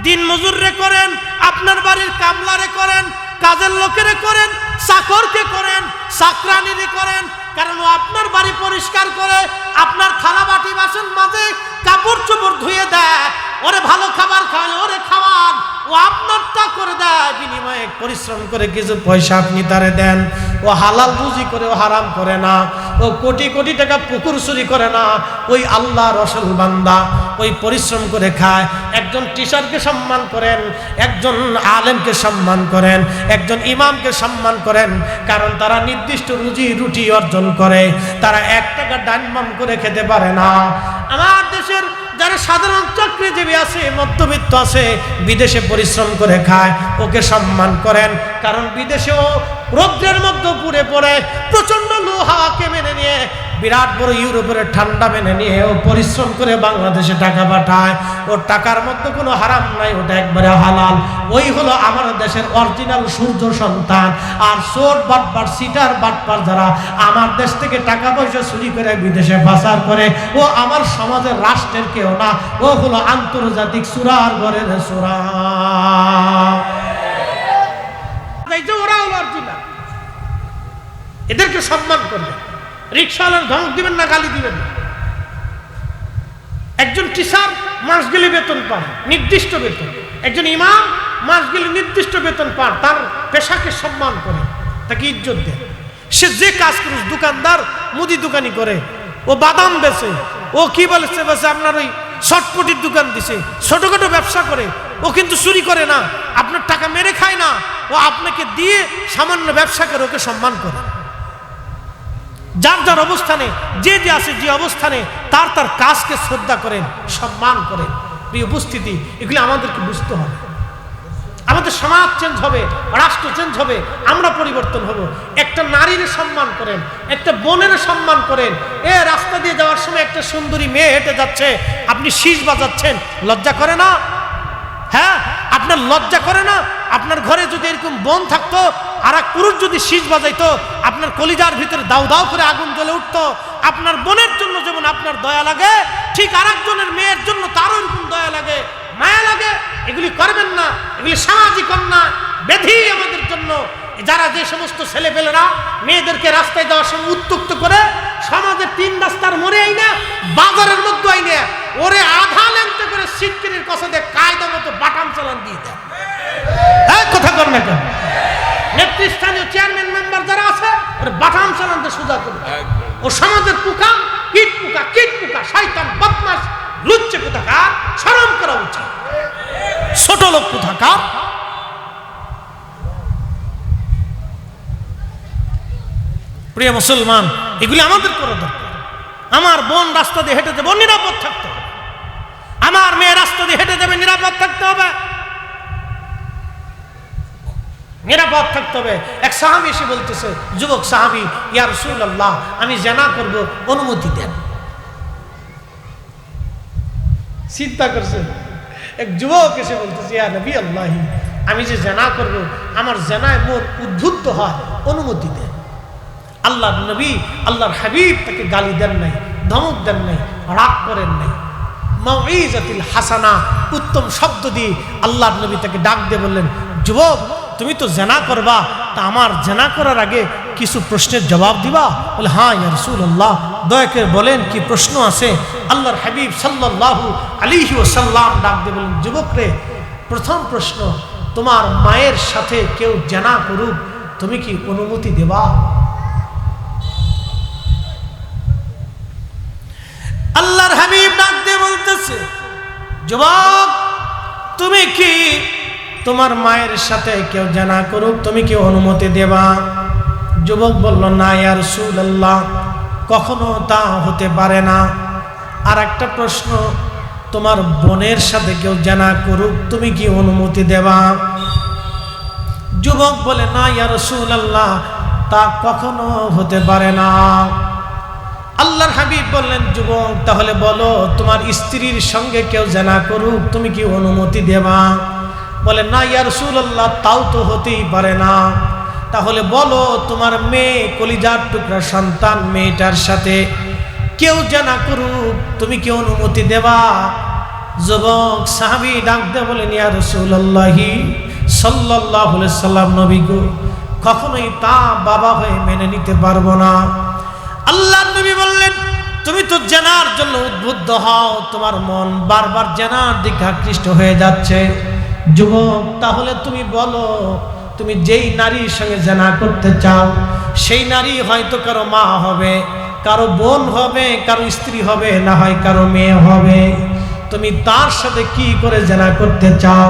দিন মজুররে করেন, আপনার বাড়ির কামলারে করেন, কাজের লোকেরে করেন, চাকরকে করেন, চাকরানিরে করেন, কারণ ও আপনার বাড়ি পরিষ্কার করে, আপনার থালা বাটি বাসন মাজে, কাপড় চোপড় ধুয়ে দেয়, ওরে ভালো খাবার খাওয়ালে ওরে খাওয়ান, ও আপনারটা করে দেয়, বিনিময়ে পরিশ্রম করে কিছু পয়সা আপনি তারে দেন। ও হালাল রুজি করে, ও হারাম করে না, ও কোটি কোটি টাকা পুকুর চুরি করে না, ওই আল্লাহর রসুল বান্দা, ওই পরিশ্রম করে খায়। একজন টিচারকে সম্মান করেন, একজন আলেমকে সম্মান করেন, একজন ইমামকে সম্মান করেন, কারণ তারা নির্দিষ্ট রুজি রুটি অর্জন করে, তারা 1 টাকা ডানবাম করে খেতে পারে না। আমার দেশের যারা সাধারণ চাকরিজীবী আছে, মধ্যবিত্ত আছে, বিদেশে পরিশ্রম করে খায়, ওকে সম্মান করেন, কারণ বিদেশেও রৌদ্রের মধ্যে পুড়ে পড়ে, প্রচন্ড লো হাওয়াকে মেনে নিয়ে, বিরাট বড় ইউরোপের ঠান্ডা মেনে নিয়ে ও পরিশ্রম করে বাংলাদেশে টাকা পাঠায়। ওর টাকার মধ্যে কোনো হারাম নাই, ওটা একবারে হালাল। ওই হলো আমার দেশের অরিজিনাল সূর্য সন্তান। আর চোর বাটপার, সিটার বাটপার যারা আমার দেশ থেকে টাকা পয়সা চুরি করে বিদেশে পাচার করে, ও আমার সমাজের রাষ্ট্রের কেউ না, ও হলো আন্তর্জাতিক চোরার ঘরের চোরা। ওরা হলো অরিজিনাল, এদেরকে সম্মান করবে। রিক্সাওয়ালার ধমক দিবেন না, গালি দিবেন না। একজন টিচার মাস গেলে বেতন পান, নির্দিষ্ট বেতন। একজন ইমাম মাস গেলে নির্দিষ্ট বেতন পান, তার পেশাকে সম্মান করে, তাকে ইজ্জত দেন। সে যে কাজ করুক, দোকানদার মুদি দোকানি করে, ও বাদাম বেচে, ও কি বলেছে বেচে, আপনার ওই চটপটির দোকান দিছে, ছোটখাটো ব্যবসা করে, ও কিন্তু চুরি করে না, আপনার টাকা মেরে খায় না, ও আপনাকে দিয়ে সামান্য ব্যবসা করে, ওকে সম্মান করে। যার যার অবস্থানে, যে যে আছে যে অবস্থানে, তার তার কাজকে শ্রদ্ধা করেন, সম্মান করেন। প্রিয় উপস্থিতি, এগুলি আমাদেরকে বুঝতে হবে। আমাদের সমাজ চেঞ্জ হবে, রাষ্ট্র চেঞ্জ হবে, আমরা পরিবর্তন হব। একটা নারীর সম্মান করেন, একটা বোনের সম্মান করেন। রাস্তা দিয়ে যাওয়ার সময় একটা সুন্দরী মেয়ে হেঁটে যাচ্ছে, আপনি শীষ বাজাচ্ছেন, লজ্জা করে না? হ্যাঁ, আপনার লজ্জা করে না? আপনার ঘরে যদি এরকম বোন থাকতো, আর এক পুরুষ যদি শীষ বাজাইতো, আপনার কলিজার ভিতরে দাউ দাউ করে আগুন জ্বলে উঠতো। আপনার বোনের জন্য যেমন আপনার দয়া লাগে, ঠিক আর একজনের মেয়ের জন্য তারও এরকম দয়া লাগে, মায়া লাগে। এগুলি করবেন না, এগুলি সামাজিক অন্যায়, ব্যাধি আমাদের জন্য। যারা যে সমস্ত ছেলেপেলেরা মেয়েদেরকে রাস্তায় যাওয়ার সময় উত্ত্যক্ত করে, সমাজের 3 রাস্তার মোড়ে আইনা, বাজারের মধ্যে আইনা ওরে আধা লেংটে করে সিটকিরির কষা দিয়ে কায়দা মতো বাটাম চালান দিয়ে দেয়। হ্যাঁ, কথা কর না কেন? নেতৃস্থানীয় চেয়ারম্যান মেম্বার যারা আছে, ওরে বাটাম চালান দিয়ে সোজা করে দেয়। ও সমাজের পোকা, কীট পোকা, শয়তান, বদমাশ, লুচ্চে কোথাকার, শরম করা উচিত। ছোট লোক কোথাকার। প্রিয় মুসলমান, এগুলি আমাদের করা দরকার। আমার বোন রাস্তা দিয়ে হেঁটে যাবে, নিরাপদ থাকতে হবে। আমার মেয়ে রাস্তা দিয়ে হেঁটে যাবে, নিরাপদ থাকতে হবে, নিরাপদ থাকতে হবে। এক সাহাবী এসে বলতেছে, যুবক সাহাবী, ইয়া রাসূলুল্লাহ, আমি জিনা করব, অনুমতি দেন। চিন্তা করছে, এক যুবক এসে বলতেছে, ইয়া নবী আল্লাহ, আমি যে জিনা করব, আমার জিনায় মন উদ্বুদ্ধ হয়, অনুমতি দেন। আল্লাহর নবী, আল্লাহর হাবিব তাকে গালি দেন নাই, ধমক দেন নাই, রাগ করেন নাই। মাউইজাতুল হাসানা, উত্তম শব্দ দিয়ে আল্লাহর নবী তাকে ডাক দিয়ে বললেন, যুবক, তুমি তো জিনা করবা, তা আমার জিনা করার আগে কিছু প্রশ্নের জবাব দিবা? বলে, হ্যাঁ ইয়া রাসূলুল্লাহ, দয়া করে বলেন, কি প্রশ্ন আছে? আল্লাহর হাবিব সাল্লাল্লাহু আলাইহি ওয়াসাল্লাম ডাক দিয়ে বলেন, যুবক রে, প্রথম প্রশ্ন, তোমার মায়ের সাথে কেউ জিনা করুক, তুমি কি অনুমতি দেবা? আল্লাহর হাবিব ডাক দিয়ে বলতেছে, যুবক, তুমি কি তোমার মায়ের সাথে কেউ জিনা করুক, তুমি কি অনুমতি দেবা? যুবক বলল, না ইয়া রাসূলুল্লাহ, কখনো তা হতে পারে না। আর একটা প্রশ্ন, তোমার বোনের সাথে কেউ জিনা করুক, তুমি কি অনুমতি দেবা? যুবক বলে, না ইয়া রাসূলুল্লাহ, তা কখনো হতে পারে না। আল্লাহর হাবিব বললেন, যুবক, তাহলে বলো, তোমার স্ত্রীর সঙ্গে কেউ জিনা করুক, তুমি কি অনুমতি দেবা? বলে, না ইয়া রাসূলুল্লাহ, তাও তো হতেই পারে না। তাহলে বলো, তোমার মেয়ে, কলিজার টুকরা সন্তান, মেয়েটার সাথে কেউ জিনা করুক, তুমি কি অনুমতি দেবা? যুবক সাহাবী ডাক দিয়ে বলেন, ইয়া রাসূলুল্লাহ সাল্লাল্লাহু আলাইহি সাল্লাম, নবী গো, কখনোই তা বাবা হয়ে মেনে নিতে পারবো না। আল্লাহর নবী বললেন, তুমি তো জিনার জন্য উদ্বুদ্ধ হও, তোমার মন বারবার জিনার দিকে আকৃষ্ট হয়ে যাচ্ছে। যুবক, তাহলে তুমি বলো, তুমি যেই নারীর সঙ্গে জিনা করতে চাও, সেই নারী হয়তো কারো মা হবে, কারো বোন হবে, কারো স্ত্রী হবে, না হয় কারো মেয়ে হবে। তুমি তার সাথে কি করে জিনা করতে চাও?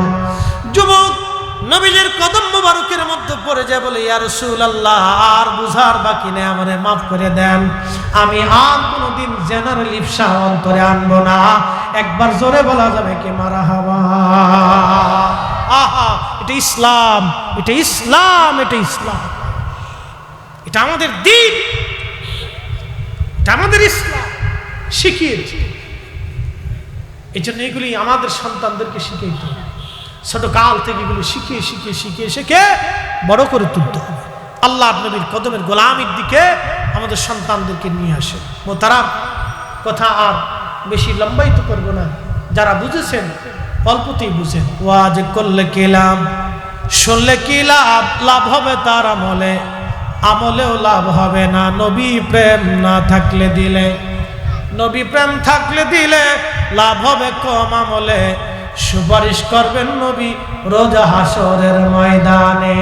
যুবক নবীজির কদম মুবারকের মধ্যে পড়ে যায়, বলে, ইয়া রাসূলুল্লাহ, আর বুঝার বাকি নেই, আমারে মাফ করে দেন। আমি আর কোনোদিন জিনার লিপ্সা অন্তরে আনবো না। একবার জোরে বলা যাবে কি মারহাবা? আহা, এটা ইসলাম, এটা ইসলাম, এটা ইসলাম, এটা আমাদের দ্বীন, এটা আমাদের ইসলাম শিখিয়েছে। এই জন্য এগুলি আমাদের সন্তানদেরকে শিখাইতে হবে। ছোট কাল থেকে এগুলো শিখিয়ে শিখিয়ে শিখিয়ে শিখে বড় করে তুলতে হবে। আল্লাহর নবীর কদমের গোলামির দিকে আমাদের সন্তানদেরকে নিয়ে আসে। মোহতারাম, কথা আর বেশি লম্বায়িত করবো না। যারা বুঝেছেন অল্পতেই বুঝেন। ওয়াজ করলে কি লাভ, শুনলে কি লাভ, লাভ হবে তার আমলে, আমলেও লাভ হবে না নবী প্রেম না থাকলে দিলে। নবী প্রেম থাকলে দিলে লাভ হবে কম, আমলে সুপারিশ করবেন নবী রোজ হাসরের ময়দানে।